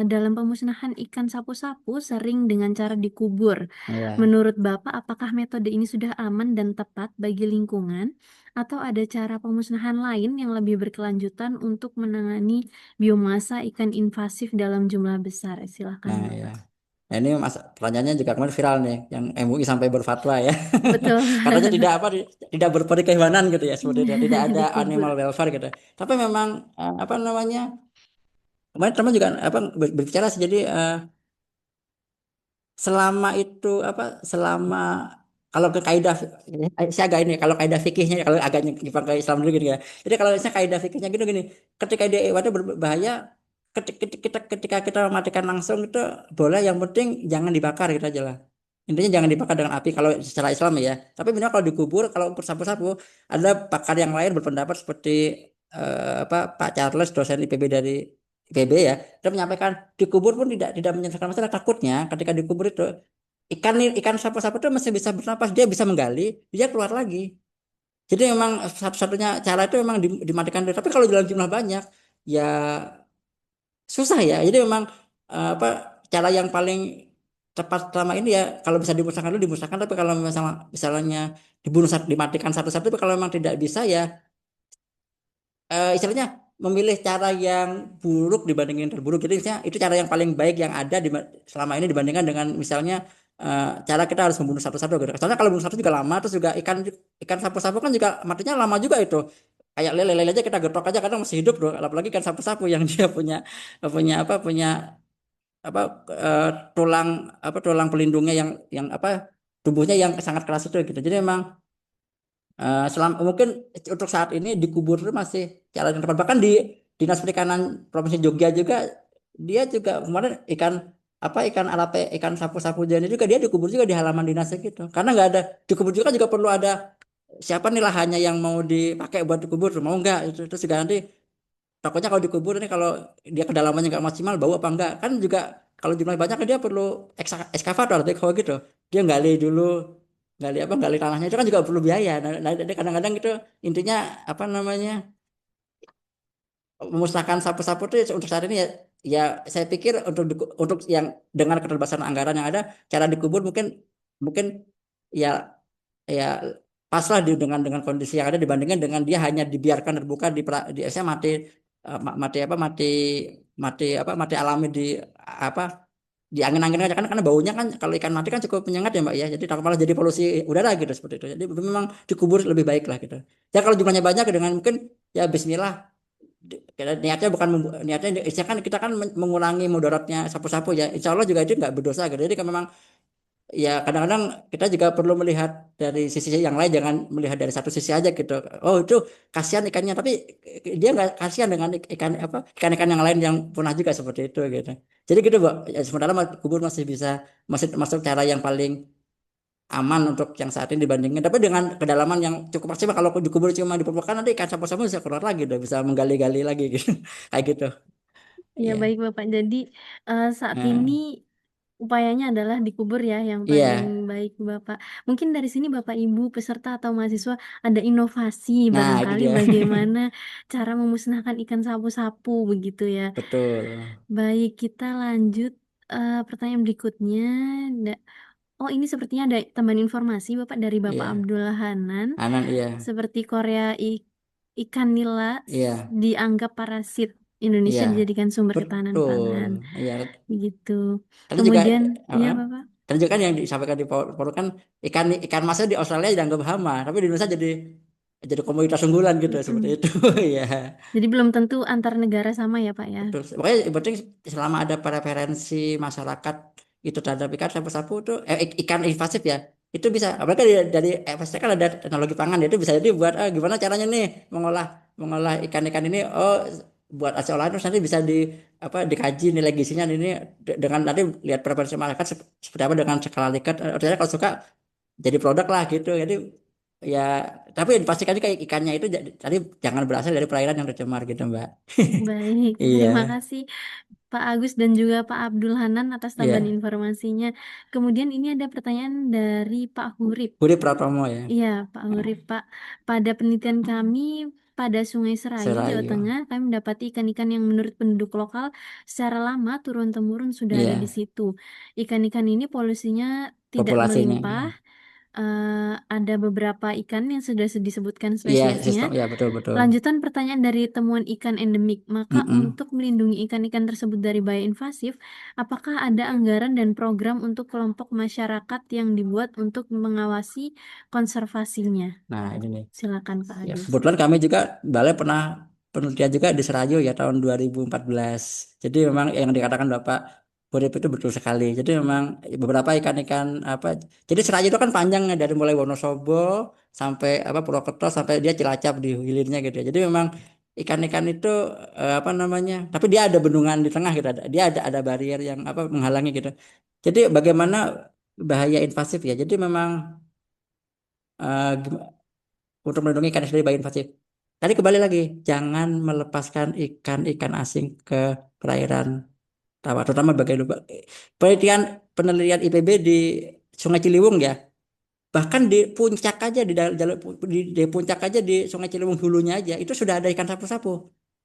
dalam pemusnahan ikan sapu-sapu sering dengan cara dikubur. Iya. Menurut Bapak, apakah metode ini sudah aman dan tepat bagi lingkungan? Atau ada cara pemusnahan lain yang lebih berkelanjutan untuk menangani biomasa ikan invasif dalam jumlah besar? Silakan Nah, ya. Bapak. Nah, ini pertanyaannya juga kemarin viral nih, yang MUI sampai berfatwa ya. Betul. Katanya tidak apa, tidak berperi kehewanan gitu ya, seperti itu. Tidak ada Dikubur. animal welfare gitu. Tapi memang apa namanya, kemarin teman juga apa berbicara sih. Jadi selama itu apa, selama kalau ke kaidah saya agak ini, kalau kaidah fikihnya kalau agak nyimpang ke Islam dulu gitu ya. Jadi kalau misalnya kaidah fikihnya gitu gini, ketika dia itu berbahaya, ketika kita mematikan langsung itu boleh, yang penting jangan dibakar gitu aja lah. Intinya jangan dibakar dengan api kalau secara Islam ya. Tapi minimal kalau dikubur, kalau untuk sapu-sapu, ada pakar yang lain berpendapat seperti apa Pak Charles, dosen IPB dari IPB ya, dia menyampaikan dikubur pun tidak menyelesaikan masalah. Takutnya ketika dikubur itu ikan sapu-sapu itu masih bisa bernapas, dia bisa menggali, dia keluar lagi. Jadi memang satu-satunya cara itu memang dimatikan dulu. Tapi kalau dalam jumlah banyak ya susah ya. Jadi memang apa cara yang paling tepat selama ini ya kalau bisa dimusnahkan dulu dimusnahkan. Tapi kalau misalnya dimatikan satu-satu, tapi kalau memang tidak bisa ya istilahnya memilih cara yang buruk dibandingin terburuk. Jadi misalnya itu cara yang paling baik yang ada selama ini dibandingkan dengan misalnya cara kita harus membunuh satu-satu gitu. Soalnya kalau bunuh satu juga lama, terus juga ikan ikan sapu-sapu kan juga matinya lama juga itu. Kayak lele aja kita getok aja kadang masih hidup loh. Apalagi ikan sapu-sapu yang dia punya punya apa tulang tulang pelindungnya yang apa tubuhnya yang sangat keras itu gitu. Jadi memang selama mungkin untuk saat ini dikubur itu masih cara yang tepat. Bahkan di Dinas Perikanan Provinsi Jogja juga, dia juga kemarin ikan arape, ikan sapu-sapu jadi juga dia dikubur juga di halaman dinasnya gitu. Karena nggak ada, dikubur juga perlu ada siapa nih lahannya yang mau dipakai buat dikubur, mau nggak itu. Terus juga nanti takutnya kalau dikubur ini kalau dia kedalamannya nggak maksimal bau apa enggak kan juga kalau jumlahnya banyak kan dia perlu ekskavator kalau gitu dia gali tanahnya itu kan juga perlu biaya. Nah, kadang-kadang itu intinya apa namanya memusnahkan sapu-sapu itu untuk saat ini ya saya pikir untuk yang dengan keterbatasan anggaran yang ada cara dikubur mungkin mungkin ya ya paslah dengan kondisi yang ada dibandingkan dengan dia hanya dibiarkan terbuka di esnya mati mati apa mati alami di apa di angin-angin aja kan karena baunya kan kalau ikan mati kan cukup menyengat ya Mbak ya jadi takut malah jadi polusi udara gitu seperti itu jadi memang dikubur lebih baik lah gitu ya kalau jumlahnya banyak dengan mungkin ya Bismillah niatnya bukan niatnya kan kita kan mengurangi mudaratnya sapu-sapu ya insya Allah juga itu nggak berdosa gitu jadi kan memang ya kadang-kadang kita juga perlu melihat dari sisi yang lain jangan melihat dari satu sisi aja gitu oh itu kasihan ikannya tapi dia nggak kasihan dengan ikan apa ikan-ikan yang lain yang punah juga seperti itu gitu jadi gitu Bu ya, sementara kubur masih bisa masih masuk cara yang paling aman untuk yang saat ini dibandingin tapi dengan kedalaman yang cukup maksimal kalau dikubur cuma di permukaan nanti ikan sapu-sapu bisa keluar lagi udah bisa menggali-gali lagi gitu kayak gitu Ya, iya baik Bapak. Jadi saat ini Nah, upayanya adalah dikubur ya yang paling iya baik Bapak. Mungkin dari sini Bapak Ibu peserta atau mahasiswa ada inovasi nah itu barangkali dia bagaimana cara memusnahkan ikan sapu-sapu begitu ya. betul Baik, kita lanjut pertanyaan berikutnya. Oh, ini sepertinya ada tambahan informasi Bapak dari Bapak iya Abdullah Hanan. Anan iya Seperti Korea ikan nila iya dianggap parasit. Indonesia iya dijadikan sumber ketahanan betul pangan. iya Begitu. tadi juga Kemudian, iya apa Bapak. tadi juga kan yang disampaikan di Paul kan ikan ikan masnya di Australia dianggap hama tapi di Indonesia jadi komoditas unggulan gitu seperti Mm-mm. itu ya Jadi belum tentu antar negara sama ya Pak ya. betul pokoknya yang penting selama ada preferensi masyarakat itu terhadap ikan sapu-sapu tuh ikan invasif ya itu bisa apalagi dari FSC kan ada teknologi pangan ya itu bisa jadi buat gimana caranya nih mengolah mengolah ikan-ikan ini oh buat hasil olahan terus nanti bisa dikaji nilai gizinya ini dengan nanti lihat preferensi masyarakat seperti apa dengan skala Likert artinya kalau suka jadi produk lah gitu jadi ya tapi dipastikan juga ikannya itu tadi jangan berasal dari perairan yang tercemar gitu Mbak. Baik, terima Iya, kasih Pak Agus dan juga Pak Abdul Hanan atas tambahan iya. informasinya. Kemudian ini ada pertanyaan dari Pak Hurip. Budi Pratomo ya. Iya, Pak Hurip, Pak. Pada penelitian kami pada Sungai Serayu, Jawa Serayu. Tengah, kami mendapati ikan-ikan yang menurut penduduk lokal secara lama turun-temurun sudah ada di Iya, situ. Ikan-ikan ini polusinya tidak populasinya. melimpah. Ada beberapa ikan yang sudah disebutkan Iya, spesiesnya. sistem. Iya, betul betul. Lanjutan pertanyaan dari temuan ikan endemik, maka Mm-mm. untuk melindungi ikan-ikan tersebut dari bahaya invasif, apakah ada anggaran dan program untuk kelompok masyarakat yang dibuat untuk mengawasi konservasinya? Nah, ini nih. Silakan Pak Ya, Agus. kebetulan kami juga balai pernah penelitian juga di Serayu ya tahun 2014. Jadi memang yang dikatakan Bapak Urip itu betul sekali. Jadi memang beberapa ikan-ikan apa. Jadi Serayu itu kan panjangnya dari mulai Wonosobo sampai apa Purwokerto sampai dia Cilacap di hilirnya gitu ya. Jadi memang ikan-ikan itu apa namanya? Tapi dia ada bendungan di tengah gitu. Dia ada barier yang apa menghalangi gitu. Jadi bagaimana bahaya invasif ya. Jadi memang eh, untuk melindungi ikan dari bahaya invasif. Tadi kembali lagi, jangan melepaskan ikan-ikan asing ke perairan tawar, terutama bagian penelitian penelitian IPB di Sungai Ciliwung ya, bahkan di puncak aja di puncak aja di Sungai Ciliwung hulunya aja itu sudah ada ikan sapu-sapu.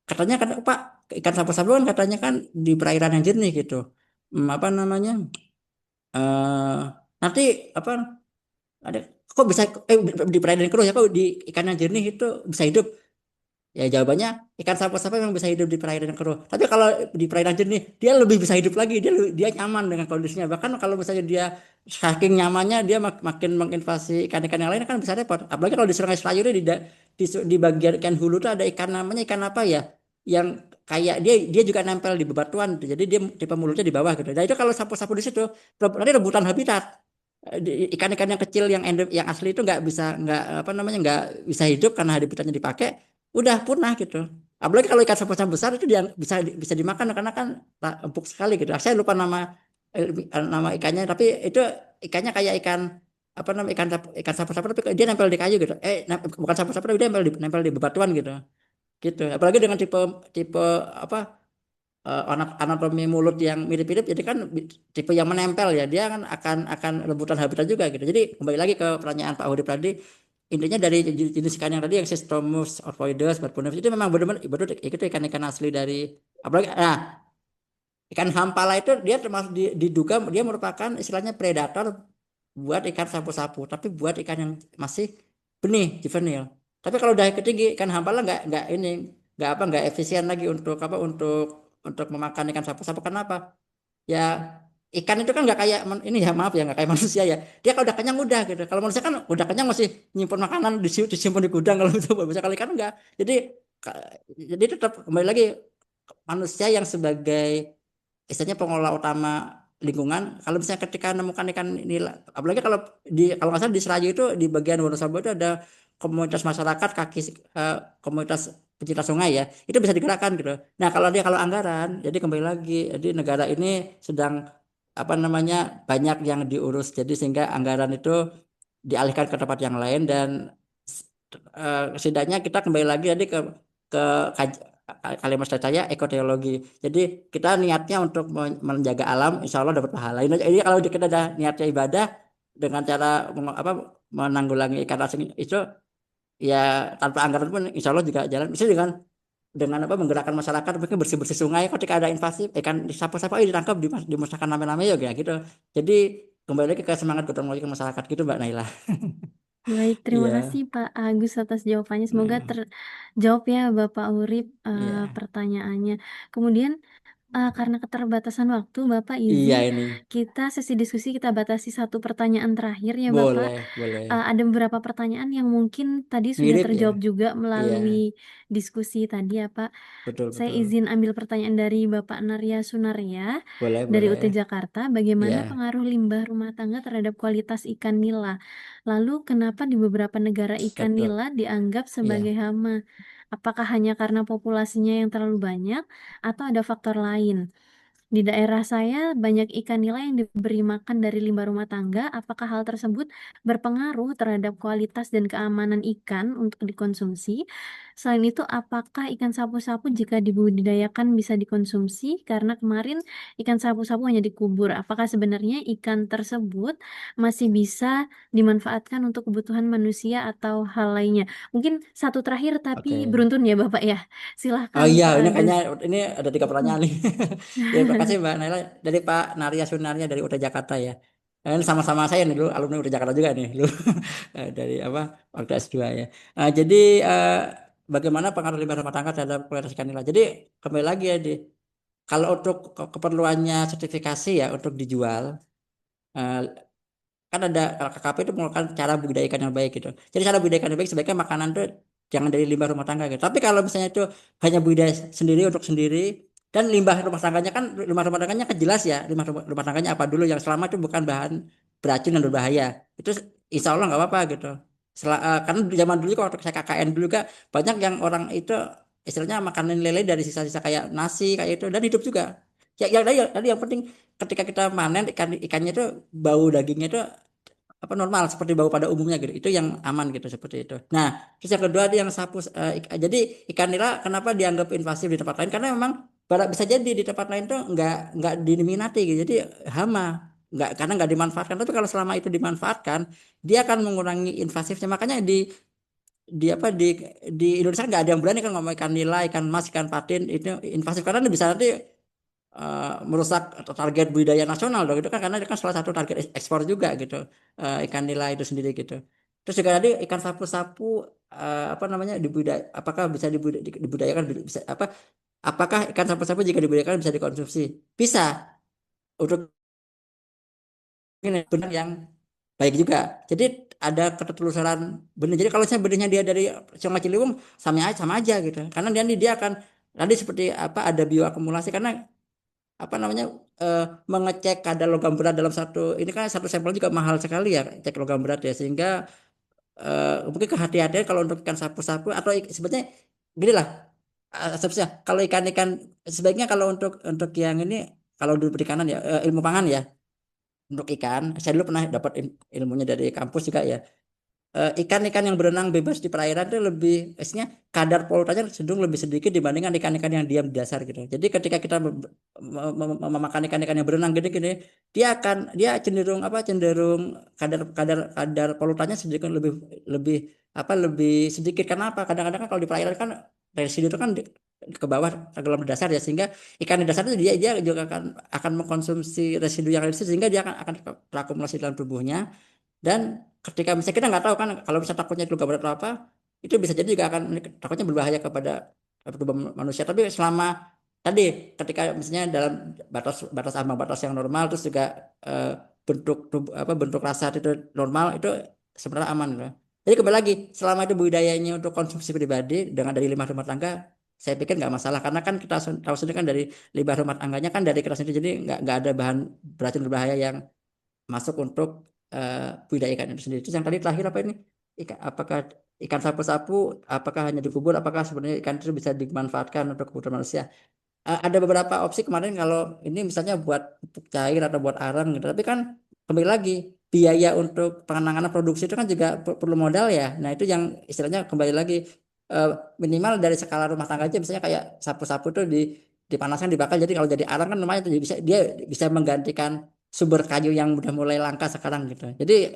Katanya kan Pak, ikan sapu-sapu kan katanya kan di perairan yang jernih gitu. Apa namanya? eh nanti apa ada kok bisa di perairan keruh ya kok di ikan yang jernih itu bisa hidup ya jawabannya ikan sapu-sapu memang bisa hidup di perairan yang keruh tapi kalau di perairan jernih dia lebih bisa hidup lagi dia nyaman dengan kondisinya bahkan kalau misalnya dia saking nyamannya dia makin menginvasi ikan-ikan yang lain kan bisa repot apalagi kalau di Sungai Serayu ini di bagian ikan hulu tuh ada ikan namanya ikan apa ya yang kayak dia juga nempel di bebatuan jadi dia tipe mulutnya di bawah gitu nah itu kalau sapu-sapu di situ nanti rebutan habitat ikan-ikan yang kecil yang asli itu nggak apa namanya nggak bisa hidup karena habitatnya dipakai udah punah gitu apalagi kalau ikan sapu-sapu besar itu dia bisa dimakan karena kan empuk sekali gitu saya lupa nama ikannya tapi itu ikannya kayak ikan apa namanya ikan sapu-sapu tapi dia nempel di kayu gitu bukan sapu-sapu tapi dia nempel di bebatuan gitu gitu. Apalagi dengan tipe tipe apa anatomi mulut yang mirip-mirip, jadi kan tipe yang menempel ya, dia kan akan rebutan habitat juga gitu. Jadi kembali lagi ke pertanyaan Pak Hudi tadi, intinya dari jenis ikan yang tadi yang Cystomys orphoides, Barbonemus itu memang benar-benar betul itu ikan-ikan asli dari, apalagi ikan hampala itu dia termasuk diduga dia merupakan istilahnya predator buat ikan sapu-sapu, tapi buat ikan yang masih benih juvenil. Tapi kalau udah ketinggi ikan hampala nggak ini nggak efisien lagi untuk apa untuk memakan ikan sapu-sapu. Kenapa? Ya ikan itu kan nggak kayak ini ya, maaf ya, nggak kayak manusia ya. Dia kalau udah kenyang udah gitu. Kalau manusia kan udah kenyang masih nyimpen makanan disimpan di gudang kalau itu bisa, kalau ikan enggak. Jadi jadi tetap kembali lagi manusia yang sebagai istilahnya pengelola utama lingkungan. Kalau misalnya ketika menemukan ikan ini, apalagi kalau nggak salah di Serayu itu di bagian Wonosobo itu ada komunitas masyarakat komunitas pencinta sungai ya, itu bisa digerakkan gitu. Nah kalau anggaran, jadi kembali lagi, jadi negara ini sedang apa namanya banyak yang diurus, jadi sehingga anggaran itu dialihkan ke tempat yang lain, dan setidaknya kita kembali lagi tadi ke kalimat saya ekoteologi. Jadi kita niatnya untuk menjaga alam, insya Allah dapat pahala. Jadi kalau kita ada niatnya ibadah dengan cara menanggulangi ikan asing itu, ya tanpa anggaran pun insya Allah juga jalan. Misalnya dengan menggerakkan masyarakat mungkin bersih-bersih sungai, ketika ada invasi ikan siapa-siapa ditangkap, dimusnahkan rame-rame ya gitu. Jadi kembali lagi ke semangat gotong royong masyarakat gitu, Mbak Naila. Baik, terima Iya. kasih Pak Agus atas jawabannya. Semoga terjawab ya Bapak Urip Iya. pertanyaannya. Kemudian karena keterbatasan waktu, Bapak Iya izin ini. kita sesi diskusi kita batasi satu pertanyaan terakhir ya Bapak. Boleh. Ada beberapa pertanyaan yang mungkin tadi sudah Mirip ya. terjawab juga Iya, melalui diskusi tadi ya Pak. Saya betul. izin ambil pertanyaan dari Bapak Narya Sunaria dari UT Boleh. Jakarta. Bagaimana Iya, pengaruh limbah rumah tangga terhadap kualitas ikan nila? Lalu kenapa di beberapa negara ikan betul. nila dianggap Iya. sebagai hama? Apakah hanya karena populasinya yang terlalu banyak atau ada faktor lain? Di daerah saya banyak ikan nila yang diberi makan dari limbah rumah tangga. Apakah hal tersebut berpengaruh terhadap kualitas dan keamanan ikan untuk dikonsumsi? Selain itu, apakah ikan sapu-sapu jika dibudidayakan bisa dikonsumsi? Karena kemarin ikan sapu-sapu hanya dikubur. Apakah sebenarnya ikan tersebut masih bisa dimanfaatkan untuk kebutuhan manusia atau hal lainnya? Mungkin satu terakhir tapi Oke. beruntun ya Bapak ya. Oh Silahkan iya, Pak ini Agus. kayaknya ini ada 3 pertanyaan nih. Ya, terima kasih Mbak Naila dari Pak Narya Sunarnya dari UT Jakarta ya. Ini sama-sama saya nih dulu, alumni UT Jakarta juga nih dulu. Dari waktu S2 ya. Jadi bagaimana pengaruh limbah rumah tangga terhadap kualitas ikan nila. Jadi kembali lagi ya, kalau untuk keperluannya sertifikasi ya untuk dijual, eh, kan ada kalau KKP itu melakukan cara budidaya ikan yang baik gitu. Jadi cara budidaya ikan yang baik sebaiknya makanan tuh jangan dari limbah rumah tangga gitu. Tapi kalau misalnya itu hanya budidaya sendiri untuk sendiri, dan limbah rumah tangganya kan jelas ya, rumah tangganya apa dulu yang selama itu bukan bahan beracun dan berbahaya. Itu insya Allah nggak apa-apa gitu. Karena di zaman dulu waktu saya KKN dulu kan banyak yang orang itu istilahnya makanan lele dari sisa-sisa kayak nasi kayak itu, dan hidup juga. Tadi yang penting ketika kita panen ikannya itu bau dagingnya itu normal seperti bau pada umumnya gitu, itu yang aman gitu, seperti itu. Nah terus yang kedua ada yang jadi ikan nila kenapa dianggap invasif di tempat lain, karena memang bisa jadi di tempat lain tuh nggak diminati gitu, jadi hama, karena nggak dimanfaatkan. Tapi kalau selama itu dimanfaatkan, dia akan mengurangi invasifnya. Makanya di apa di Indonesia nggak ada yang berani kan ngomong ikan nila, ikan mas, ikan patin itu invasif, karena bisa nanti merusak target budidaya nasional dong, itu kan, karena itu kan salah satu target ekspor juga gitu, ikan nila itu sendiri gitu. Terus juga tadi ikan sapu-sapu apakah bisa dibudidayakan, bisa apakah ikan sapu-sapu jika dibudidayakan bisa dikonsumsi? Bisa, untuk ini benar yang baik juga. Jadi ada ketelusuran benih. Jadi kalau saya benihnya dia dari Sungai Ciliwung sama aja gitu. Karena dia akan tadi seperti ada bioakumulasi, karena mengecek kadar logam berat dalam ini kan satu sampel juga mahal sekali ya, cek logam berat ya, sehingga mungkin kehati-hatian kalau untuk ikan sapu-sapu atau sebenarnya gini lah, asumsinya kalau ikan-ikan sebaiknya kalau untuk yang ini, kalau dulu perikanan ya, ilmu pangan ya, untuk ikan saya dulu pernah dapat ilmunya dari kampus juga ya. ikan-ikan yang berenang bebas di perairan itu lebih, maksudnya kadar polutannya cenderung lebih sedikit dibandingkan ikan-ikan yang diam di dasar gitu. Jadi ketika kita memakan ikan-ikan yang berenang gini-gini, dia cenderung apa cenderung kadar polutannya sedikit lebih lebih lebih sedikit. Kenapa? Kadang-kadang kan kalau di perairan kan residu itu kan ke bawah tenggelam di dasar ya, sehingga ikan di dasar itu dia juga akan mengkonsumsi residu yang ada di situ, sehingga dia akan terakumulasi dalam tubuhnya. Dan ketika misalnya kita nggak tahu kan, kalau bisa takutnya itu luka berat atau apa, itu bisa jadi juga akan takutnya berbahaya kepada tubuh manusia. Tapi selama tadi ketika misalnya dalam batas batas ambang batas yang normal, terus juga bentuk tubuh, bentuk rasa itu normal, itu sebenarnya aman loh. Jadi kembali lagi, selama itu budayanya untuk konsumsi pribadi dengan dari limbah rumah tangga, saya pikir nggak masalah, karena kan kita tahu sendiri kan dari limbah rumah tangganya kan dari kita sendiri, jadi nggak ada bahan beracun berbahaya yang masuk untuk budidaya ikan itu sendiri. Terus yang tadi terakhir apa ini? Apakah ikan sapu-sapu, apakah hanya dikubur, apakah sebenarnya ikan itu bisa dimanfaatkan untuk kebutuhan manusia? Ada beberapa opsi kemarin, kalau ini misalnya buat pupuk cair atau buat arang gitu. Tapi kan kembali lagi, biaya untuk penanganan produksi itu kan juga perlu modal ya. Nah itu yang istilahnya kembali lagi, eh, minimal dari skala rumah tangga aja, misalnya kayak sapu-sapu tuh dipanaskan, dibakar. Jadi kalau jadi arang kan lumayan tuh, dia bisa menggantikan sumber kayu yang udah mulai langka sekarang gitu. Jadi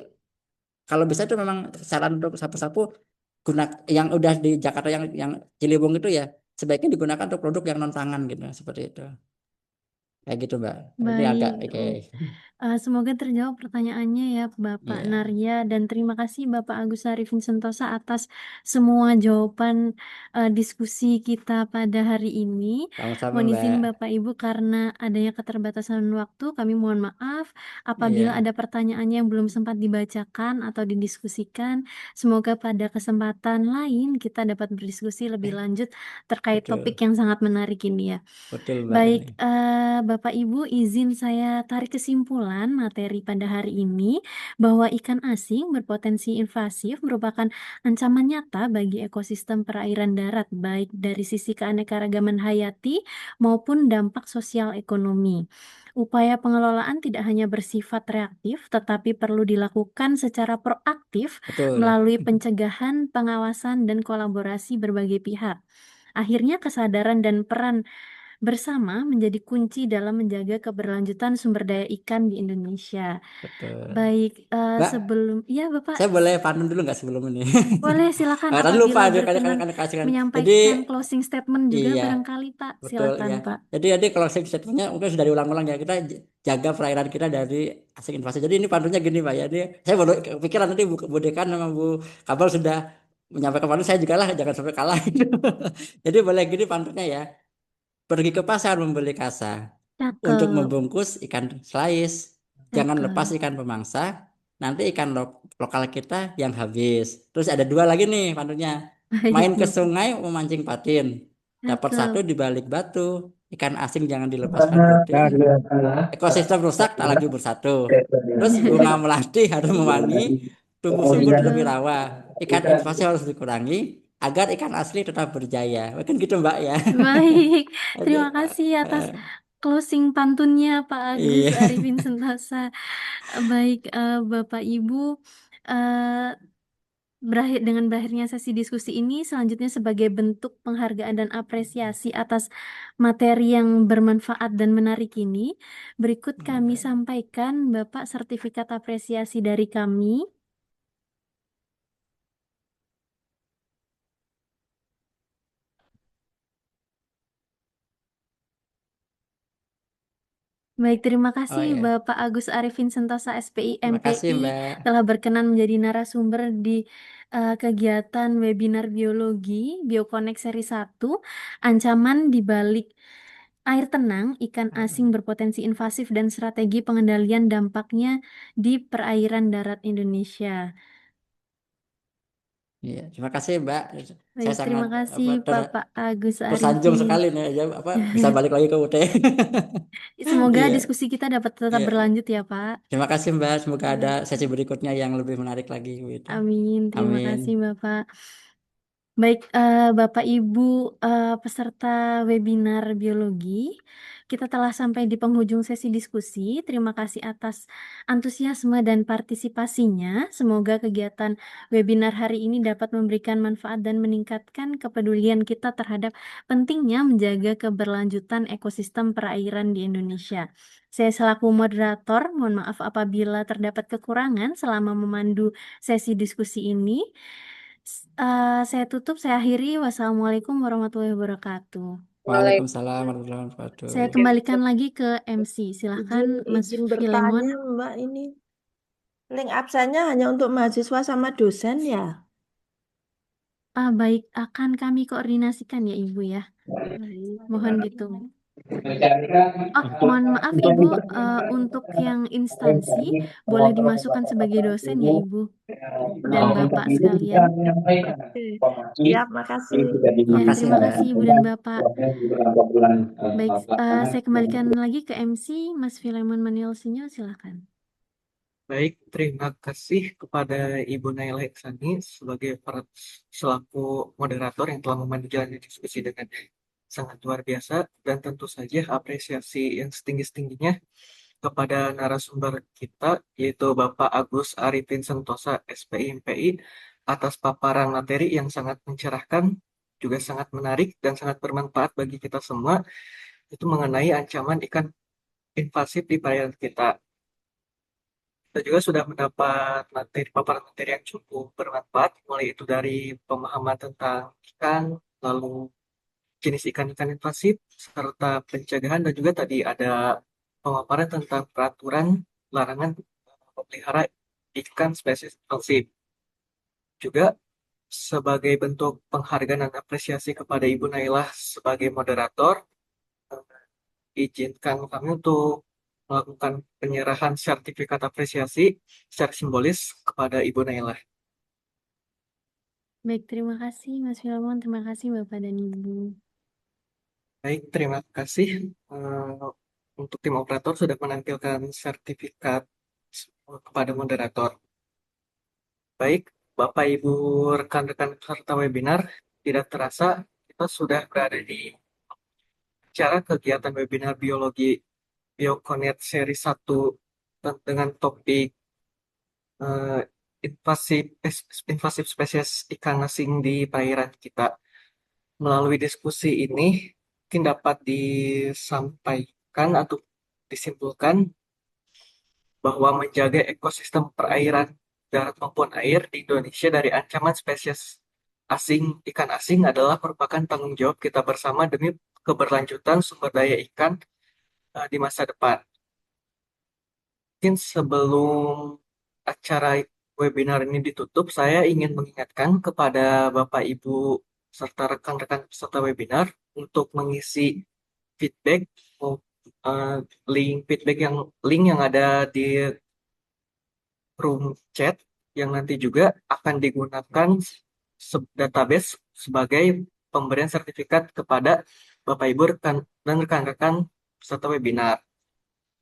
kalau bisa itu memang saran untuk sapu-sapu guna yang udah di Jakarta, yang Ciliwung itu ya, sebaiknya digunakan untuk produk yang non pangan gitu, seperti itu. Kayak gitu, Mbak. Ini agak Baik, oke. semoga terjawab pertanyaannya ya Bapak Iya, Narya, dan terima kasih Bapak Agus Arifin Sentosa atas semua jawaban diskusi kita pada hari ini. sama-sama, Mohon izin Mbak. Bapak Ibu, karena adanya keterbatasan waktu, kami mohon maaf apabila Iya, ada pertanyaannya yang belum sempat dibacakan atau didiskusikan. Semoga pada kesempatan lain kita dapat berdiskusi lebih lanjut terkait topik betul. yang sangat menarik ini ya. Betul, Mbak Baik, ini. Bapak Ibu, izin saya tarik kesimpulan materi pada hari ini bahwa ikan asing berpotensi invasif merupakan ancaman nyata bagi ekosistem perairan darat, baik dari sisi keanekaragaman hayati maupun dampak sosial ekonomi. Upaya pengelolaan tidak hanya bersifat reaktif, tetapi perlu dilakukan secara proaktif Betul, melalui pencegahan, pengawasan, dan kolaborasi berbagai pihak. Akhirnya, kesadaran dan peran bersama menjadi kunci dalam menjaga keberlanjutan sumber daya ikan di Indonesia. betul. Baik, Mbak, sebelum, ya Bapak, saya boleh pantun dulu nggak sebelum ini? boleh silakan Tadi lupa, apabila kadang-kadang berkenan kasih kan. Jadi menyampaikan closing statement juga iya. barangkali Pak, Betul silakan ya. Pak. Jadi kalau saya statementnya mungkin sudah diulang-ulang ya, kita jaga perairan kita dari asing invasi. Jadi ini pantunnya gini Pak ya. Ini saya baru kepikiran, nanti Bu Dekan sama Bu Kabel sudah menyampaikan pantun, saya juga lah jangan sampai kalah gitu. Jadi boleh gini pantunnya ya. Pergi ke pasar membeli kasa untuk Cakep, membungkus ikan slice. Jangan lepas cakep. ikan pemangsa, nanti ikan lokal kita yang habis. Terus ada dua lagi nih pantunnya. Baik, Main ke Bapak. sungai memancing patin. Dapat satu Cakep. di balik batu. Ikan asing jangan dilepaskan rutin. Ekosistem rusak tak lagi bersatu. Terus bunga melati harus mewangi. Tumbuh subur lebih rawa. Ikan invasi harus dikurangi agar ikan asli tetap berjaya. Mungkin gitu Mbak ya. Baik, Oke. terima kasih atas closing pantunnya Pak Agus Iya. Arifin Sentosa. Baik, Bapak Ibu, eh, berakhirnya sesi diskusi ini, selanjutnya sebagai bentuk penghargaan dan apresiasi atas materi yang bermanfaat dan menarik ini, berikut kami sampaikan Bapak sertifikat apresiasi dari kami. Baik, terima Oh kasih ya. Bapak Agus Arifin Sentosa SPI Terima kasih MPI Mbak. telah berkenan menjadi narasumber di kegiatan webinar biologi Biokonek seri 1, ancaman di balik air tenang, ikan asing berpotensi invasif dan strategi pengendalian dampaknya di perairan darat Indonesia. Iya, terima kasih Mbak. Saya Baik, sangat terima kasih Bapak Agus tersanjung Arifin. sekali nih ya, bisa balik lagi ke UT. Semoga Iya, diskusi kita dapat tetap iya. berlanjut ya, Pak. Terima kasih Mbak. Semoga ada Baik. sesi berikutnya yang lebih menarik lagi gitu. Amin, terima Amin. kasih Bapak. Baik, Bapak Ibu peserta webinar biologi, kita telah sampai di penghujung sesi diskusi. Terima kasih atas antusiasme dan partisipasinya. Semoga kegiatan webinar hari ini dapat memberikan manfaat dan meningkatkan kepedulian kita terhadap pentingnya menjaga keberlanjutan ekosistem perairan di Indonesia. Saya selaku moderator, mohon maaf apabila terdapat kekurangan selama memandu sesi diskusi ini. Saya tutup, saya akhiri. Wassalamualaikum warahmatullahi wabarakatuh. Waalaikumsalam warahmatullahi wabarakatuh. Saya kembalikan lagi ke MC. Silahkan Mas Izin Filemon. bertanya, Mbak, ini link absennya hanya untuk mahasiswa sama dosen ya? Baik, akan kami koordinasikan ya Ibu ya. Baik. Mohon gitu. Mohon maaf Ibu, untuk yang instansi boleh dimasukkan sebagai dosen ya Ibu dan Bapak sekalian. Oke, siap, makasih. Ya, Makasih, terima Mbak. kasih Ibu dan Bapak. Baik, saya kembalikan lagi ke MC, Mas Filemon Manielsinyo, silakan. Baik, terima kasih kepada Ibu Naila Iksani selaku moderator yang telah memandu jalannya diskusi dengan sangat luar biasa, dan tentu saja apresiasi yang setinggi-tingginya kepada narasumber kita, yaitu Bapak Agus Arifin Sentosa, SPI MPI, atas paparan materi yang sangat mencerahkan, juga sangat menarik dan sangat bermanfaat bagi kita semua, itu mengenai ancaman ikan invasif di perairan kita. Kita juga sudah mendapat paparan materi yang cukup bermanfaat, mulai itu dari pemahaman tentang ikan, lalu jenis ikan-ikan invasif, serta pencegahan, dan juga tadi ada pemaparan tentang peraturan larangan memelihara ikan spesies invasif. Juga sebagai bentuk penghargaan dan apresiasi kepada Ibu Nailah sebagai moderator, izinkan kami untuk melakukan penyerahan sertifikat apresiasi secara simbolis kepada Ibu Nailah. Baik, terima kasih Mas Filemon, terima kasih Bapak dan Ibu. Baik, terima kasih untuk tim operator sudah menampilkan sertifikat kepada moderator. Baik, Bapak Ibu rekan-rekan peserta webinar, tidak terasa kita sudah berada di acara kegiatan webinar biologi Biokonet seri 1 dengan topik eh, invasif spesies ikan asing di perairan kita. Melalui diskusi ini mungkin dapat disampaikan atau disimpulkan bahwa menjaga ekosistem perairan darat maupun air di Indonesia dari ancaman spesies ikan asing adalah merupakan tanggung jawab kita bersama demi keberlanjutan sumber daya ikan di masa depan. Mungkin sebelum acara webinar ini ditutup, saya ingin mengingatkan kepada Bapak Ibu serta rekan-rekan peserta webinar untuk mengisi feedback uh, link yang ada di room chat yang nanti juga akan digunakan database sebagai pemberian sertifikat kepada Bapak Ibu dan rekan-rekan peserta webinar.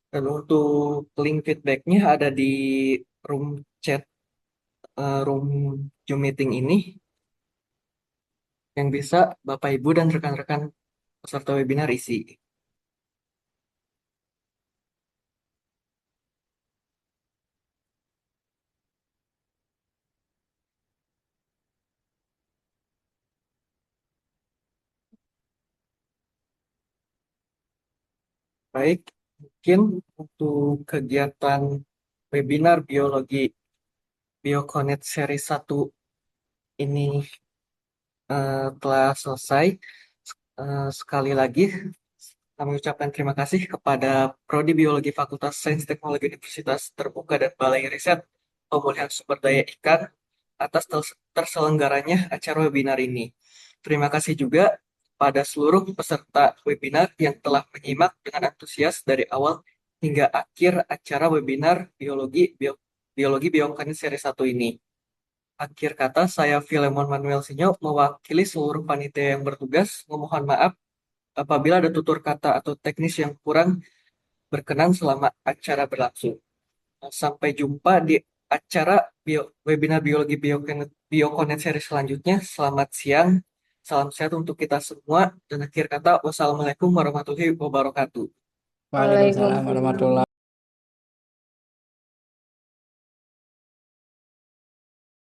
Dan untuk link feedbacknya ada di room chat, room Zoom meeting ini, yang bisa Bapak Ibu dan rekan-rekan peserta webinar isi. Baik, mungkin untuk kegiatan webinar biologi Biokonet seri 1 ini telah selesai. Sekali lagi, kami ucapkan terima kasih kepada Prodi Biologi Fakultas Sains Teknologi Universitas Terbuka dan Balai Riset Pemulihan Sumber Daya Ikan atas terselenggaranya acara webinar ini. Terima kasih juga pada seluruh peserta webinar yang telah menyimak dengan antusias dari awal hingga akhir acara webinar Biologi Biokonet seri 1 ini. Akhir kata, saya Filemon Manuel Sinyo mewakili seluruh panitia yang bertugas memohon maaf apabila ada tutur kata atau teknis yang kurang berkenan selama acara berlangsung. Sampai jumpa di acara webinar Biologi Biokonet seri selanjutnya. Selamat siang Salam sehat untuk kita semua. Dan akhir kata, wassalamualaikum warahmatullahi wabarakatuh. Waalaikumsalam warahmatullahi